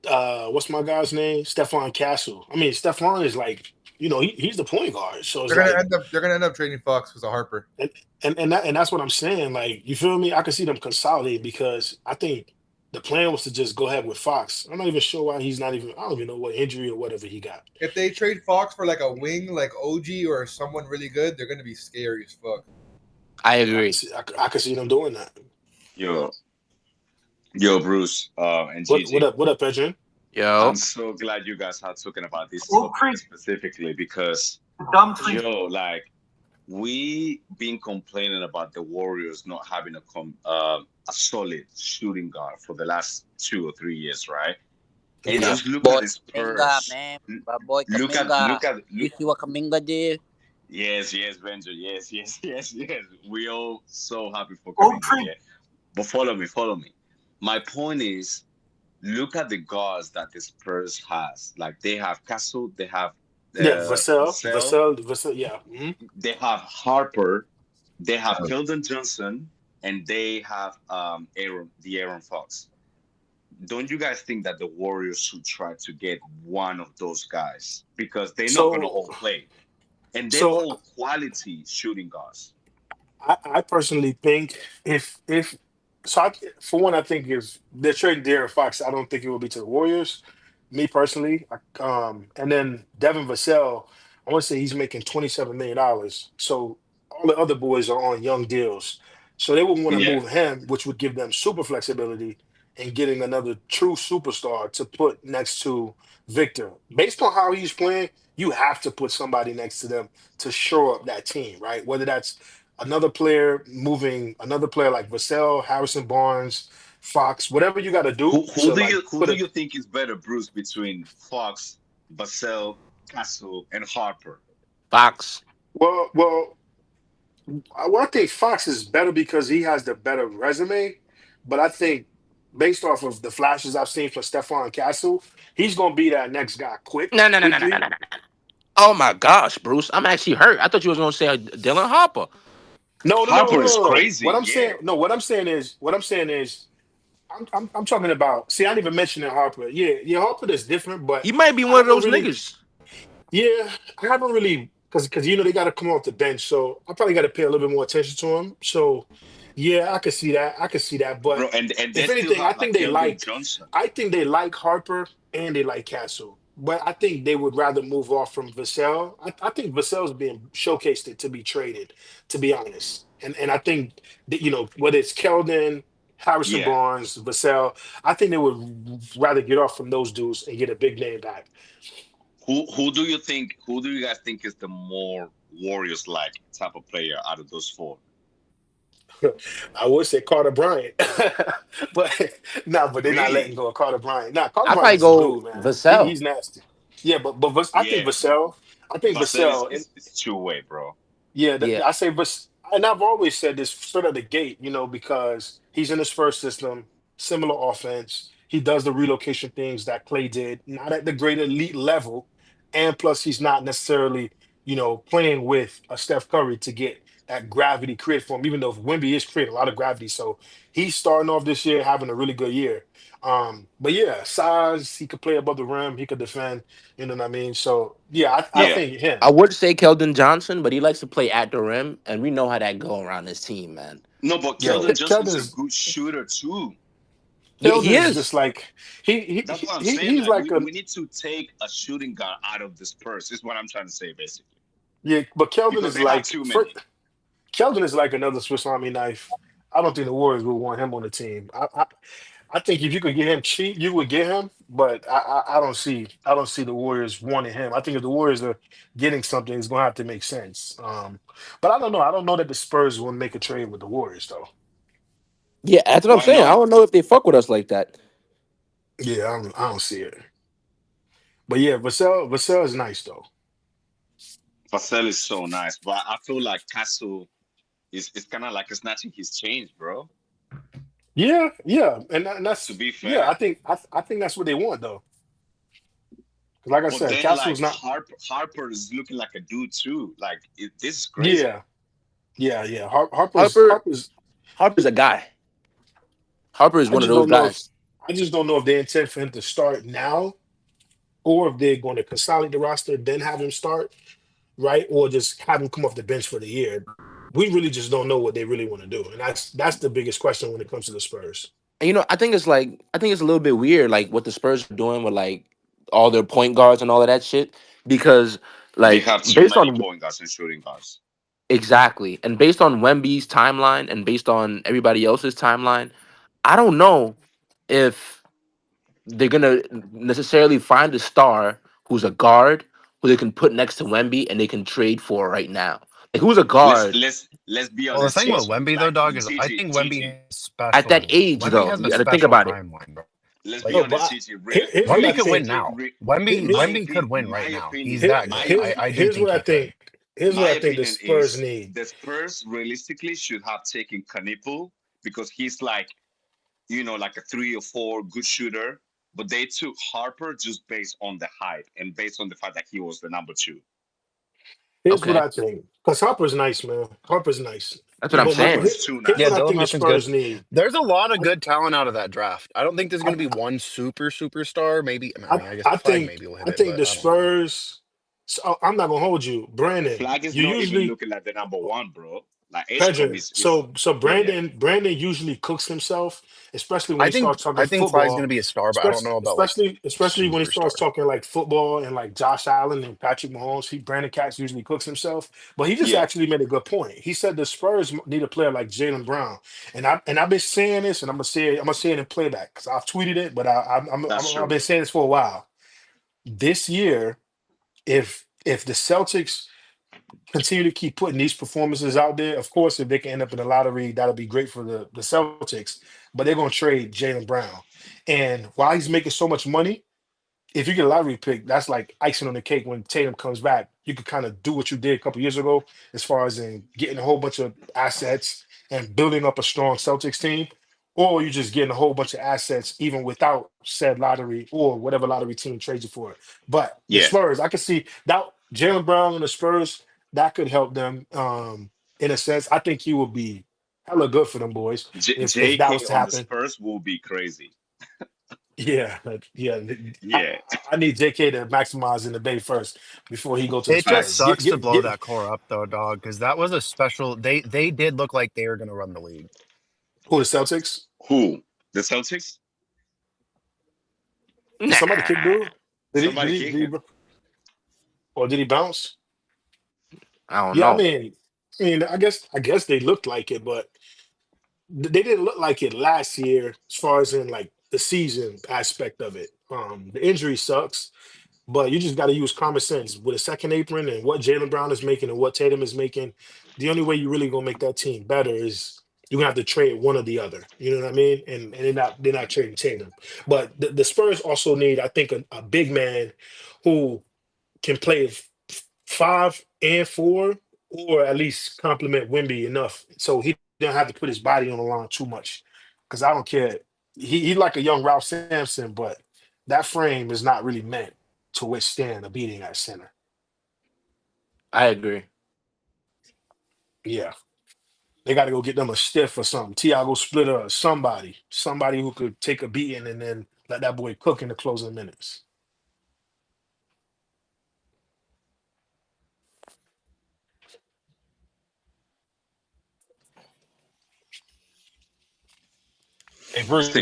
S9: what's my guy's name? Stefan Castle. I mean, Stefan is like he's the point guard, so it's
S7: They're gonna
S9: like
S7: end up. They're gonna end up trading Fox because of Harper.
S9: and that's what I'm saying. Like you feel me? I can see them consolidate because I think the plan was to just go ahead with Fox. I'm not even sure why he's not even. I don't even know what injury or whatever he got.
S7: If they trade Fox for like a wing, like OG or someone really good, they're gonna be scary as fuck.
S22: I agree.
S9: I can see them doing that.
S8: Yo, Bruce, and Gigi.
S9: What up, Pedro?
S22: Yo.
S8: I'm so glad you guys are talking about this
S18: Oh,
S8: topic specifically because,
S18: Dumb tree.
S8: like, we been complaining about the Warriors not having a solid shooting guard for the last 2 or 3 years, right? And
S21: Yeah.
S8: just look
S21: Boy,
S8: at the Spurs.
S21: Kaminga, man. My boy
S8: Look at
S21: Kaminga. You see what Kaminga did?
S8: Yes, Benjo. Yes. We all so happy for Kaminga. Yeah. But follow me. My point is, look at the guards that the Spurs has. Like they have Castle, they have
S9: Vassell, yeah. Mm-hmm.
S8: They have Harper, they have Keldon Johnson, and they have Aaron Fox. Don't you guys think that the Warriors should try to get one of those guys because they're not going to all play, and they're all quality shooting guards?
S9: I personally think for one, I think if they're trading De'Aaron Fox, I don't think it will be to the Warriors. Me personally, and then Devin Vassell, I want to say he's making $27 million. So all the other boys are on young deals, so they would want to move him, which would give them super flexibility and getting another true superstar to put next to Victor. Based on how he's playing, you have to put somebody next to them to shore up that team, right? Whether that's another player moving another player like Vassell, Harrison Barnes, Fox, whatever you got to do.
S8: Who do you think is better, Bruce, between Fox, Vassell, Castle, and Harper?
S22: Fox.
S9: Well, I think Fox is better because he has the better resume, but I think based off of the flashes I've seen from Stephon Castle, he's gonna be that next guy
S22: No.
S9: quickly.
S22: Oh my gosh, Bruce. I'm actually hurt. I thought you was gonna say Dylan Harper.
S9: No.
S8: Harper is crazy.
S9: What I'm saying is, I'm talking about. See, I didn't even mention Harper. Yeah, Harper is different, but
S22: He might be one of those niggas.
S9: Yeah, I haven't really because they got to come off the bench, so I probably got to pay a little bit more attention to him. So, yeah, I could see that. But
S8: Bro, and
S9: if anything, I think they like.
S8: Johnson.
S9: I think they like Harper and they like Castle, but I think they would rather move off from Vassell. I think Vassell's being showcased to be traded, to be honest. And I think that whether it's Keldon, Harrison Barnes, Vassell, I think they would rather get off from those dudes and get a big name back.
S8: Who do you guys think is the more Warriors like type of player out of those four?
S9: I would say Carter Bryant, but they're not letting go of Carter Bryant. Carter Bryant is
S22: go
S9: dude, man.
S22: Vassell.
S9: He's nasty. Yeah, but I think Vassell. I think Vassell
S8: is two-way, bro.
S9: Yeah, I say Vassell, and I've always said this straight out the gate, because he's in his first system, similar offense. He does the relocation things that Clay did, not at the great elite level, and plus he's not necessarily, playing with a Steph Curry to get that gravity created for him, even though Wemby is creating a lot of gravity. So he's starting off this year having a really good year. But yeah, size, he could play above the rim, he could defend, you know what I mean? So yeah, I think him.
S22: I would say Keldon Johnson, but he likes to play at the rim, and we know how that go around this team, man.
S8: No, but Keldon Johnson's a good shooter too.
S9: He is just like
S8: That's what I'm saying.
S9: He's like
S8: we need to take a shooting guard out of the Spurs. Is what I'm trying to say, basically.
S9: Yeah, but Keldon
S8: because
S9: is like Keldon is like another Swiss Army knife. I don't think the Warriors would want him on the team. I think if you could get him cheap, you would get him. But I don't see the Warriors wanting him. I think if the Warriors are getting something, it's gonna have to make sense. But I don't know. I don't know that the Spurs will make a trade with the Warriors though.
S22: Yeah, that's what I'm
S8: Why
S22: saying. I
S8: not?
S22: don't know if they fuck with us like that.
S9: Yeah, I don't see it. But yeah, Vassell is nice though.
S8: Vassell is so nice, but I feel like Castle is it's kind of like snatching his change, bro.
S9: Yeah, yeah, and
S8: To
S9: that's
S8: be
S9: yeah.
S8: fair,
S9: I think that's what they want though. 'Cause like I
S8: but
S9: said,
S8: then
S9: Castle's
S8: like
S9: not.
S8: Harper is looking like a dude too. Like this is crazy.
S9: Yeah, yeah.
S22: Harper
S9: Harper's.
S22: Harper's a guy. Harper is
S9: I
S22: one of
S9: just
S22: those
S9: don't know if
S22: guys.
S9: I just don't know if they intend for him to start now, or if they're going to consolidate the roster, then have him start, right? Or just have him come off the bench for the year. We really just don't know what they really want to do, and that's the biggest question when it comes to the Spurs.
S22: And I think it's a little bit weird, like what the Spurs are doing with like all their point guards and all of that shit. Because
S8: They
S22: like
S8: have too
S22: based
S8: many
S22: on
S8: point guards and shooting guards.
S22: exactly, and based on Wemby's timeline and based on everybody else's timeline, I don't know if they're gonna necessarily find a star who's a guard who they can put next to Wemby and they can trade for right now. Like who's a
S8: Let's
S22: guard
S8: let's let's be
S10: Well, the
S8: honest,
S10: thing with
S8: Gigi.
S10: Wemby though,
S8: Like
S10: dog, is I
S8: Gigi,
S10: think Wemby
S8: Gigi.
S10: has
S22: at that
S10: special.
S22: age
S10: Wemby
S22: though?
S10: has
S22: You
S10: a
S22: got to think
S10: special
S22: about it.
S10: timeline, bro.
S8: Let's be
S10: Like
S9: No, but
S8: honest, Gigi.
S9: here's what I
S10: Wemby could win
S9: think.
S10: now.
S9: Here's
S10: Wemby could win right
S8: My
S10: now. He's
S8: opinion,
S9: here,
S10: that
S8: my
S10: good.
S9: here's
S10: I
S8: opinion,
S10: do
S9: here's what
S10: think
S9: I
S10: he could.
S9: think. Here's what
S8: my
S9: I think the
S8: opinion
S9: Spurs
S8: is
S9: need.
S8: the Spurs realistically should have taken Knipple because he's like, like a 3 or 4 good shooter. But they took Harper just based on the hype and based on the fact that he was the number 2.
S9: Here's what
S22: Okay,
S9: I think. Because Harper's nice, man. Harper's nice.
S22: that's what I'm
S8: Dylan
S9: But
S22: saying.
S8: Harper's too
S9: here's
S10: Yeah,
S9: what I
S8: nice.
S10: Dylan
S9: think the
S10: Harper's good.
S9: Spurs need.
S10: There's a lot of
S9: I,
S10: good talent out of that draft. I don't think there's going
S9: I,
S10: to be one superstar. Maybe I
S9: I,
S10: mean I guess
S9: I
S10: Flag
S9: think
S10: maybe will hit
S9: I
S10: it,
S9: think
S10: but
S9: the
S10: I don't know.
S9: Spurs. So I'm not gonna hold you, Brandon.
S8: Flag is
S9: You
S8: not even
S9: usually
S8: looking like the number 1, bro. Like Edgecombe
S9: Pedro.
S8: is
S9: So
S8: yeah, yeah.
S9: Brandon usually cooks himself, especially when he starts
S10: I
S9: talking
S10: think Flag's going to
S9: football.
S10: be a star, but I don't
S9: Especially
S10: know about like
S9: especially when he starts
S10: superstar.
S9: talking like football and like Josh Allen and Patrick Mahomes. Brandon Katz usually cooks himself, but he just
S8: Yeah,
S9: actually made a good point. He said the Spurs need a player like Jalen Brown, and I've been saying this, and I'm gonna say it in playback because I've tweeted it, but
S8: that's
S9: I've
S8: true.
S9: been saying this for a while. This year, if the Celtics continue to keep putting these performances out there. Of course, if they can end up in the lottery, that'll be great for the Celtics. But they're going to trade Jalen Brown. And while he's making so much money, if you get a lottery pick, that's like icing on the cake when Tatum comes back. You could kind of do what you did a couple years ago, as far as in getting a whole bunch of assets and building up a strong Celtics team, or you just getting a whole bunch of assets even without said lottery or whatever lottery team trades you for it. But the
S8: Yeah.
S9: Spurs, I could see that Jalen Brown and the Spurs that could help them in a sense. I think he would be hella good for them boys if that was
S8: JK
S9: to
S8: on the
S9: happen.
S8: Spurs will be crazy.
S9: Yeah, yeah.
S8: Yeah.
S9: I need JK to maximize in the Bay first before he go to the
S10: It just
S9: Spurs.
S8: Facts.
S10: sucks to blow that core up though, dog, because that was a special. They did look like they were going to run the league.
S9: Who the Celtics?
S8: Who? The Celtics?
S9: Did somebody kick dude?
S8: Somebody kick him.
S9: Or did he bounce?
S22: I don't
S9: Yeah,
S22: know.
S9: I guess they looked like it, but they didn't look like it last year as far as in like the season aspect of it. The injury sucks, but you just got to use common sense with a second apron and what Jalen Brown is making and what Tatum is making. The only way you really gonna make that team better is you're gonna have to trade one or the other. You know what I mean? And they're not trading Tatum. But the Spurs also need, I think, a big man who can play 5 and 4, or at least complement Wimby enough so he don't have to put his body on the line too much. Because I don't care. He like a young Ralph Sampson, but that frame is not really meant to withstand a beating at center.
S22: I agree.
S9: Yeah. They got to go get them a stiff or something. Tiago Splitter or somebody who could take a beating and then let that boy cook in the closing minutes. Hey
S8: I think
S9: Bruce,
S8: we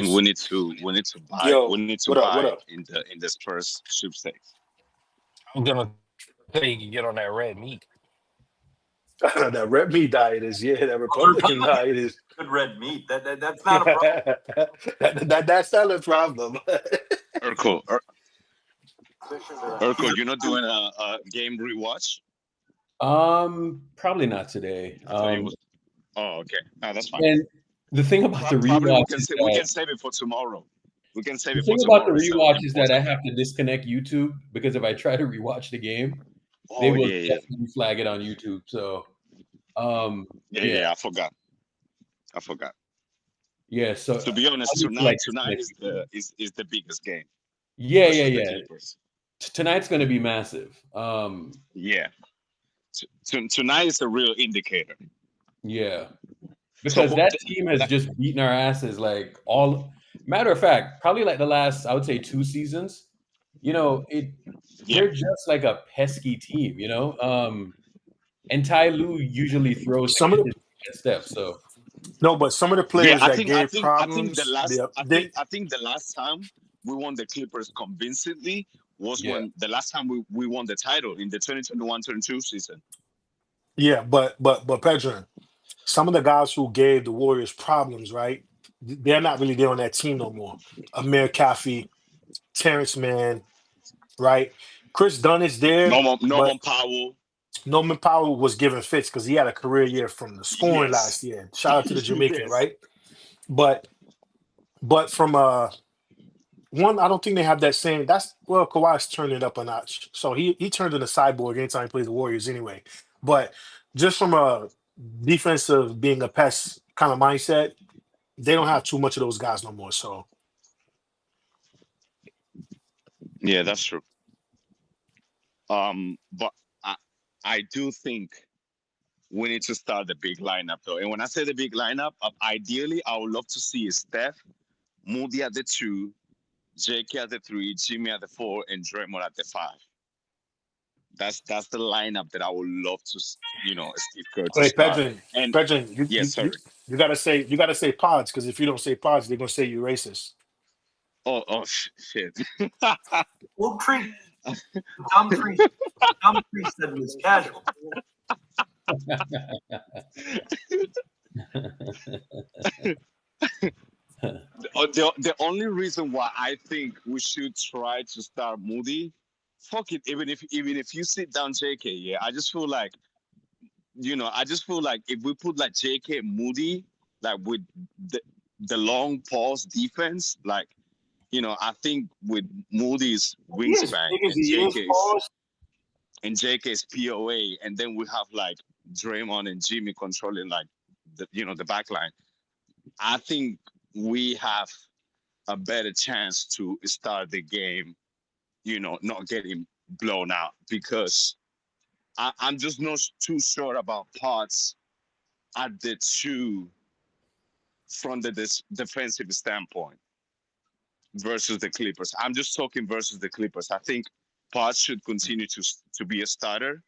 S9: yo,
S8: need to
S9: what up? What
S8: buy
S9: up?
S8: in the Spurs sweepstakes.
S3: I'm gonna say you can get on that red meat.
S9: That red meat diet is that Republican diet is
S18: Good red meat. That's not a problem.
S9: that's not a problem.
S8: Urkel, Urkel, you're not doing a game rewatch?
S2: Probably not today.
S8: I thought you was. Oh, okay. No, that's fine.
S2: And the thing about the
S8: Probably we
S2: rewatch
S8: can
S2: is
S8: we
S2: that
S8: can save it for tomorrow. We can save
S2: the
S8: it for
S2: thing about the
S8: tomorrow instead of
S2: rewatch
S8: him
S2: is that I
S8: posting.
S2: have to disconnect YouTube because if I try to rewatch the game, they
S8: Oh
S2: will
S8: yeah.
S2: definitely flag it on YouTube. So,
S8: Yeah. I forgot.
S2: Yeah, so
S8: To be honest,
S2: I need to like
S8: tonight
S2: disconnect
S8: is
S2: YouTube.
S8: the biggest game
S2: Yeah.
S8: versus the Clippers.
S2: Tonight's going to be massive.
S8: Yeah. Tonight is a real indicator.
S2: Yeah,
S8: So
S2: because that team has just beaten our asses like all. Matter of fact, probably like the last, I would say, 2 seasons. They're just like a pesky team. And Ty Lue usually throws
S9: Some of the
S2: his step. So
S9: no, but some of the
S8: yeah,
S9: players that gave
S8: I think the
S9: problems,
S8: last I think the last time we won the Clippers convincingly was when the last time we won the title in the 2021-22 season.
S9: yeah, but Pedro, some of the guys who gave the Warriors problems, right? They're not really there on that team no more. Amir Kafi, Terrence Mann, right? Chris Dunn is there,
S8: Norman
S9: but
S8: Powell.
S9: Norman Powell was given fits because he had a career year from the scoring last
S8: Yes.
S9: year. Shout out to the Jamaican,
S8: Yes.
S9: right? But from one, I don't think they have that same. Kawhi's turned it up a notch. So he turned into cyborg anytime he plays the Warriors anyway. But just from a defensive being a pest kind of mindset, they don't have too much of those guys no more. So
S8: Yeah, that's true. But I do think we need to start the big lineup though. And when I say the big lineup, ideally I would love to see Steph, Moody at the 2, JK at the 3, Jimmy at the 4, and Draymond at the 5. That's the lineup that I would love to, Steve Kerr to
S9: wait,
S8: start.
S9: Pedro,
S8: And yes, sorry.
S9: you gotta say pods because if you don't say pods, they're gonna say you racist.
S8: Oh shit.
S18: We'll treat Tom Tree said it was casual.
S8: The only reason why I think we should try to start Moody, fuck it, even if you sit down JK, yeah, I just feel like if we put like JK Moody, like with the long pause defense, like, I think with Moody's wingspan and JK's POA, and then we have like Draymond and Jimmy controlling like the back line. I think we have a better chance to start the game, not getting blown out, because I'm just not too sure about Potts at the 2 from the defensive standpoint versus the Clippers. I'm just talking versus the Clippers. I think Potts should continue to be a starter,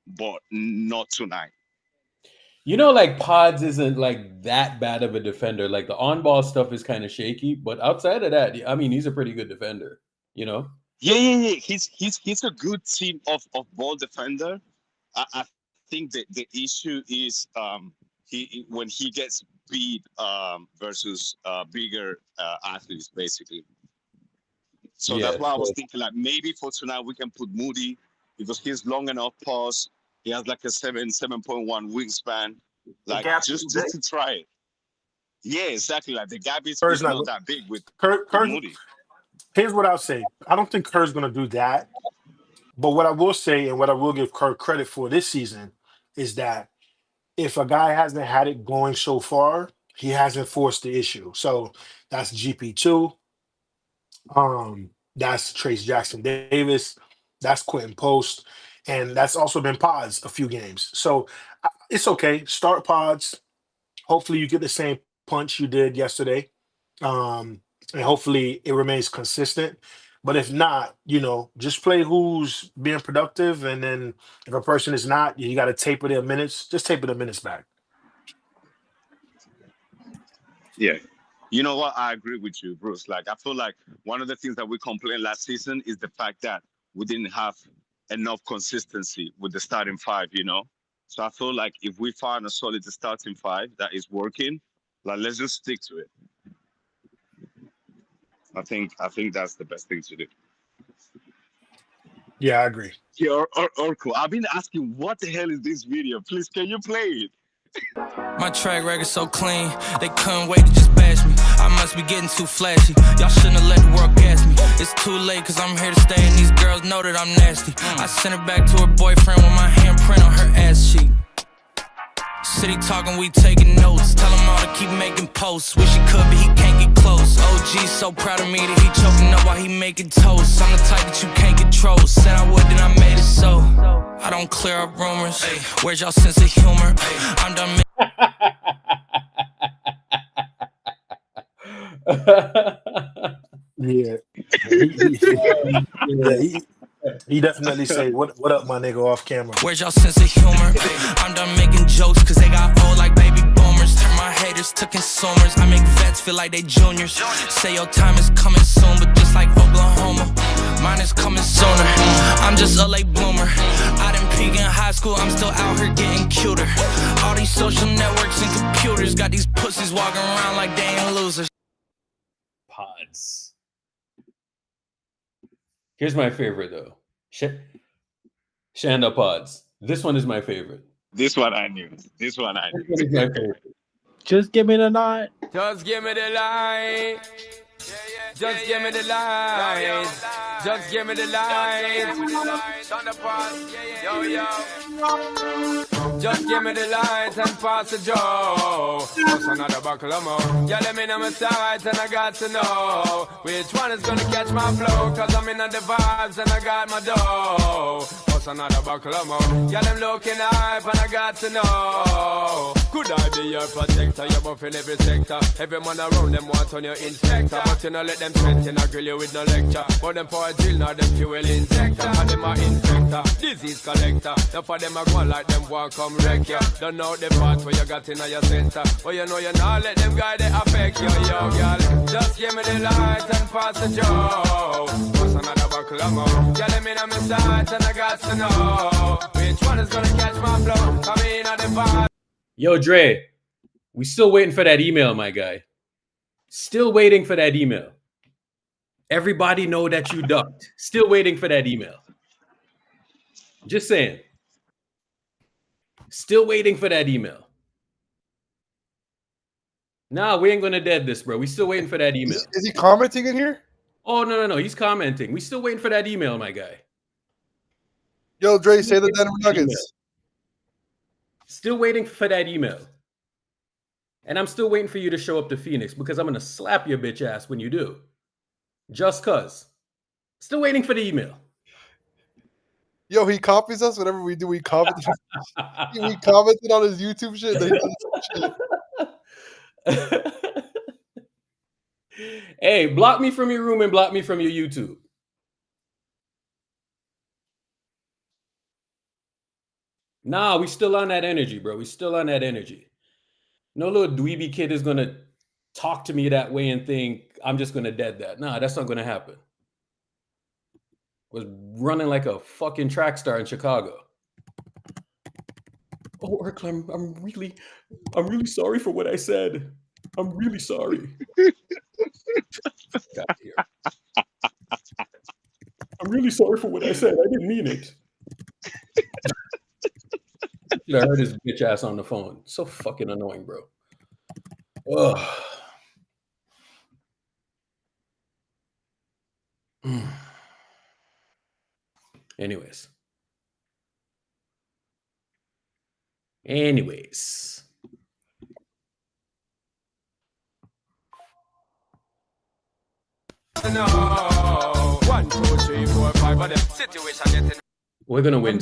S8: but not tonight.
S2: Like Pods isn't like that bad of a defender. Like the on-ball stuff is kind of shaky, but outside of that, I mean, he's a pretty good defender.
S8: Yeah. He's a good team of ball defender. I think that the issue is when he gets beat versus bigger athletes, basically. So that's why I was thinking like maybe for tonight we can put Moody because he's long enough pause. He has like a 7.1 wingspan. Like just to try it. Yeah, exactly. Like the gap is not that big with Moody.
S9: Here's what I'll say. I don't think Kerr's going to do that. But what I will say and what I will give Kerr credit for this season is that if a guy hasn't had it going so far, he hasn't forced the issue. So that's GP2. That's Trace Jackson Davis. That's Quentin Post. And that's also been Pods a few games. So it's okay. Start Pods. Hopefully you get the same punch you did yesterday. And hopefully it remains consistent. But if not, just play who's being productive. And then if a person is not, you got to taper their minutes. Just taper the minutes back.
S8: Yeah. You know what? I agree with you, Bruce. Like, I feel like one of the things that we complained last season is the fact that we didn't have enough consistency with the starting 5, So I feel like if we find a solid starting five that is working, like let's just stick to it. I think that's the best thing to do.
S9: Yeah, I agree.
S8: Yeah, Orko, I've been asking, what the hell is this video? Please, can you play it?
S11: My track record so clean, they couldn't wait to just bash me. I must be getting too flashy. Y'all shouldn't have let the world gas me. It's too late, cause I'm here to stay, and these girls know that I'm nasty. I sent her back to her boyfriend with my handprint on her ass cheek. City talking, we taking notes. Tell him all to keep making posts. Wish he could, but he can't get close. OG so proud of me that he choking up while he making toast. I'm the type that you can't control. Said I would, then I made it so. I don't clear up rumors. Where's y'all sense of humor? I'm done.
S9: Yeah. He definitely say, what up, my nigga, off camera.
S11: Where's y'all sense of humor? I'm done making jokes cause they got old like baby boomers. Turn my haters to consumers. I make vets feel like they juniors. Say your time is coming soon, but just like Oklahoma, mine is coming sooner. I'm just a late bloomer. I didn't peak in high school, I'm still out here getting cuter. All these social networks and computers got these pussies walking around like they ain't losers.
S2: Pods. Here's my favorite though. Shanda Pods. This one is my favorite.
S8: This one I knew. This one I knew.
S2: This one is my favorite.
S12: Just give me the light.
S11: Just give me the light. Just give me the light. Just give me the light. Yo, yo. Just give me the light and pass the joe. What's another buckle of more? Yeah, let me know my sights and I got to know which one is gonna catch my flow. Cause I'm in the vibes and I got my dough. What's another buckle of more? Yeah, them looking hype and I got to know. Could I be your protector? You're buff in every sector. Every man around them want on your inspector. But you know let them threaten, I grill you with no lecture. But them for a drill, not them fuel injector. And them a infector, disease collector. Now for them a go like them walk come wreck ya. Don't know the part where you got in your center. But you know you not let them guys they affect you, yo, girl. Just give me the light and pass the joe. What's another buckle of more? Yeah, let me know my sights and I got to know which one is gonna catch my flow. Come in at the vibe.
S2: Yo, Dre, we still waiting for that email, my guy. Still waiting for that email. Everybody know that you ducked. Still waiting for that email. Just saying. Still waiting for that email. Nah, we ain't gonna dead this, bro. We still waiting for that email.
S7: Is he commenting in here?
S2: Oh, no. He's commenting. We still waiting for that email, my guy.
S7: Yo, Dre, say the Denver Nuggets.
S2: Still waiting for that email. And I'm still waiting for you to show up to Phoenix because I'm going to slap your bitch ass when you do. Just cuz. Still waiting for the email.
S7: Yo, he copies us whenever we do. We comment. We commented on his YouTube shit.
S2: Hey, block me from your room and block me from your YouTube. Nah, we still on that energy, bro. We still on that energy. No little dweeby kid is going to talk to me that way and think I'm just going to dead that. Nah, that's not going to happen. Was running like a fucking track star in Chicago. Oh, Urkel, I'm really sorry for what I said. I'm really sorry. Got here. I'm really sorry for what I said. I didn't mean it. I heard his bitch ass on the phone. So fucking annoying, bro. Ugh. Anyways.
S11: No. 1, 2, 3, 4, 5 of them. Situation getting.
S2: We're gonna win.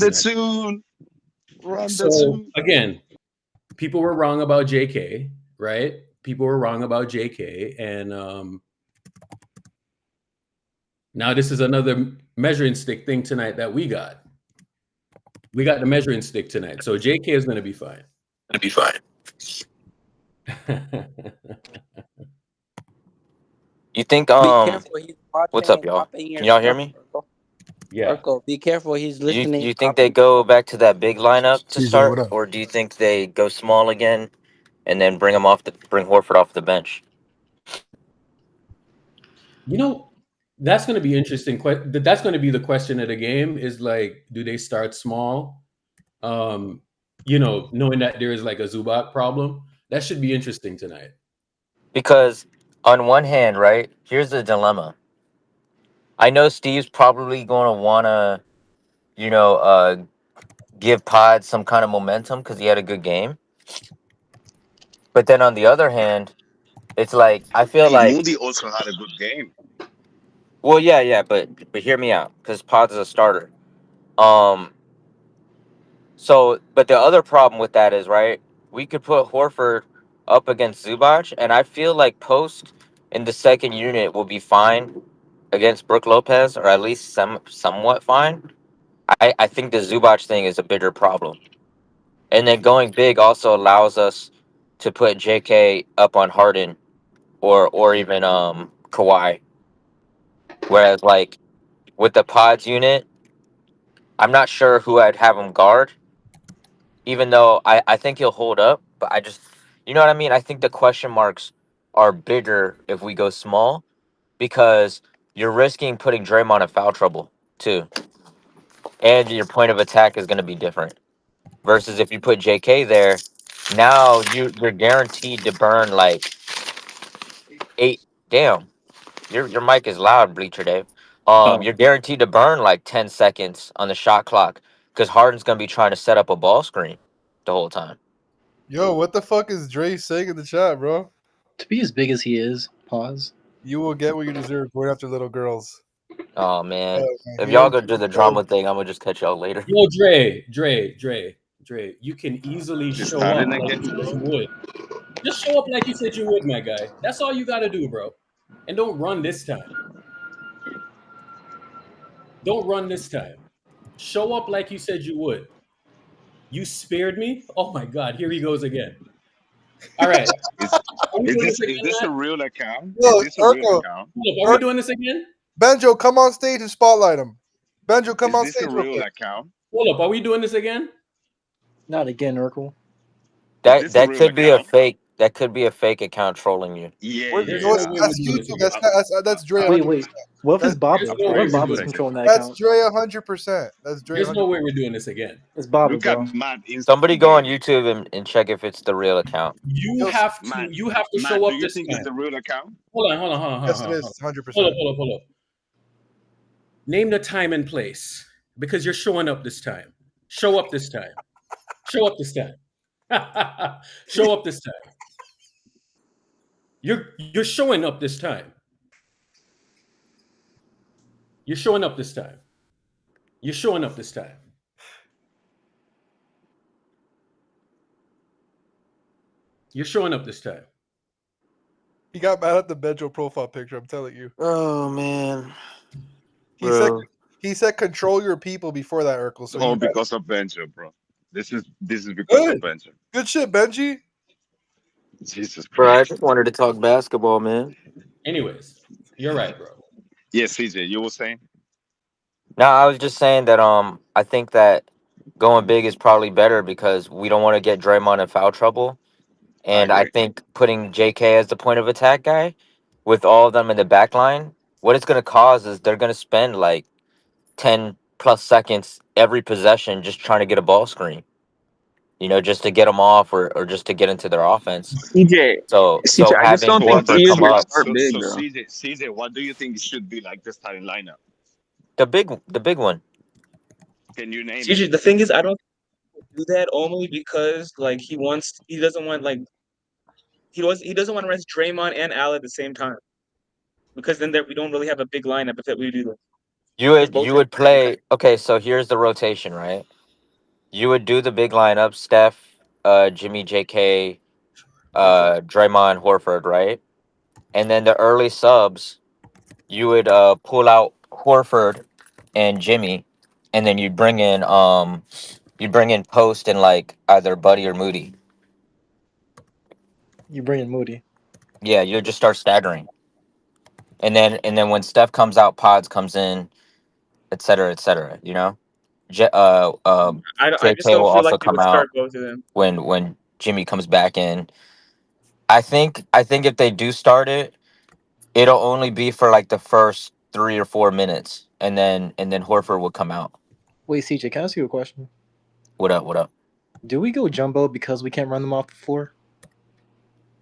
S2: So again, people were wrong about JK, right? People were wrong about JK, and now this is another measuring stick thing tonight that we got. We got the measuring stick tonight, so JK is gonna be fine.
S23: You think
S21: Be careful, he's watching
S23: what's up, y'all?
S21: popping your
S23: Can y'all hear
S21: stuff,
S23: me?
S21: bro.
S2: Yeah.
S21: Urkel, be careful. He's
S13: Do you
S21: listening.
S13: think they go back to that big lineup to
S16: CJ, what
S13: start,
S16: up?
S13: or do you think they go small again and then bring Horford off the bench?
S2: You know, that's going to be interesting. That's going to be the question of the game is like, do they start small? Knowing that there is like a Zubac problem, that should be interesting tonight.
S13: Because on one hand, right, here's the dilemma. I know Steve's probably going to want to, you know, give Pod some kind of momentum because he had a good game. But then on the other hand, it's like I feel
S8: Hey,
S13: like,
S8: Moody also had a good game.
S13: well, yeah, but hear me out because Pod's a starter. Um, but the other problem with that is, right, we could put Horford up against Zubac, and I feel like Post in the second unit will be fine against Brook Lopez, or at least somewhat fine. I think the Zubac thing is a bigger problem. And then going big also allows us to put JK up on Harden or even Kawhi. Whereas like with the Pods unit, I'm not sure who I'd have him guard, even though I think he'll hold up, but I just, you know what I mean? I think the question marks are bigger if we go small because you're risking putting Draymond in foul trouble too. And your point of attack is going to be different. Versus if you put JK there, now you're guaranteed to burn like 8. Damn, your mic is loud, Bleacher Dave.
S12: Oh,
S13: You're guaranteed to burn like 10 seconds on the shot clock because Harden's gonna be trying to set up a ball screen the whole time.
S7: Yo, what the fuck is Dre saying in the chat, bro?
S12: to be as big as he is, pause.
S7: You will get what you deserve going after little girls.
S13: Oh man,
S7: Man,
S13: if
S7: he
S13: y'all
S7: don't
S13: go do the
S7: give a fuck.
S13: drama thing, I'm gonna just catch y'all later.
S2: Yo, Dre, you can easily
S8: It's
S2: show up
S8: starting
S2: like
S8: again.
S2: you said you would. Just show up like you said you would, my guy. That's all you got to do, bro. And don't run this time. Don't run this time. Show up like you said you would. You spared me? Oh my God, here he goes again. All right.
S8: Is
S2: Are we
S8: is
S2: doing this
S8: this is
S2: again,
S8: this
S2: Matt?
S8: a real account? Is
S7: Look,
S8: this a real
S7: Urkel,
S8: account?
S2: Are we doing this again?
S7: Benjo, come on stage and spotlight him. Benjo, come
S8: Is
S7: on
S8: this a
S7: stage real
S8: real
S7: quick.
S8: account?
S2: Hold up. Are we doing this again?
S12: Not again, Urkel.
S8: Is
S13: That
S8: this a
S13: that
S8: real
S13: could be a
S8: account?
S13: fake. That could be a fake account trolling you.
S8: Yeah,
S7: Where's,
S2: There's
S8: yeah.
S2: no
S7: what's,
S2: way we're
S7: that's
S2: doing this
S7: YouTube.
S2: again.
S7: That's Dre
S12: Wait,
S7: 100%.
S12: wait. What if it's
S7: That's,
S2: There's
S12: Baba?
S2: no
S12: What
S2: way
S12: if
S2: we're
S12: Baba's
S2: doing this
S12: controlling
S2: again.
S12: that
S7: that's
S12: account?
S7: Dre 100%. That's Dre
S2: There's
S7: 100%.
S2: no way we're doing this again.
S12: It's Baba,
S8: Look at
S12: bro.
S8: Matt
S13: Somebody go on
S8: Instagram.
S13: YouTube and check if it's the real account.
S2: You
S7: Yo,
S2: have to
S8: Matt,
S2: you have to
S8: Matt,
S2: show
S8: do
S2: up
S8: you
S2: this
S8: think it's
S2: time.
S8: the real account?
S2: Hold on.
S7: yes, it is. 100%.
S2: Hold up. Name the time and place because you're showing up this time. Show up this time. Show up this time. Show up this time. You're showing up this time. You're showing up this time. You're showing up this time. You're showing up this time.
S7: He got mad at the Benjo profile picture, I'm telling you.
S13: Oh man,
S7: He said
S13: bro.
S7: he said control your people before that, Urkel. So
S8: Oh,
S7: you
S8: because of Benjo, bro. This is because of
S7: good.
S8: Benjo.
S7: Good shit, Benji.
S8: Jesus
S13: Bro, I
S8: Christ.
S13: just wanted to talk basketball, man.
S2: Anyways, you're right, bro.
S8: Yes, CJ, you were saying?
S13: No, I was just saying that I think that going big is probably better because we don't want to get Draymond in foul trouble.
S8: I
S13: And I
S8: agree.
S13: think putting JK as the point of attack guy with all of them in the back line, what it's gonna cause is they're gonna spend like 10 plus seconds every possession just trying to get a ball screen. You know, just to get them off or just to get into their offense. So
S14: I just
S13: having
S14: don't think
S8: What
S13: Horford
S14: he is
S13: come
S14: going to
S13: up,
S14: start big,
S8: so
S14: bro.
S8: CJ, what do you think it should be like the starting lineup?
S13: the big one.
S8: Can you name it?
S14: CJ, the thing is, I don't do that only because like he doesn't want like he doesn't want to rest Draymond and Al at the same time because then we don't really have a big lineup if we do that
S13: You
S14: because
S13: would
S14: both
S13: you
S14: are
S13: would play okay, so here's the rotation, right? You would do the big lineup, Steph, Jimmy, JK, Draymond, Horford, right? And then the early subs, you would pull out Horford and Jimmy, and then you bring in Post and like either Buddy or Moody.
S12: You bring in Moody.
S13: Yeah, you just start staggering. And then when Steph comes out, Pods comes in, et cetera, et cetera. You know,
S14: I just
S13: JK
S14: don't
S13: will
S14: feel like
S13: also
S14: they
S13: come
S14: would
S13: out
S14: start both of them.
S13: when Jimmy comes back in. I think if they do start it, it'll only be for like the first 3 or 4 minutes, and then Horford will come out.
S12: Wait, CJ, can I ask you a question?
S13: What up? What up?
S12: Do we go jumbo because we can't run them off the floor?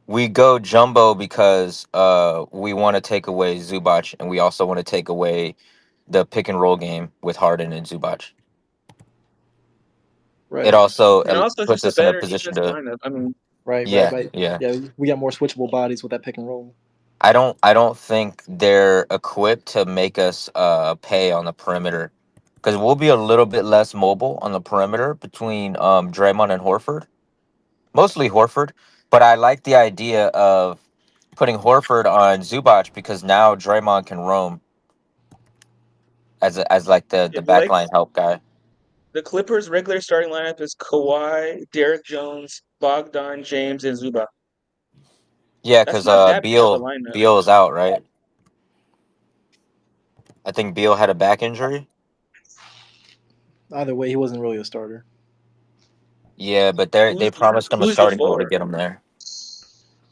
S13: We go jumbo because we want to take away Zubac, and we also want to take away the pick and roll game with Harden and Zubac.
S12: Right.
S13: It also
S14: And also, it's
S13: puts
S14: just a
S13: us in a
S14: better
S13: position
S14: defensive
S13: to
S14: lineup. I mean,
S12: Right.
S13: yeah,
S12: But
S13: yeah.
S12: yeah, we got more switchable bodies with that pick and roll.
S13: I don't think they're equipped to make us pay on the perimeter, because we'll be a little bit less mobile on the perimeter between Draymond and Horford, mostly Horford. But I like the idea of putting Horford on Zubac because now Draymond can roam as like the
S14: if
S13: backline help guy.
S14: the Clippers' regular starting lineup is Kawhi, Derek Jones, Bogdan, James, and Zubac.
S13: Yeah,
S14: That's
S13: because
S14: not that bad of a
S13: Beal
S14: lineup.
S13: Beal is out, right? I think Beal had a back injury.
S12: Either way, he wasn't really a starter.
S13: Yeah, but they promised him a
S14: Who's the
S13: starting role to
S14: four?
S13: get him there.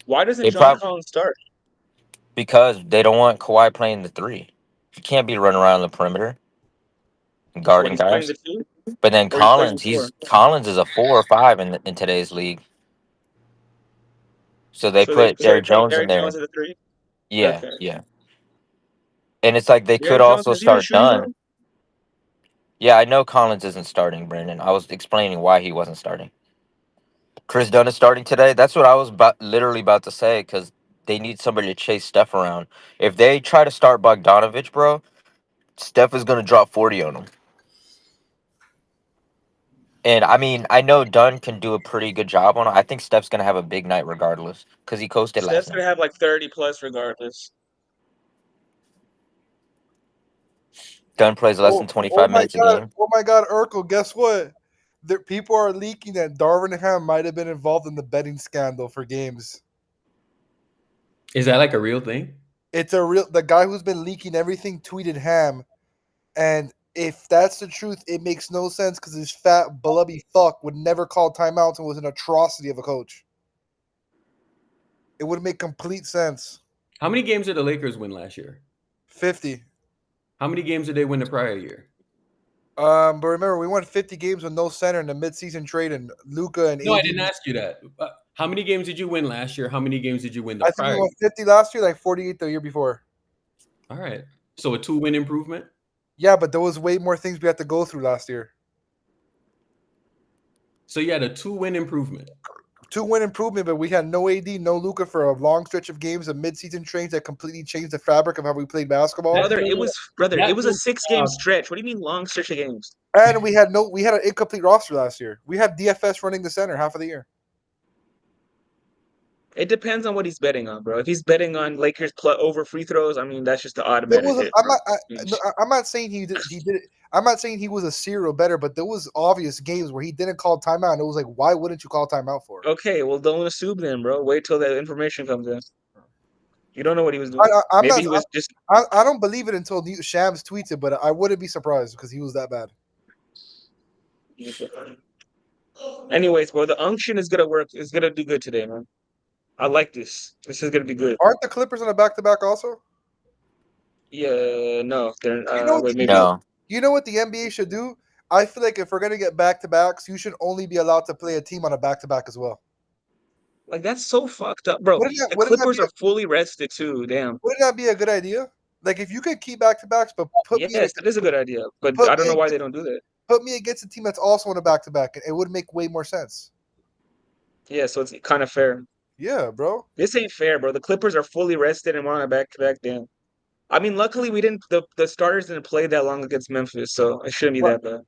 S14: Why doesn't
S13: They
S14: John
S13: prob
S14: Collins start?
S13: because they don't want Kawhi playing the three. He can't be running around the perimeter and
S14: What,
S13: guarding
S14: he's playing
S13: guys.
S14: the two,
S13: But then
S14: or he's playing the four?
S13: Collins is a 4 or 5 in today's league. So they
S14: So
S13: put
S14: they're
S13: Derrick
S14: playing
S13: Jones in
S14: Derek
S13: there.
S14: Jones at the three.
S13: Yeah,
S14: Okay.
S13: yeah. And it's like they could
S14: Derek Jones,
S13: also
S14: has he been
S13: start
S14: shooting
S13: Dunn.
S14: though?
S13: Yeah, I know Collins isn't starting, Brandon. I was explaining why he wasn't starting. Chris Dunn is starting today. That's what I was literally about to say, because they need somebody to chase Steph around. If they try to start Bogdanovich, bro, Steph is gonna drop 40 on him. And I mean, I know Dunn can do a pretty good job on it. I think Steph's gonna have a big night regardless, because he coasted last
S14: Steph's
S13: night.
S14: gonna have like 30 plus regardless.
S13: Dunn plays less than 25 minutes a game.
S7: Oh my God, Urkel, guess what? People are leaking that Darvin Ham might have been involved in the betting scandal for games.
S2: Is that like a real thing?
S7: It's a real. The guy who's been leaking everything tweeted Ham, and if that's the truth, it makes no sense because his fat blubby fuck would never call timeouts and was an atrocity of a coach. It would make complete sense.
S2: How many games did the Lakers win last year?
S7: 50.
S2: How many games did they win the prior year?
S7: But remember, we won 50 games with no center in the midseason trade, and Luka and
S2: No,
S7: AD.
S2: I didn't ask you that. How many games did you win last year? How many games did you win the
S7: I think
S2: prior
S7: we
S2: year?
S7: won 50 last year, like 48 the year before.
S2: All right. So a 2-win improvement?
S7: Yeah, but there was way more things we had to go through last year.
S2: So you had a 2-win improvement.
S7: 2-win improvement, but we had no AD, no Luka for a long stretch of games, a midseason change that completely changed the fabric of how we played basketball.
S14: Brother, it was a 6-game stretch. What do you mean long stretch of games?
S7: And we had an incomplete roster last year. We had DFS running the center half of the year.
S14: It depends on what he's betting on, bro. If he's betting on Lakers over free throws, I mean that's just the automatic hit.
S7: I'm not saying he did it. I'm not saying he was a serial better, but there was obvious games where he didn't call timeout, and it was like, why wouldn't you call timeout for?
S14: Okay, well don't assume then, bro. Wait till that information comes in. You don't know what he was doing.
S7: I don't believe it until Shams tweets it, but I wouldn't be surprised because he was that bad.
S14: Anyways, bro, the unction is gonna work. It's gonna do good today, man. I like this. This is gonna be good.
S7: Aren't the Clippers on a back-to-back also?
S14: Yeah, no, they're
S13: No.
S7: You know what the NBA should do? I feel like if we're gonna get back-to-backs, you should only be allowed to play a team on a back-to-back as well.
S14: Like that's so fucked up, bro. The Clippers are fully rested too. Damn.
S7: Wouldn't that be a good idea? Like if you could keep back-to-backs, but
S14: Yes, that is a good idea. But I don't know why they don't do that.
S7: Put me against a team that's also on a back-to-back. It would make way more sense.
S14: Yeah, so it's kind of fair.
S7: Yeah, bro.
S14: This ain't fair, bro. The Clippers are fully rested and we're on a back-to-back. Damn. I mean, luckily we didn't. The starters didn't play that long against Memphis, so it shouldn't be that bad.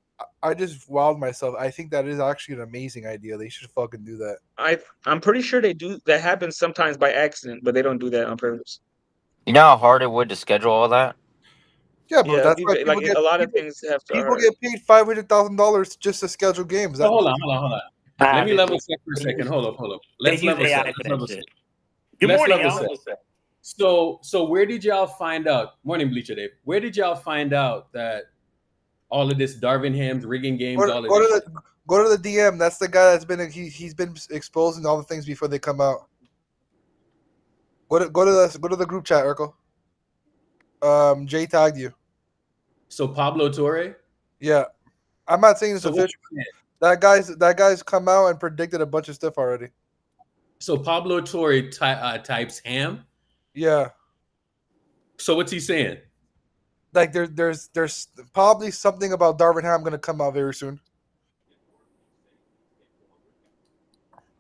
S7: I just wowed myself. I think that is actually an amazing idea. They should fucking do that.
S14: I'm pretty sure they do. That happens sometimes by accident, but they don't do that on purpose.
S13: You know how hard it would to schedule all that?
S7: Yeah, but that's why
S14: like a lot of things have to.
S7: People get paid $500,000 just to schedule games.
S2: So hold on. Let me level set for a second. Hold up. Let's level set.
S15: Good morning, y'all.
S2: So where did y'all find out? Morning, Bleacher Dave. Where did y'all find out that all of this Darvin Ham's rigging games, all of
S7: Go
S2: this.
S7: to the DM. That's the guy that's been he's been exposing all the things before they come out. Go to the group chat, Urkel. Jay tagged you.
S2: So Pablo Torre.
S7: Yeah, I'm not saying it's
S2: So what
S7: official. That guy's come out and predicted a bunch of stuff already.
S2: So Pablo Torre types Ham.
S7: Yeah.
S2: So what's he saying?
S7: Like there's probably something about Darvin Ham going to come out very soon.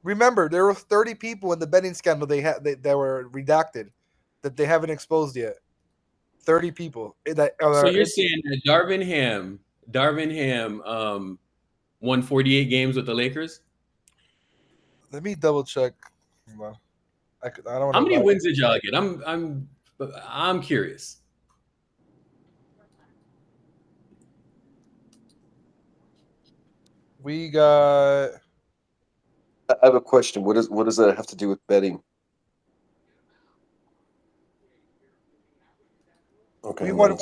S7: Remember, there were 30 people in the betting scandal that were redacted that they haven't exposed yet. 30 people.
S2: So you're saying that Darvin Ham won 48 games with the Lakers?
S7: Let me double check. Hold on. I don't want
S2: How many wins did y'all get? I'm curious.
S7: We got.
S15: I have a question. What does that have to do with betting? Okay.
S7: We won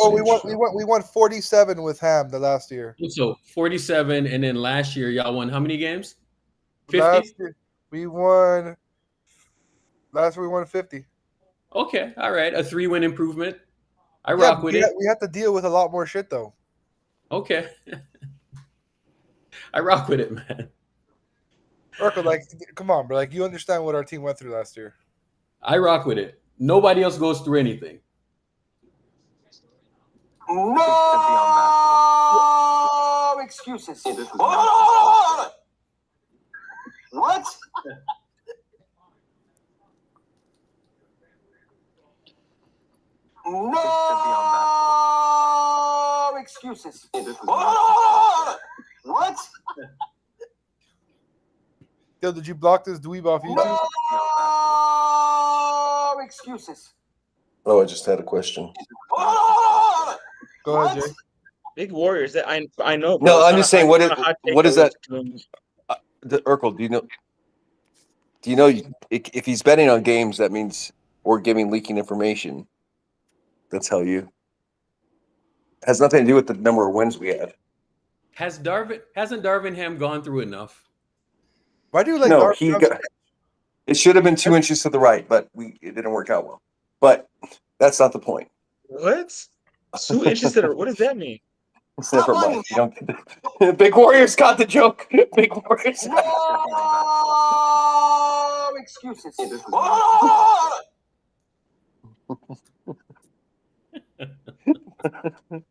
S7: 47 with Ham the last year.
S2: So 47, and then last year y'all won how many games? 50?
S7: Last year we won 50.
S2: Okay, all right. A 3-win improvement. I rock with it.
S7: We have to deal with a lot more shit though.
S2: Okay. I rock with it, man.
S7: Urkel, like, come on, bro. Like, you understand what our team went through last year.
S2: I rock with it. Nobody else goes through anything.
S1: No excuses. What? No excuses. What?
S7: Yo, did you block this dweeb off YouTube?
S1: No excuses.
S15: Oh, I just had a question.
S7: Go ahead, Jay.
S14: Big Warriors. That I know. Bro.
S15: No,
S14: It's
S15: I'm
S14: not
S15: just
S14: a
S15: saying.
S14: hot- it's not a hot take
S15: What is
S14: that
S15: that?
S14: was-
S15: Urkel, do you know if he's betting on games, that means we're leaking information. That's how you. Has nothing to do with the number of wins we have.
S2: Hasn't Darvin Ham gone through enough?
S7: Why do you like
S15: No,
S7: Darvin Ham so much?
S15: it should have been 2 inches to the right, but it didn't work out well. But that's not the point.
S14: What? 2 inches to the. What does that mean?
S15: Never mind. You don't get the Big Warriors got the joke. Big Warriors.
S1: No excuses.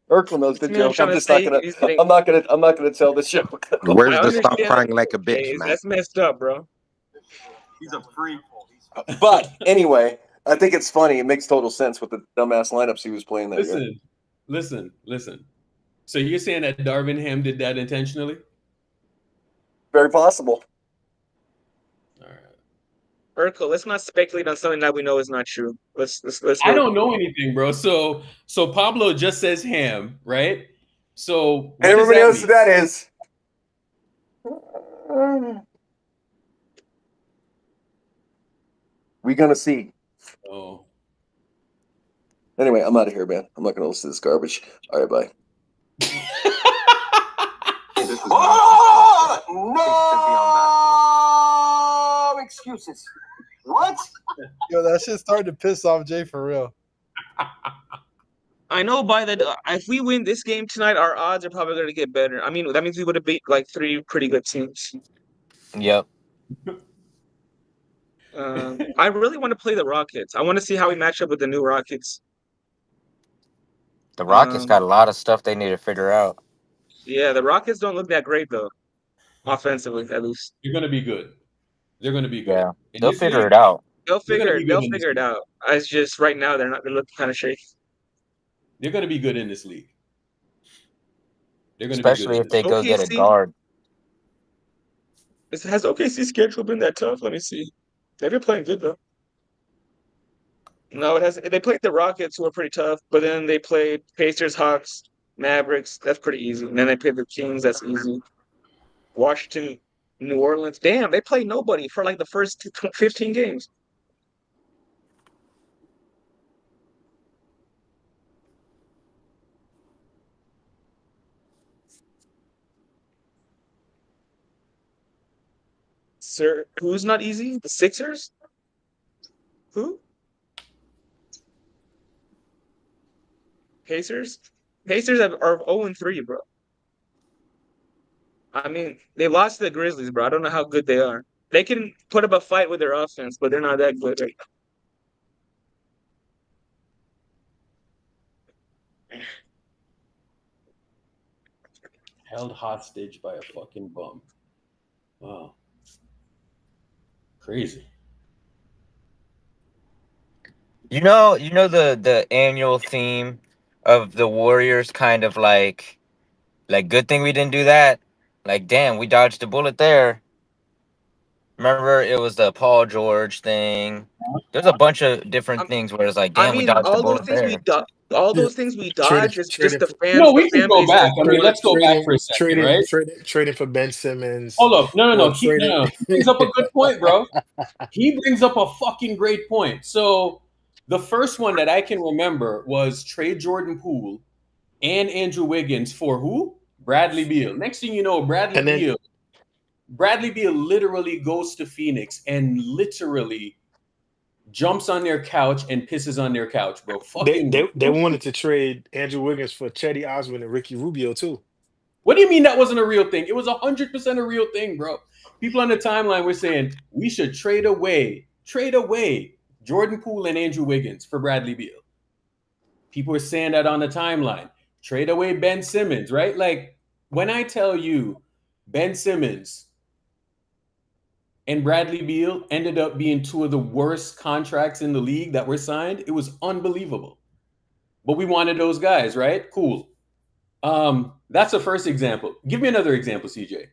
S15: Urkel knows the
S14: This man
S15: joke.
S14: trying
S15: I'm
S14: to
S15: just not
S14: say
S15: gonna.
S14: he's getting-
S15: I'm not gonna tell the joke.
S5: Where's
S14: I
S5: the stop
S14: understand
S5: crying
S14: that
S5: like a bitch,
S14: phase.
S5: man?
S14: That's messed up, bro.
S1: He's a freak.
S15: But anyway, I think it's funny. It makes total sense with the dumbass lineups he was playing that year.
S2: Listen. So you're saying that Darvin Ham did that intentionally?
S15: Very possible.
S14: Urkel, let's not speculate on something that we know is not true. Let's.
S2: I don't know anything, bro. So Pablo just says Ham, right? So
S15: And everybody knows who that is. We're gonna see.
S2: Oh.
S15: Anyway, I'm out of here, man. I'm not gonna listen to this garbage. All right, bye.
S1: No excuses. What?
S7: Yo, that shit's starting to piss off Jay for real.
S14: I know by the if we win this game tonight, our odds are probably going to get better. I mean, that means we would have beat like 3 pretty good teams.
S13: Yep.
S14: I really want to play the Rockets. I want to see how we match up with the new Rockets.
S13: The Rockets got a lot of stuff they need to figure out.
S14: Yeah, the Rockets don't look that great though, offensively at least.
S2: You're gonna be good. They're gonna be good.
S13: Yeah,
S2: In
S13: they'll
S2: this
S13: figure
S2: league,
S13: it out.
S14: They'll
S2: They're gonna
S14: figure
S2: be
S14: it.
S2: good
S14: They'll
S2: in this
S14: figure it
S2: league.
S14: out. It's just right now they're not. They look kind of shaky.
S2: They're gonna be good in this league. They're gonna
S13: Especially
S2: be
S13: if
S2: good.
S13: they go get a
S14: OKC?
S13: guard.
S14: Has OKC schedule been that tough? Let me see. They've been playing good though. No, it has. They played the Rockets, who are pretty tough, but then they played Pacers, Hawks, Mavericks. That's pretty easy. And then they played the Kings. That's easy. Washington, New Orleans. Damn, they played nobody for like the first 15 games. Sir, who's not easy? The Sixers? Who? Pacers? Pacers are 0-3, bro. I mean, they lost to the Grizzlies, bro. I don't know how good they are. They can put up a fight with their offense, but they're not that good right
S2: Held hostage by a fucking bum. Wow. Crazy.
S13: You know the annual theme of the Warriors, kind of like good thing we didn't do that. Like, damn, we dodged a bullet there. Remember, it was the Paul George thing. There's a bunch of different things where it's like,
S14: I
S13: damn, we
S14: mean,
S13: dodged a bullet there.
S14: all
S9: Yeah.
S14: those things we
S9: Trading,
S14: dodge is just
S9: trading,
S14: the
S9: for,
S2: No, we can
S14: fan
S2: go
S14: base
S2: back.
S14: doesn't
S2: I mean,
S14: want.
S2: let's go back for a second, right?
S9: trading for Ben Simmons,
S2: Hold up. No, no,
S9: or
S2: no.
S9: trading.
S2: He brings up a good point, bro. He brings up a fucking great point. So the first one that I can remember was trade Jordan Poole and Andrew Wiggins for who? Bradley Beal. Next thing you know,
S9: And then
S2: Bradley Beal literally goes to Phoenix and literally jumps on their couch and pisses on their couch, bro.
S9: they,
S2: Fucking
S9: they they wanted to trade Andrew Wiggins for Chetty Osman and Ricky Rubio too.
S2: What do you mean that wasn't a real thing? It was 100% a real thing, bro. People on the timeline were saying we should trade away Jordan Poole and Andrew Wiggins for Bradley Beal. People were saying that on the timeline. Trade away Ben Simmons, right? Like when I tell you Ben Simmons and Bradley Beal ended up being two of the worst contracts in the league that were signed, it was unbelievable. But we wanted those guys, right? Cool. That's the first example. Give me another example, CJ.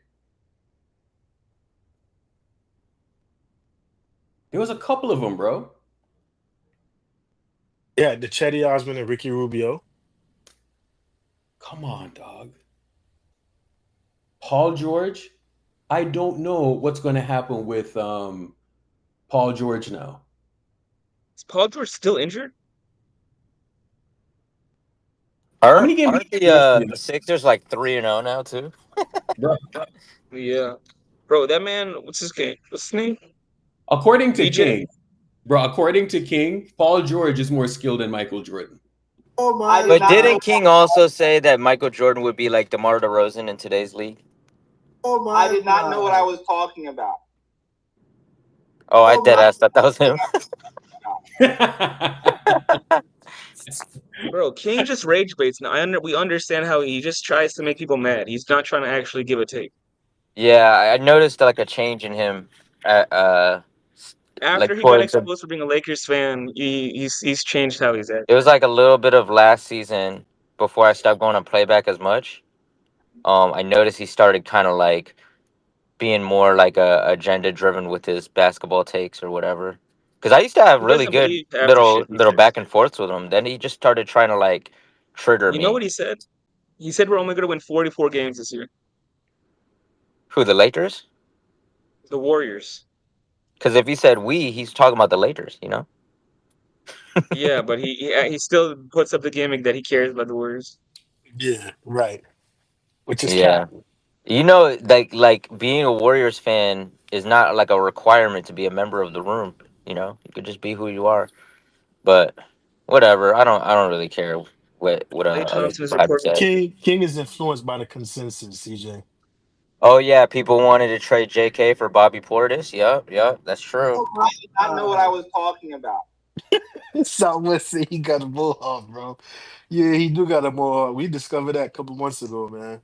S2: There was a couple of them, bro.
S9: Yeah, the Chetty Osman and Ricky Rubio.
S2: Come on, dog. Paul George. I don't know what's going to happen with Paul George now.
S14: Is Paul George still injured?
S2: How
S13: Aren't
S2: many games?
S13: aren't the Sixers like 3-0 now too?
S2: Bro.
S14: Yeah, bro. That man. What's his name? What's his name?
S2: According to
S14: VJ.
S2: King, bro. According to King, Paul George is more skilled than Michael Jordan.
S13: But didn't King also say that Michael Jordan would be like DeMar DeRozan in today's league?
S5: I did not know what I was talking about.
S13: Oh, I dead ass thought that was him.
S14: Bro, King just rage baits. Now we understand how he just tries to make people mad. He's not trying to actually give a take.
S13: Yeah, I noticed like a change in him at
S14: After
S13: like
S14: he got
S13: towards the,
S14: exposed for being a Lakers fan, he's changed how he's at.
S13: it was like a little bit of last season before I stopped going on playback as much. I noticed he started kind of like being more like a agenda driven with his basketball takes or whatever. Because I used to have
S14: He
S13: really
S14: doesn't
S13: good
S14: believe half the shit he
S13: little
S14: says.
S13: back and forths with him. Then he just started trying to like trigger
S14: You know
S13: me.
S14: what he said? He said we're only going to win 44 games this year.
S13: Who, the Lakers?
S14: The Warriors.
S13: Because if he said we, he's talking about the Lakers, you know?
S14: Yeah, but he still puts up the gimmick that he cares about the Warriors.
S9: Yeah, right. Which is
S13: Yeah.
S9: cap.
S13: You know, like being a Warriors fan is not like a requirement to be a member of the room. You know, you could just be who you are. But whatever, I don't really care what
S14: Clay
S13: other
S14: Thompson is
S13: people have to
S14: reported.
S13: say.
S9: King is influenced by the consensus. CJ.
S13: Oh yeah, people wanted to trade J.K. for Bobby Portis. Yep, that's true.
S5: I did not know what I was talking about.
S9: Southwest said he got a bull off, bro. Yeah, he do got a more. We discovered that a couple months ago, man.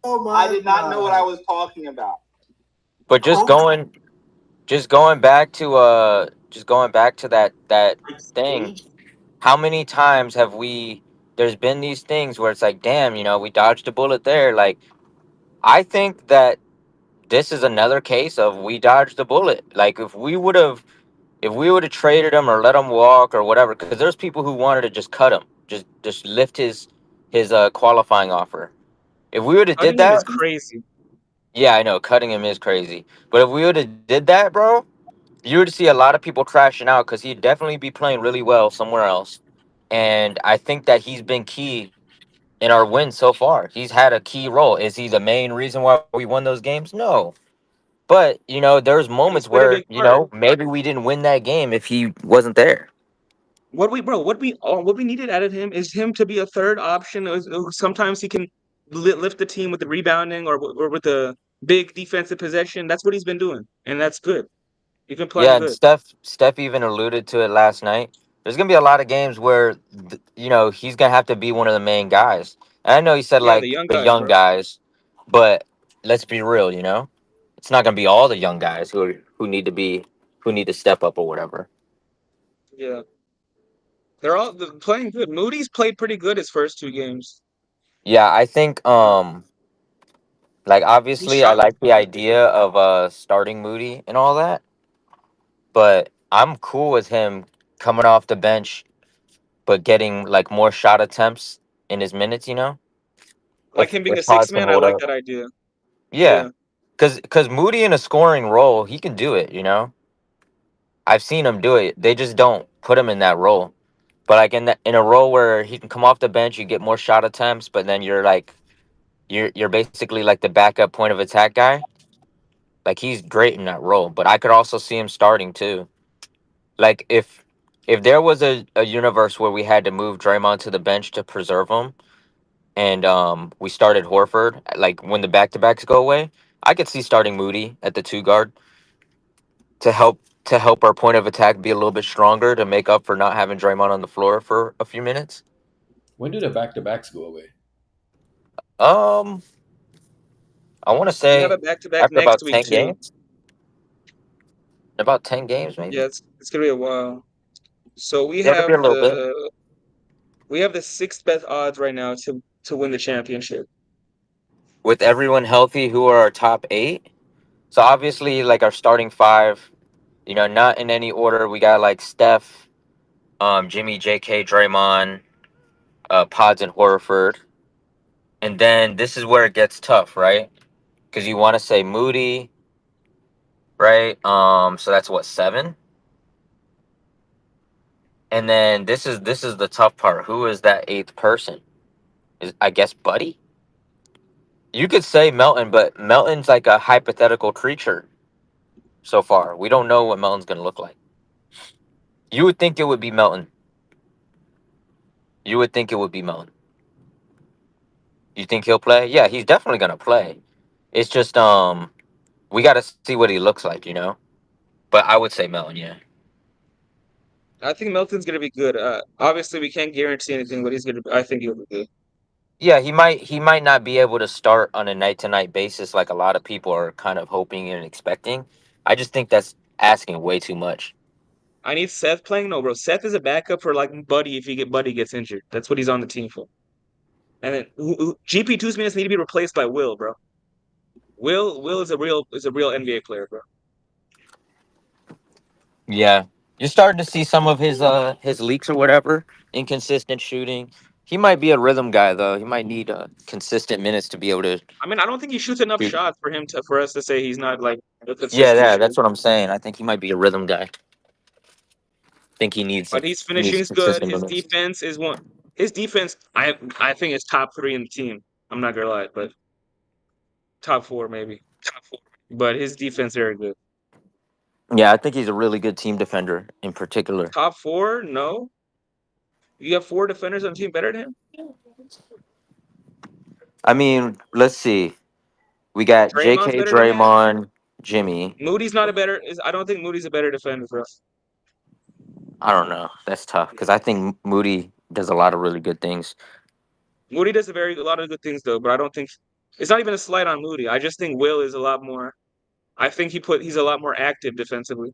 S5: I did not know what I was talking about.
S13: But just going back to that thing. How many times have we? There's been these things where it's like, damn, we dodged a bullet there. Like, I think that this is another case of we dodged the bullet. Like, if we would have traded him or let him walk or whatever, because there's people who wanted to just cut him, just lift his qualifying offer. If we would have did
S14: Cutting him is
S13: that,
S14: crazy.
S13: yeah, I know cutting him is crazy. But if we would have did that, bro, you would see a lot of people crashing out because he'd definitely be playing really well somewhere else. And I think that he's been key in our wins so far. He's had a key role. Is he the main reason why we won those games? No. But you know, there's
S14: And he's
S13: moments
S14: played a
S13: where
S14: big part.
S13: maybe we didn't win that game if he wasn't there.
S14: What we needed out of him is him to be a third option. Sometimes he can lift the team with the rebounding or with the big defensive possession. That's what he's been doing, and that's good. He's been playing
S13: Yeah, and
S14: good.
S13: Steph even alluded to it last night. There's gonna be a lot of games where he's gonna have to be one of the main guys. And I know he said
S14: Yeah, the
S13: like
S14: young
S13: the
S14: guys,
S13: young
S14: bro.
S13: guys, but let's be real. It's not gonna be all the young guys who need to step up or whatever.
S14: Yeah, they're all playing good. Moody's played pretty good his first two games.
S13: Yeah, I think like
S14: He
S13: obviously I
S14: shot.
S13: like the idea of starting Moody and all that, but I'm cool with him coming off the bench but getting like more shot attempts in his minutes,
S14: Like him being
S13: if
S14: a
S13: Pods
S14: six
S13: can
S14: man, I
S13: hold
S14: like
S13: up.
S14: that idea.
S13: Yeah.
S14: Yeah,
S13: Cause Moody in a scoring role, he can do it. I've seen him do it. They just don't put him in that role. But like in a role where he can come off the bench, you get more shot attempts, but then you're basically like the backup point of attack guy. Like he's great in that role. But I could also see him starting too. Like if there was a universe where we had to move Draymond to the bench to preserve him, and we started Horford, like when the back to backs go away, I could see starting Moody at the two guard to help our point of attack be a little bit stronger to make up for not having Draymond on the floor for a few minutes.
S2: When do the back to backs go away?
S13: Um, I want to
S14: we have
S13: say
S14: a back to back
S13: after
S14: next
S13: about
S14: week
S13: 10
S14: too.
S13: games. About 10 games,
S14: Yeah,
S13: maybe.
S14: it's gonna be a while. So
S13: Yeah, it'll be a little bit.
S14: we have the sixth best odds right now to win the championship.
S13: With everyone healthy, who are our top eight? So obviously, like our starting five, not in any order. We got like Steph, Jimmy, J.K., Draymond, Pods, and Horford. And then this is where it gets tough, right? Because you want to say Moody, right? So that's what, seven? And then this is the tough part. Who is that eighth person? Is I guess Buddy? You could say Melton, but Melton's like a hypothetical creature so far. We don't know what Melton's gonna look like. You would think it would be Melton. You would think it would be Melton. You think he'll play? Yeah, he's definitely gonna play. It's just we gotta see what he looks like. But I would say Melton, yeah.
S14: I think Melton's gonna be good. Obviously we can't guarantee anything, but I think he'll be good.
S13: Yeah, he might not be able to start on a night to night basis like a lot of people are kind of hoping and expecting. I just think that's asking way too much.
S14: I need Seth playing. No, bro. Seth is a backup for like Buddy if Buddy gets injured. That's what he's on the team for. And then GP2's minutes need to be replaced by Will, bro. Will is a real NBA player, bro.
S13: Yeah. You're starting to see some of his leaks or whatever, inconsistent shooting. He might be a rhythm guy though. He might need consistent minutes to be able to
S14: I mean, I don't think he shoots enough
S13: shoot.
S14: shots for us to say he's not like a
S13: Yeah,
S14: consistent
S13: yeah,
S14: shooter.
S13: that's what I'm saying. I think he might be a rhythm guy. Think
S14: But his
S13: he
S14: finishing
S13: needs
S14: is good.
S13: consistent
S14: His
S13: minutes.
S14: defense is one. His defense, I think is top three in the team. I'm not gonna lie, but top four maybe. Top four. But his defense very good.
S13: Yeah, I think he's a really good team defender in particular.
S14: Top four? No. You have four defenders on the team better than him?
S13: I mean, let's see. We got
S14: Draymond's
S13: J.K.,
S14: better than him.
S13: Draymond, Jimmy.
S14: Moody's not a better. I don't think Moody's a better defender for us.
S13: I don't know. That's tough because I think Moody does a lot of really good things.
S14: Moody does a lot of good things though, but I don't think it's not even a slight on Moody. I just think Will is a lot more. I think he's a lot more active defensively,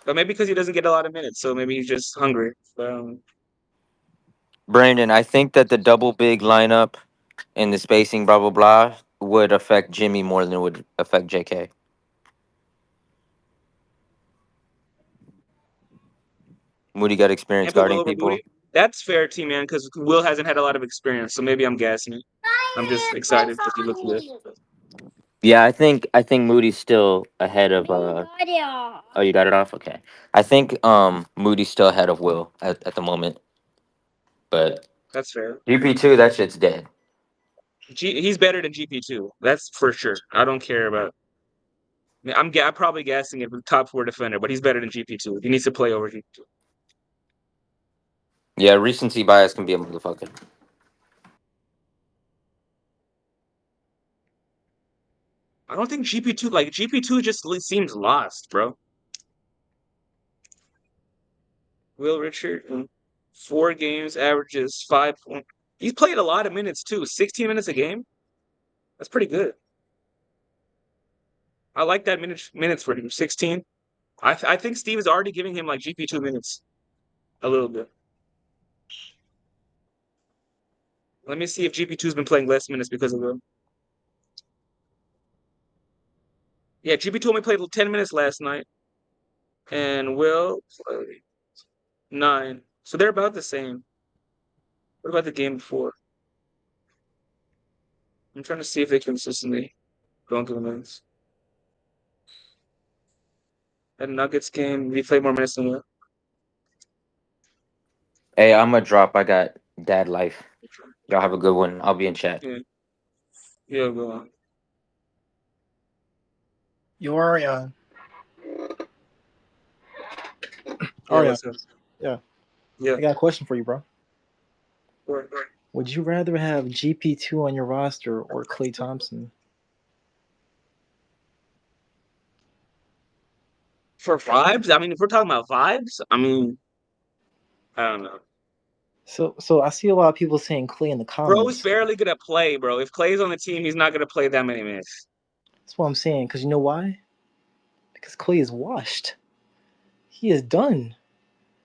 S14: but maybe because he doesn't get a lot of minutes, so maybe he's just hungry.
S13: Brandon, I think that the double big lineup and the spacing, blah blah blah, would affect Jimmy more than it would affect J.K. Moody got experience
S14: And put Will
S13: guarding
S14: over
S13: people.
S14: Moody. That's fair, T man, because Will hasn't had a lot of experience, so maybe I'm gassing it. I'm just excited because he looks good.
S13: Yeah, I think Moody's still ahead of Oh, you got it off? Okay. I think Moody's still ahead of Will at the moment. But
S14: That's fair.
S13: GP2, that shit's dead.
S14: He's better than GP2. That's for sure. I don't care about. I'm probably guessing it with top 4 defender, but he's better than GP2. He needs to play over GP2.
S13: Yeah, recency bias can be a motherfucker.
S14: I don't think GP2 just seems lost, bro. Will Richard, 4 games, averages 5 points. He's played a lot of minutes too. 16 minutes a game. That's pretty good. I like that minutes for him. 16. I think Steve is already giving him like GP2 minutes, a little bit. Let me see if GP2's been playing less minutes because of him. Yeah, GP2 only played 10 minutes last night, and Will played 9. So they're about the same. What about the game before? I'm trying to see if they consistently don't give minutes. That Nuggets game, we played more minutes than Will.
S13: Hey, I'm gonna drop. I got dad life. Y'all have a good one. I'll be in chat.
S14: Yeah. Yeah, go on.
S12: You Ariane.
S14: Yeah,
S12: Ariane.
S14: what's up?
S12: Yeah.
S14: Yeah.
S12: I got a question for you, bro.
S14: Sure.
S12: Would you rather have GP2 on your roster or Klay Thompson?
S14: For vibes, I mean, if we're talking about vibes, I mean, I don't know.
S12: So I see a lot of people saying Klay in the
S14: Bro's
S12: comments.
S14: barely gonna play, bro. If Clay's on the team, he's not gonna play that many minutes.
S12: That's what I'm saying. Because you know why? Because Klay is washed. He is done.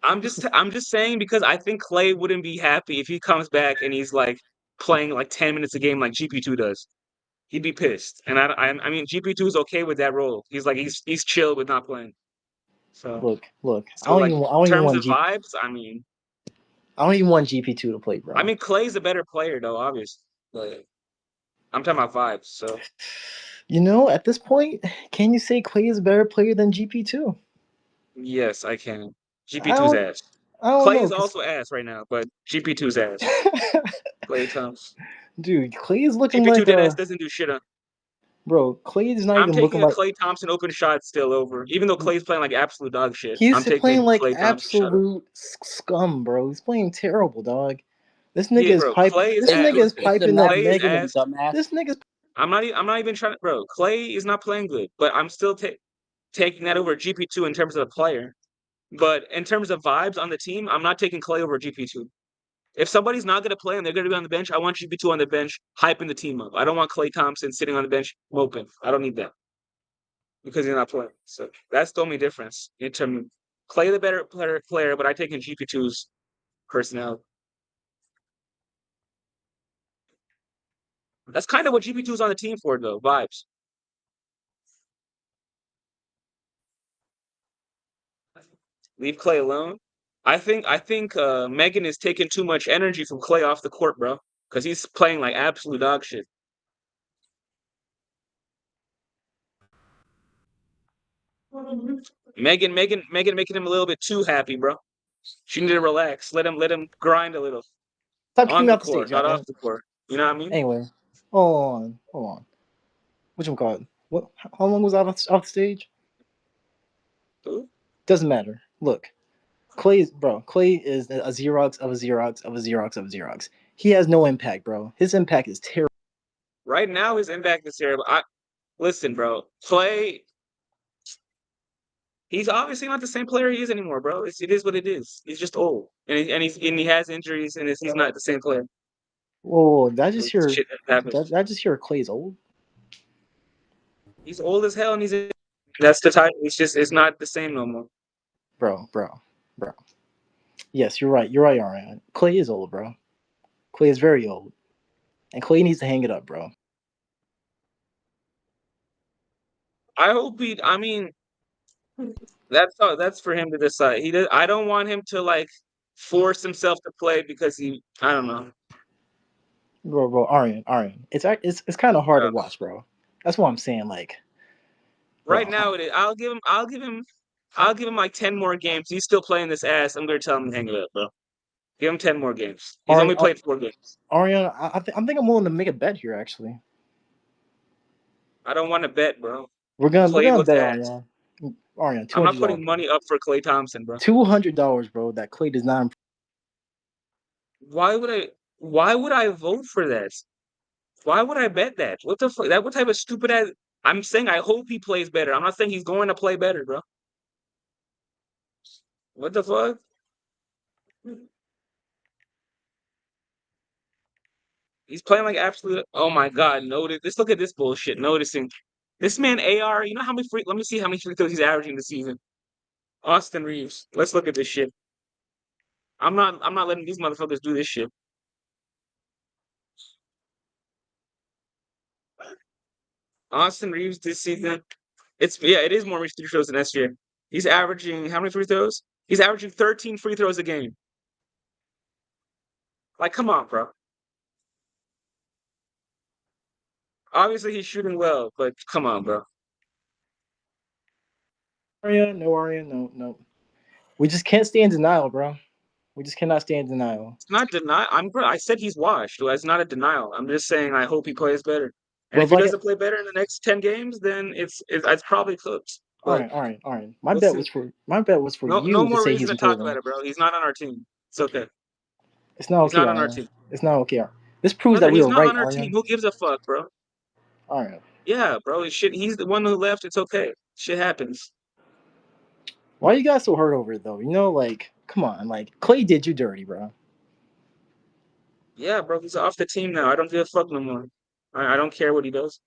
S14: I'm just saying because I think Clay wouldn't be happy if he comes back and he's like playing like 10 minutes a game like GP2 does. He'd be pissed. And I mean GP2 is okay with that role. He's chill with not playing. So
S12: Look.
S14: so like
S12: I
S14: in
S12: don't even
S14: terms
S12: want
S14: of vibes, I mean
S12: GP2 to play, bro.
S14: I mean Clay's a better player though, obviously. But I'm talking about vibes, so
S12: You know, at this point, can you say Klay is a better player than GP2?
S14: yes, I can.
S12: I
S14: GP2's
S12: don't
S14: ass.
S12: I don't
S14: Clay
S12: know.
S14: is also ass right now, but GP2's ass. Clay Thompson.
S12: Dude, Klay is looking
S14: GP2
S12: like
S14: dead ass
S12: a
S14: doesn't do shit on.
S12: bro. Klay is not
S14: I'm
S12: even looking
S14: taking a
S12: like
S14: Klay Thompson open shot still over. Even though Clay's playing like absolute dog shit,
S12: he's
S14: I'm
S12: playing
S14: taking
S12: like
S14: Klay Thompson shot over.
S12: absolute scum, bro. He's playing terrible, dog. This nigga
S14: Yeah,
S12: is
S14: bro.
S12: pipe.
S14: Clay is
S12: This
S14: ass.
S12: nigga is
S21: It's the
S12: piping that
S14: Clay is
S12: Megan.
S14: ass.
S21: dumbass.
S12: This nigga's
S14: I'm not even trying to, bro. Clay is not playing good, but I'm still taking that over GP2 in terms of a player. But in terms of vibes on the team, I'm not taking Clay over GP2. If somebody's not going to play and they're going to be on the bench, I want GP2 on the bench hyping the team up. I don't want Klay Thompson sitting on the bench moping. I don't need that because he's not playing. So that's the only difference in terms of Clay the better player, but I take in GP2's personality. That's kind of what GP2 is on the team for, though. Vibes. Leave Clay alone. I think Megan is taking too much energy from Clay off the court, bro, because he's playing like absolute dog shit. Megan making him a little bit too happy, bro. She need to relax. Let him grind a little
S12: stop kicking
S14: on
S12: me
S14: the
S12: off the
S14: court,
S12: stage,
S14: not
S12: man.
S14: off the court. You know what I mean?
S12: Anyway, hold on. What you call it? What? How long was I off the stage?
S14: Ooh.
S12: Doesn't matter. Look, Klay is a Xerox of a Xerox of a Xerox of a Xerox. He has no impact, bro. His impact is terrible.
S14: Right now, his impact is terrible. Listen, bro. Clay, he's obviously not the same player he is anymore, bro. It is what it is. He's just old, and he has injuries, and he's not the same player.
S12: Whoa, did I just hear?
S14: Shit happens.
S12: Did I just hear Clay's old?
S14: He's old as hell, and that's the type. It's not the same no more.
S12: Bro. Yes, you're right. You're right, Ariane. Clay is old, bro. Clay is very old, and Clay needs to hang it up, bro.
S14: I hope he. I mean, that's for him to decide. I don't want him to like force himself to play because I don't know.
S12: Bro, Ariane. It's kind of hard to watch, bro. That's what I'm saying. Like,
S14: right now, it is. I'll give him like 10 more games. He's still playing this ass. I'm gonna tell him to hang it up, bro. Give him 10 more games. He's only played 4 games.
S12: Ariane, I think I'm willing to make a bet here, actually.
S14: I don't want to bet, bro.
S12: We're
S14: Clay
S12: gonna
S14: looks
S12: bet
S14: ass.
S12: Ariana. Ariana,
S14: I'm not
S12: $200,
S14: putting money up for Clay Thompson, bro.
S12: $200, bro. That Clay does not.
S14: Why would I? Why would I vote for that? Why would I bet that? What the fuck? That what type of stupid ass? I'm saying I hope he plays better. I'm not saying he's going to play better, bro. What the fuck? He's playing like absolute. Oh my god! Notice. Let's look at this bullshit. Noticing this man AR. You know how many free? Let me see how many free throws he's averaging this season. Austin Reeves. Let's look at this shit. I'm not. I'm not letting these motherfuckers do this shit. Austin Reeves this season. It is more free throws than SJ. He's averaging how many free throws? He's averaging 13 free throws a game. Like, come on, bro. Obviously, he's shooting well, but come on, bro.
S12: Ariana, no Ariana, no. We just can't stay in denial, bro. We just cannot stay in denial.
S14: It's not denial. I said he's washed. It's not a denial. I'm just saying I hope he plays better. And
S12: But
S14: if he
S12: like,
S14: doesn't play better in the next 10 games, then it's probably cooked. But
S12: all right. My
S14: we'll
S12: bet
S14: see.
S12: was for
S14: No
S12: you to
S14: more
S12: say
S14: reason
S12: he's
S14: to talk
S12: improving.
S14: about it, bro. He's not on our team. It's okay.
S12: It's not
S14: He's
S12: okay,
S14: not on our
S12: Ariana.
S14: team.
S12: It's not okay. This proves
S14: Brother,
S12: that we
S14: he's
S12: were
S14: not
S12: right,
S14: on our team.
S12: Ariana.
S14: Who gives a fuck, bro?
S12: All right.
S14: Yeah, bro. Shit, he's the one who left. It's okay. Shit happens.
S12: Why are you guys so hurt over it though? You know, like, come on, like Clay did you dirty, bro.
S14: Yeah, bro. He's off the team now. I don't give a fuck no more. I don't care what he does.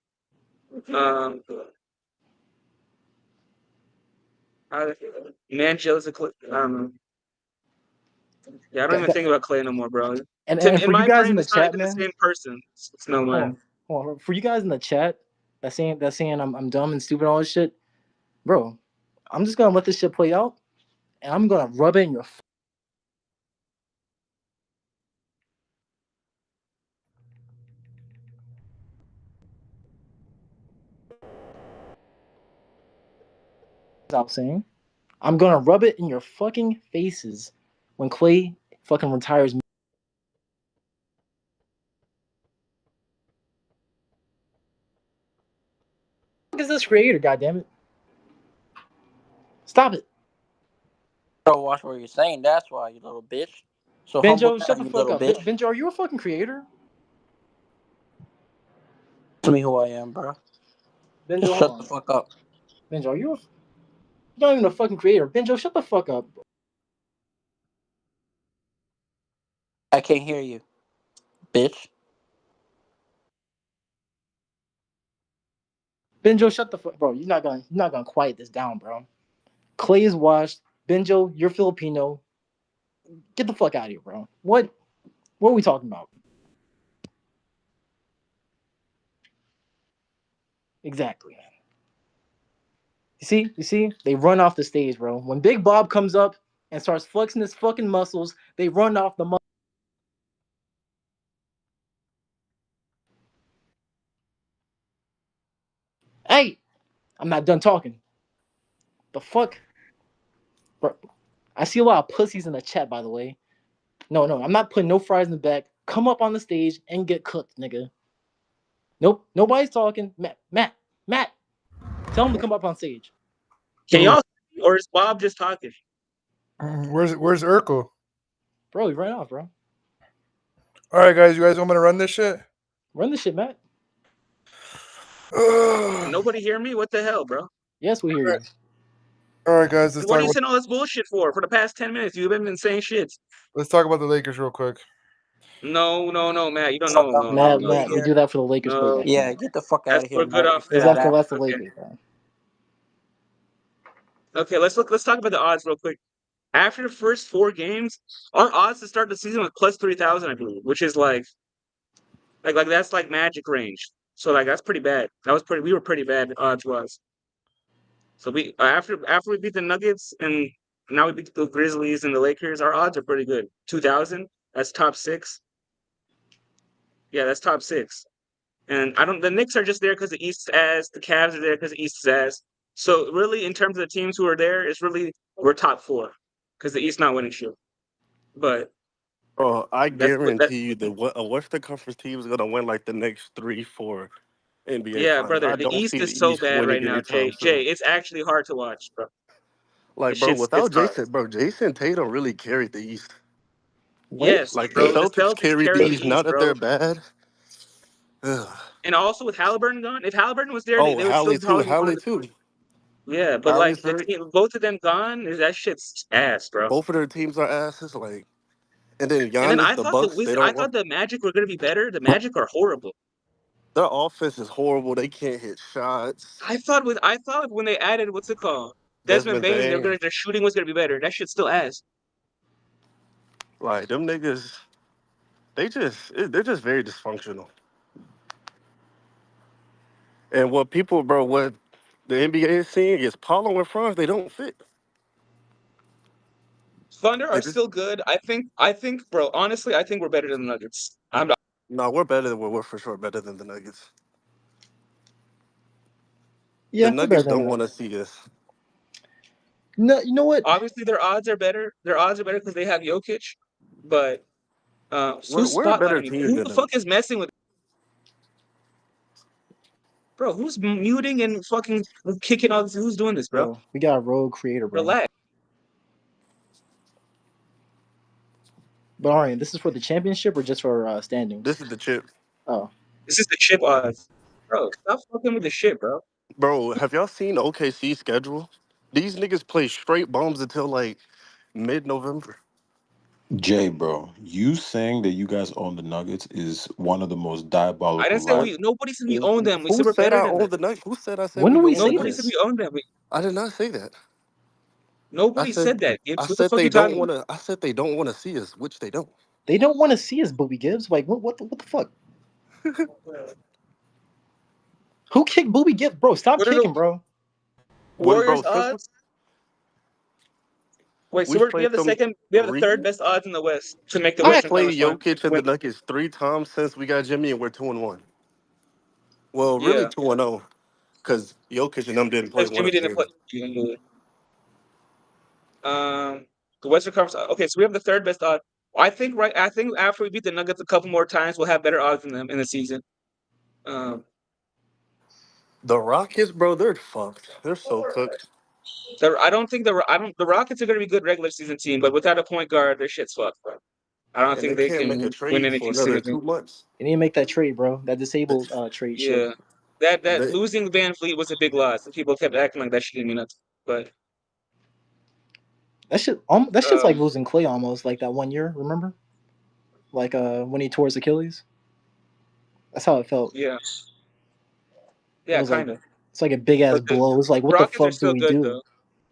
S14: Um, Mangel's a Clay. Yeah, I don't even think about Clay no more, bro.
S12: And
S14: In
S12: for you
S14: my
S12: guys in
S14: brain,
S12: the
S14: it's not
S12: chat,
S14: even the
S12: man.
S14: same person. It's no man.
S12: Hold on. For you guys in the chat that's saying I'm dumb and stupid and all this shit, bro. I'm just gonna let this shit play out, and I'm gonna rub it in your. Stop saying. I'm gonna rub it in your fucking faces when Clay fucking retires. What is this creator? Goddamn it! Stop it,
S21: Bro, watch what you're saying. That's why, you little bitch. So humble
S12: Benjo. Shut
S21: down,
S12: the
S21: you
S12: fuck
S21: little
S12: up,
S21: bitch.
S12: Benjo. Are you a fucking creator?
S21: Tell me who I am, bro.
S12: Benjo,
S21: Just
S12: hold
S21: shut the
S12: on.
S21: fuck up.
S12: Benjo, are you a? You're not even a fucking creator. Benjo, shut the fuck up.
S21: I can't hear you, bitch.
S12: Benjo, shut the fuck, bro. You're not gonna quiet this down, bro. Clay is washed. Benjo, you're Filipino. Get the fuck out of here, bro. What are we talking about? Exactly. You see, they run off the stage, bro. When Big Bob comes up and starts flexing his fucking muscles, they run off the. Hey, I'm not done talking. The fuck, bro. I see a lot of pussies in the chat, by the way. No, I'm not putting no fries in the back. Come up on the stage and get cooked, nigga. Nope, nobody's talking. Matt, tell him to come up on stage.
S14: Can y'all? Or is Bob just talking?
S7: Where's Urkel?
S12: Bro, he ran off, bro.
S7: All right, guys, you guys want me to run this shit?
S12: Run this shit, Matt.
S14: Nobody hear me? What the hell, bro?
S12: Yes, we hear you.
S7: All right, guys,
S14: What are you saying all this bullshit for? For the past 10 minutes, you've been saying shit.
S7: let's talk about the Lakers real quick.
S14: No, Matt. You don't
S21: Fuck
S14: know.
S21: up,
S14: No.
S12: Matt, we do that for the Lakers playback.
S21: Yeah, get the fuck out of here,
S14: We're good
S21: Matt.
S14: off
S21: You
S14: that.
S21: fat
S12: That's the
S21: ass.
S12: Lakers, bro.
S14: Okay, let's talk about the odds real quick. After the first 4 games, our odds to start the season was plus 3,000, I believe, which is like that's like magic range. So like that's pretty bad. We were pretty bad odds was. So we after we beat the Nuggets and now we beat the Grizzlies and the Lakers, our odds are pretty good. 2,000, that's top 6. Yeah, that's top 6. And the Knicks are just there because the East is ass. The Cavs are there because the East is ass. So really, in terms of the teams who are there, it's really we're top 4 because the East not winning shit. But
S9: Bro, I
S14: that's what that.
S9: guarantee you that a Western Conference team is gonna win like the next 3, 4. NBA
S14: Yeah,
S9: Finals.
S14: brother,
S9: I
S14: the
S9: don't
S14: East
S9: see
S14: is
S9: the
S14: so
S9: East
S14: bad right
S9: winning
S14: now,
S9: anytime
S14: Jay.
S9: soon.
S14: Jay, it's actually hard to watch, bro.
S9: Like,
S14: This
S9: bro,
S14: it's
S9: without
S14: hard.
S9: Jason, bro, Jason Tatum really carried the East.
S12: What?
S14: Yes,
S9: Like the
S14: bro. The
S9: Celtics
S14: Celtics
S9: carried the
S14: carry the
S9: East. Now
S14: East,
S9: that
S14: bro.
S9: they're bad. Ugh.
S14: And also with Halliburton gone, if Halliburton was there,
S9: Oh,
S14: they would still
S9: Hallie too.
S14: probably be one of
S9: Hallie
S14: the.
S9: too.
S14: Yeah, but like
S9: Hallie's
S14: the
S9: hurt.
S14: team, both of them gone, that shit's ass, bro.
S9: Both of their teams are asses. Like, and then
S14: And then
S9: Giannis, the Bucks, they
S14: I
S9: don't want.
S14: thought the Magic were gonna be better. The Magic are horrible.
S9: Their offense is horrible. They can't hit shots.
S14: I thought when they added what's it called, Desmond
S9: Desmond
S14: Bain,
S9: Bane,
S14: their shooting was gonna be better. That shit's still ass.
S9: like them niggas, they're just very dysfunctional. And what people, bro, what the NBA is seeing is Paulo and Franz, they don't fit.
S14: Thunder
S9: They
S14: are
S9: just
S14: still good. Bro, honestly, I think we're better than the Nuggets. I'm not.
S9: no, we're better than we're for sure better than the Nuggets. The
S12: Yeah, we're better
S9: Nuggets
S12: than
S9: don't
S12: that.
S9: want to see us.
S12: No, you know what?
S14: Obviously, their odds are better. Their odds are better because they have Jokic. But who's
S9: We're a better
S14: spotlighting me?
S9: team
S14: Who
S9: than
S14: the
S9: them.
S14: fuck is messing with? Bro, who's muting and fucking kicking all this? Who's doing this, bro?
S12: Bro, we got a rogue creator, bro.
S14: Relax.
S12: But all right, this is for the championship or just for standings?
S9: This is the chip.
S12: Oh,
S14: This is the chip odds. Bro, stop fucking with the shit, bro.
S9: Bro, have y'all seen OKC schedule? These niggas play straight bums until like mid-November.
S17: Jay, bro, you saying that you guys own the Nuggets is one of the most
S14: I
S17: diabolical
S14: didn't say
S9: What?
S17: lies.
S14: nobody said we own them. We said
S9: Who
S14: we're
S9: said
S14: better
S9: I
S14: than them.
S9: own the Nuggets? Who said I said
S12: when
S9: we
S12: do we
S9: own the
S12: say
S14: Nobody said
S12: this?
S14: we
S9: Nuggets?
S14: own them.
S9: I did not say that.
S14: Nobody said that,
S9: I
S14: Gibbs. What the
S9: said
S14: fuck
S9: they
S14: you
S9: don't
S14: talking
S9: want
S14: about?
S9: to. I said they don't want to see us, which they don't.
S12: They don't want to see us, Booby Gibbs. Like, what the fuck? Who kicked Booby Gibbs, bro? Stop
S14: What are the
S12: kicking, bro.
S9: When bro,
S14: Warriors
S9: since
S14: odds? Wait, so
S9: we've
S14: we have
S9: played
S14: the
S9: them
S14: second, we have the third best odds in the West to make the
S9: we've
S14: Western
S9: played
S14: Conference Final.
S9: Jokic and
S14: Win.
S9: the Nuggets 3 times since we got Jimmy, and we're 2-1. Well, really
S14: Yeah,
S9: 2-0 because Jokic and them didn't play
S14: because
S9: one
S14: Jimmy
S9: of the
S14: didn't play.
S9: games.
S14: The Western Conference. Okay, so we have the third best odds. I think after we beat the Nuggets a couple more times, we'll have better odds than them in the season. Um,
S9: The Rockets, bro, they're fucked. They're so cooked,
S14: I don't think the Rockets are going to be a good regular season team, but without a point guard, their shit's fucked, bro. I don't
S9: and they
S14: think they
S9: can't make a
S14: can win
S9: trade for
S14: anything
S9: another
S14: significant.
S9: 2 months.
S12: You need to make that trade, bro. That disabled trade shit.
S14: Yeah, that
S9: They,
S14: losing Van Fleet was a big loss, and people kept acting like that shit didn't mean nothing. But
S12: That shit's like losing Clay almost, like that 1 year, remember? Like when he tore his Achilles. That's how it felt.
S14: yeah,
S12: It
S14: yeah,
S12: was like
S14: kind of.
S12: it's like a big ass
S14: But the
S12: blow. It's like what the
S14: Rockets are
S12: fuck do
S14: still
S12: we
S14: good
S12: do?
S14: though.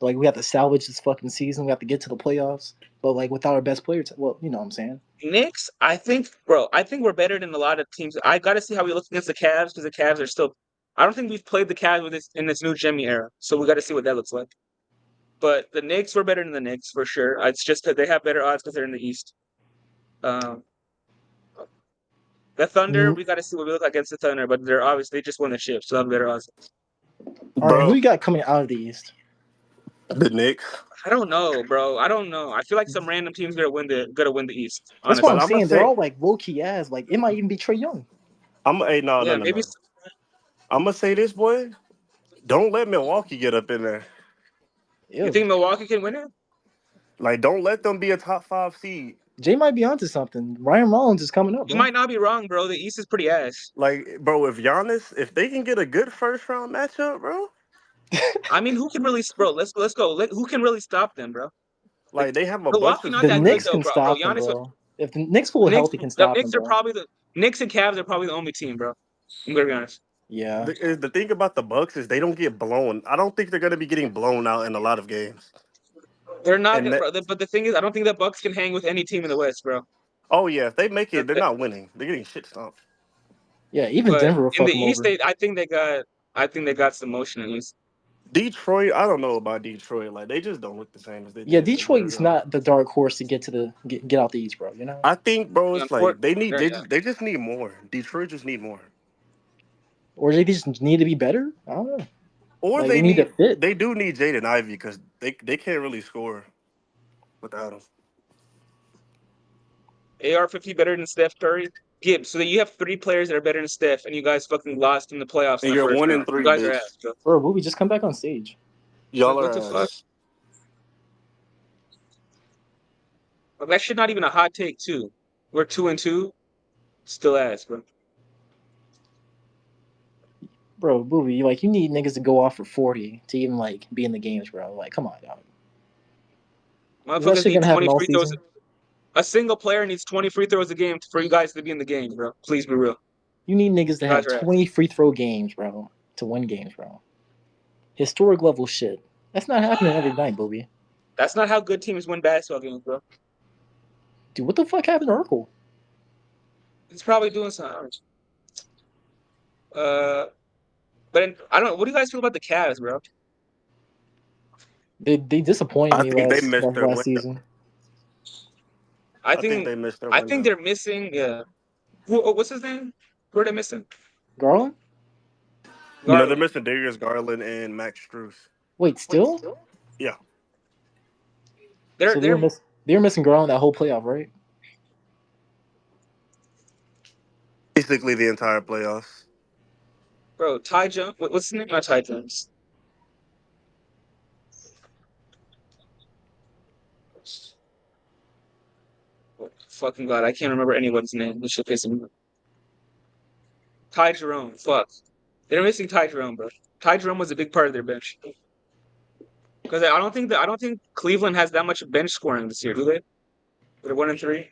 S12: Like we have to salvage this fucking season. We have to get to the playoffs. But like without our best players, well, you know what I'm saying.
S14: Knicks, I think we're better than a lot of teams. I got to see how we look against the Cavs because the Cavs are still. I don't think we've played the Cavs in this new Jimmy era, so we got to see what that looks like. But the Knicks were better than the Knicks for sure. It's just that they have better odds because they're in the East. Um, the Thunder, we got to see what we look like against the Thunder, but they're obviously they just won the chip, so they have better odds.
S12: All right, who
S9: bro,
S12: you got coming out of the East?
S9: the Knicks.
S14: I don't know, bro. I don't know. I feel like some random team's gonna win the East.
S12: That's what
S14: Honestly,
S12: I'm
S9: I'm gonna
S12: saying. They're
S9: say
S12: all like low key ass. Like it might even be Trey Young.
S9: hey, no, no,
S14: yeah,
S9: no,
S14: maybe.
S9: no. I'm gonna say this, boy. Don't let Milwaukee get up in there.
S14: You
S12: Ew.
S14: think Milwaukee can win it?
S9: Like, don't let them be a top 5 seed.
S12: Jay might be onto something. Ryan Rollins is coming up,
S14: You
S12: bro.
S14: might not be wrong, bro. The East is pretty ass.
S9: Like, bro, if they can get a good first round matchup, bro.
S14: I mean, who can really, bro? Let's go. Who can really stop them, bro?
S9: Like, they have a bunch
S14: Milwaukee
S9: of
S14: not
S12: The
S14: that good
S12: Knicks
S14: though,
S12: can
S14: bro. Bro,
S12: stop them,
S14: Giannis.
S12: bro. If the Knicks full healthy can
S14: The
S12: stop them,
S14: Knicks are
S12: bro.
S14: probably the Knicks and Cavs are probably the only team, bro. I'm gonna be honest.
S12: Yeah.
S9: the thing about the Bucks is they don't get blown. I don't think they're gonna be getting blown out in a lot of games.
S14: They're not,
S9: And that,
S14: bro. But the thing is, I don't think the Bucks can hang with any team in the West, bro.
S9: oh yeah, if they make it, they're not winning. They're getting shit stomped.
S12: Yeah, even
S14: But
S12: Denver will
S14: in
S12: fuck
S14: the
S12: them
S14: East,
S12: over.
S14: I think they got some motion at least.
S9: Detroit, I don't know about Detroit. Like, they just don't look the same as they
S12: Yeah,
S9: did a year
S12: Detroit's
S9: ago.
S12: not the dark horse to get to the get out the East, bro. You know.
S9: I think, bro,
S14: Yeah,
S9: it's like they
S14: yeah.
S9: just need more. Detroit just need more.
S12: Or they just need to be better. I don't know.
S9: Or
S12: Like they need to fit.
S9: they do need Jaden Ivey because they can't really score without him.
S14: AR-50 better than Steph Curry. Gibbs, so that you have 3 players that are better than Steph, and you guys fucking lost in the playoffs in
S9: And
S14: the
S9: you're
S14: first
S9: 1
S14: round.
S9: and 3,
S14: You guys are
S9: bitch.
S14: ass, bro.
S12: Bro, Booby, just come back on stage.
S9: Y'all
S14: Like, what
S9: are
S14: the fuck?
S9: ass.
S14: Like, that shit not even a hot take, too. We're 2 and 2, still ass, bro.
S12: Bro, Booby, you need niggas to go off for 40 to even like be in the games, bro. Like, come on, dog. Is that
S14: Motherfuckers
S12: shit
S14: need
S12: gonna happen
S14: 20
S12: all
S14: free throws.
S12: season?
S14: A single player needs 20 free throws a game for you guys to be in the game, bro. Please be real.
S12: You need niggas to
S14: You guys
S12: have
S14: are ass.
S12: 20 free throw games, bro, to win games, bro. Historic level shit. That's not happening every night, Booby.
S14: That's not how good teams win basketball games, bro.
S12: Dude, what the fuck happened to Urkel?
S14: He's probably doing something. But I don't know. What do you guys feel about the Cavs, bro?
S12: They disappointed
S9: I
S12: me
S9: think they missed their
S12: last
S9: window.
S12: season.
S14: I
S9: I think
S14: think
S9: they missed their
S14: I think
S9: window.
S14: they're missing. Yeah. What's his name? Who are they missing?
S12: Garland?
S9: No, they're
S14: Garland.
S9: missing Darius Garland and Max Strus.
S12: Wait, still?
S9: Yeah.
S14: They're
S12: So they were missing Garland that whole playoff, right?
S9: Basically the entire playoffs.
S14: bro. Ty Jones. What's his name? Not Ty Jones. Oh, fucking god, I can't remember anyone's name. This shit pissing me off. Ty Jerome. Fuck. They're missing Ty Jerome, bro. Ty Jerome was a big part of their bench. Because I don't think Cleveland has that much bench scoring this year, do they? They're 1 and 3.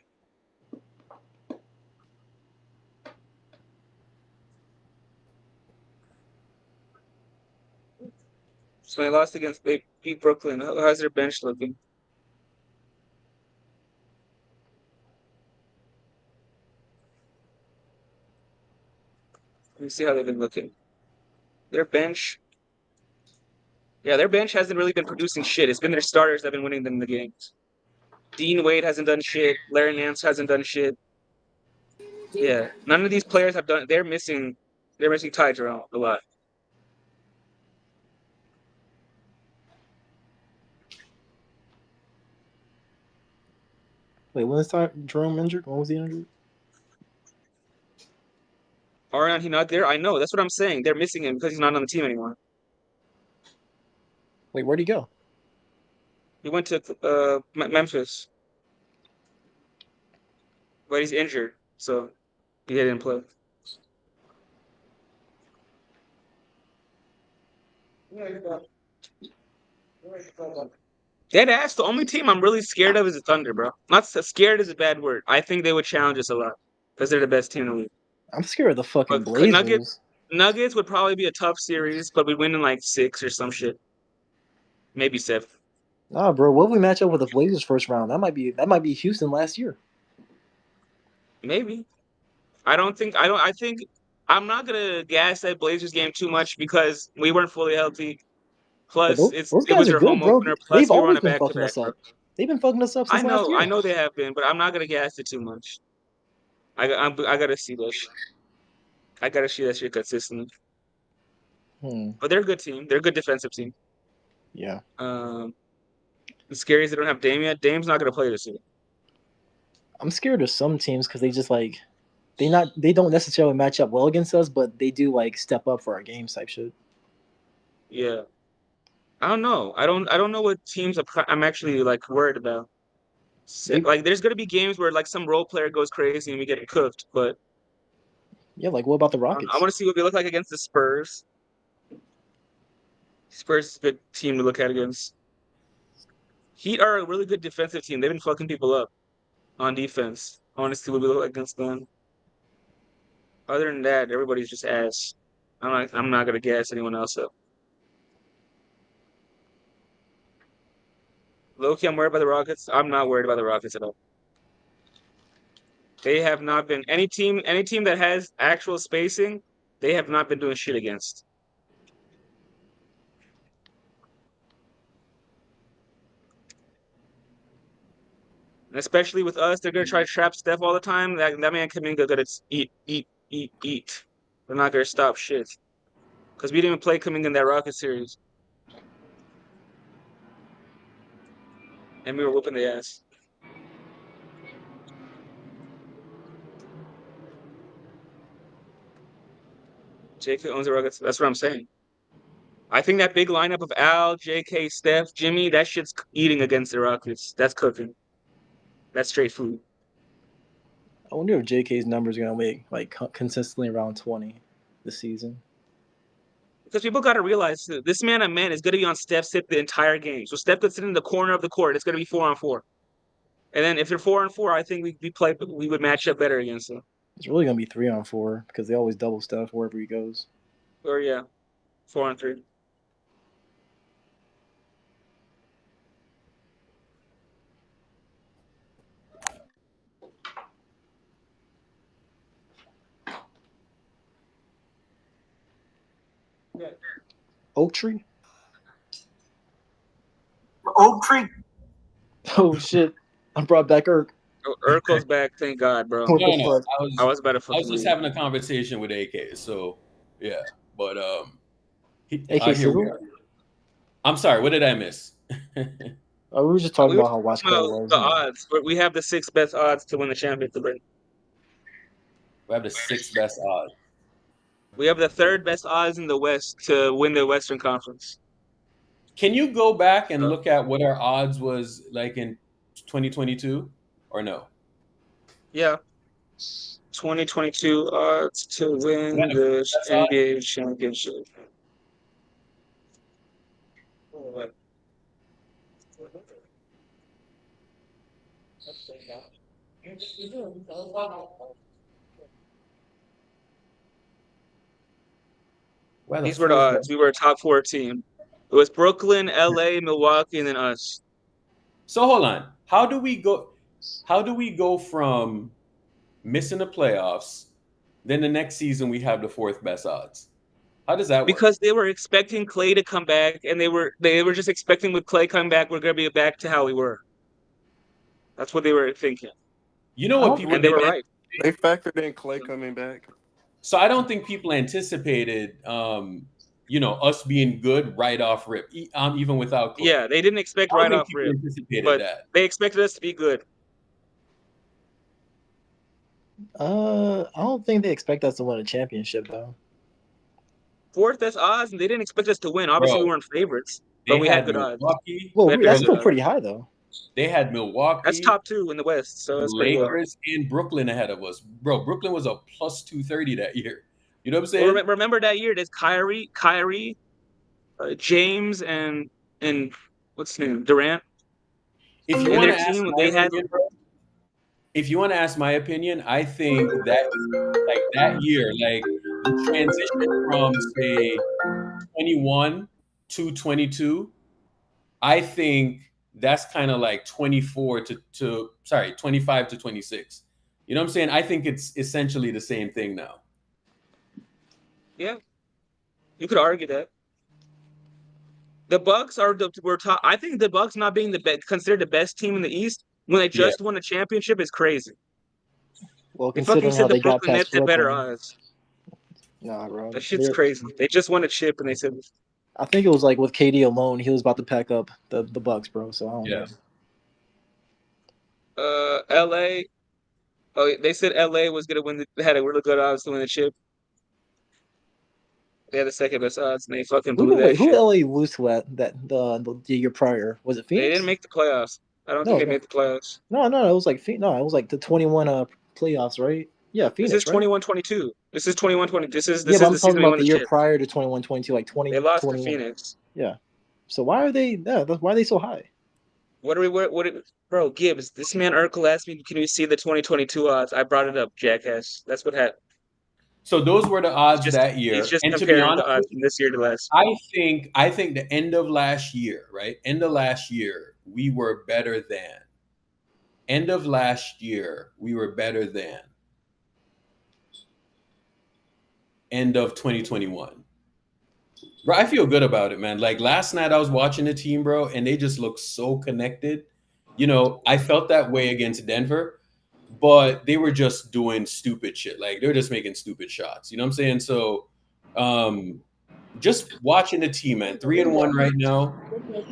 S14: So they lost against they beat Brooklyn. How's their bench looking? Let me see how they've been looking. Their bench. Yeah, their bench hasn't really been producing shit. It's been their starters that have been winning them the games. Dean Wade hasn't done shit. Larry Nance hasn't done shit. Yeah, none of these players have done. They're missing. They're missing Ty Jerome a lot.
S12: Wait, when was Jerome injured? When was he injured?
S14: Arion, he not there? I know. That's what I'm saying. They're missing him because he's not on the team anymore.
S12: Wait, where'd he go?
S14: He went to Memphis, but he's injured, so he didn't play. Dead ass. The only team I'm really scared of is the Thunder, bro. Not scared is a bad word. I think they would challenge us a lot because they're the best team in the league.
S12: I'm scared of the fucking
S14: But
S12: Blazers.
S14: Nuggets would probably be a tough series, but we win in like 6 or some shit, maybe 7.
S12: Nah, bro. What if we match up with the Blazers first round? That might be Houston last year.
S14: Maybe. I think I'm not gonna gas that Blazers game too much because we weren't fully healthy.
S12: But
S14: Plus,
S12: those
S14: it
S12: guys
S14: was
S12: are
S14: their
S12: good,
S14: home
S12: bro.
S14: opener.
S12: They've
S14: Plus, we were on
S12: always
S14: a
S12: been
S14: back to
S12: fucking
S14: back,
S12: us
S14: bro.
S12: up. They've been fucking us up since last year.
S14: I know they have been, but I'm not gonna gas it too much. I gotta see that shit. I gotta see that shit consistently. But they're a good team. They're a good defensive team.
S12: Yeah.
S14: The scary is they don't have Dame yet. Dame's not gonna play this year.
S12: I'm scared of some teams because they just like they don't necessarily match up well against us, but they do like step up for our games type shit.
S14: Yeah. I don't know. I don't know what teams I'm actually like worried about. Like there's gonna be games where like some role player goes crazy and we get cooked, but
S12: Yeah, like what about the
S14: I
S12: Rockets?
S14: want to see what we look like against the Spurs. Spurs is a good team to look at against. Heat are a really good defensive team. They've been fucking people up on defense. I want to see what we look like against them. Other than that, everybody's just ass. I'm not gonna gas anyone else up. Low-key, I'm worried about the Rockets. I'm not worried about the Rockets at all. They have not been any team that has actual spacing, they have not been doing shit against. And especially with us, they're gonna try to trap Steph all the time. That man Kuminga gonna eat. They're not gonna stop shit. Because we didn't even play Kuminga in that Rocket series. And we were whooping the ass. JK owns the Rockets. That's what I'm saying. I think that big lineup of Al, JK, Steph, Jimmy, that shit's eating against the Rockets. That's cooking. That's straight food.
S12: I wonder if JK's numbers are gonna make like consistently around 20 this season.
S14: Because people got to realize that this man is going to be on Steph's hip the entire game. So Steph could sit in the corner of the court. It's going to be 4-on-4. And then if they're 4-on-4, I think we would match up better against them.
S12: It's really gonna be 3-on-4 because they always double Steph wherever he goes.
S14: Or yeah, 4-on-3.
S12: Oak Tree?
S18: Oak Tree.
S12: Oh shit! I brought back Irk.
S14: Oh, Urkel's back, thank God, bro.
S12: What the
S2: No,
S12: fuck?
S14: I was about to
S2: I
S14: fucking
S2: was just
S14: leave.
S2: having a conversation with AK. So yeah, but
S12: AK
S2: here we
S12: Sigel?
S2: are. I'm sorry. What did I miss?
S12: We were just talking
S14: We were
S12: about how Watch
S14: talking
S12: Cole
S14: about
S12: was.
S14: the odds, but we have the 6th best odds to win the championship.
S2: We have the 6th best odds.
S14: We have the 3rd best odds in the West to win the Western Conference.
S2: Can you go back and look at what our odds was like in 2022 or no?
S14: Yeah. 2022 odds to win
S2: Yeah,
S14: the
S2: that's odd.
S14: NBA championship. These were the odds. We were a top 4 team. It was Brooklyn, LA, Milwaukee, and then us.
S2: So hold on. How do we go from missing the playoffs, then the next season we have the 4th best odds? How does that work?
S14: Because they were expecting Clay to come back, and they were just expecting with Clay coming back, we're gonna be back to how we were. That's what they were thinking.
S2: You know what people
S14: and they were right.
S4: They factored in Clay coming back.
S2: So I don't think people anticipated us being good right off rip, even without Clay.
S14: Yeah, they didn't expect
S2: I don't
S14: right
S2: think
S14: off
S2: people
S14: rip,
S2: anticipated
S14: but
S2: that.
S14: they expected us to be good.
S12: I don't think they expect us to win a championship though.
S14: 4th best odds, and they didn't expect us to win. Obviously,
S2: Bro,
S14: we weren't favorites, but we had good odds.
S12: Well,
S14: We had
S12: that's
S14: very
S12: still
S14: good
S12: pretty
S14: odds.
S12: high though.
S2: They had Milwaukee.
S14: That's top 2 in the West, so that's pretty good.
S2: Lakers and Brooklyn ahead of us. Bro, Brooklyn was a plus 230 that year. You know what I'm saying?
S14: Well, remember that year? There's Kyrie, James, and what's his name? Durant.
S2: If you
S14: And
S2: want
S14: their
S2: to ask
S14: team,
S2: my
S14: they had
S2: opinion, bro, if you want to ask my opinion, I think that that year, like the transition from say 21 to 22, I think that's kind of like 25 to 26. You know what I'm saying? I think it's essentially the same thing now.
S14: Yeah, you could argue that. The Bucks were top. I think the Bucks not being considered the best team in the East when they just won a championship is crazy.
S12: Well,
S14: They fucking
S12: considering
S14: said
S12: how
S14: the
S12: they got
S14: Brooklyn
S12: past
S14: Nets had better
S12: Brooklyn.
S14: odds.
S12: Nah, bro.
S14: That shit's crazy. They just won a chip and they said,
S12: I think it was like with KD alone, he was about to pack up the Bucks, bro. So I don't know.
S14: LA. Oh, they said LA was gonna win. They had a really good odds to win the chip. They had the 2nd best odds, and they fucking blew that
S12: Who
S14: shit.
S12: LA lose to at the year prior? Was it Phoenix?
S14: They didn't make the playoffs. I don't think they made the playoffs.
S12: No, it was like no, it was like the 21 playoffs, right? Yeah, Phoenix.
S14: This is 21-22. This is 21-20. This is
S12: but
S14: the
S12: I'm
S14: season
S12: talking
S14: we
S12: about
S14: won
S12: the
S14: the
S12: year
S14: chip.
S12: prior to 21-22, like 20.
S14: They lost
S12: 21.
S14: to Phoenix.
S12: Yeah. So why are they? Yeah, why are they so high?
S14: Bro, Gibbs? This man Urkel asked me, "Can you see the 2022 odds?" I brought it up, jackass. That's what happened.
S2: So those were the odds that year.
S14: He's just
S2: And to be
S14: comparing
S2: honest,
S14: the odds from this year to last.
S2: I think the end of last year, right? End of last year, we were better than. End of last year, we were better than. End of 2021. Bro, I feel good about it, man. Like last night I was watching the team, bro, and they just look so connected. You know, I felt that way against Denver, but they were just doing stupid shit. Like they were just making stupid shots. You know what I'm saying? So just watching the team, man. 3-1 right now.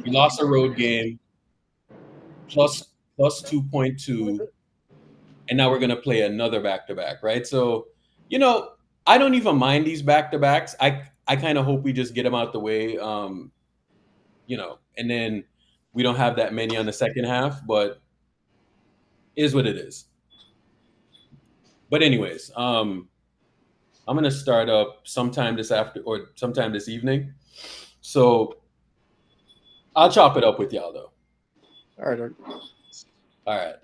S2: We lost a road game. Plus 2.2. And now we're gonna play another back-to-back, right? So, you know, I don't even mind these back-to-backs. I kind of hope we just get them out the way, you know, and then we don't have that many on the second half, but it is what it is. But anyways, I'm gonna start up sometime this evening. So I'll chop it up with y'all though.
S12: All right.
S2: All right.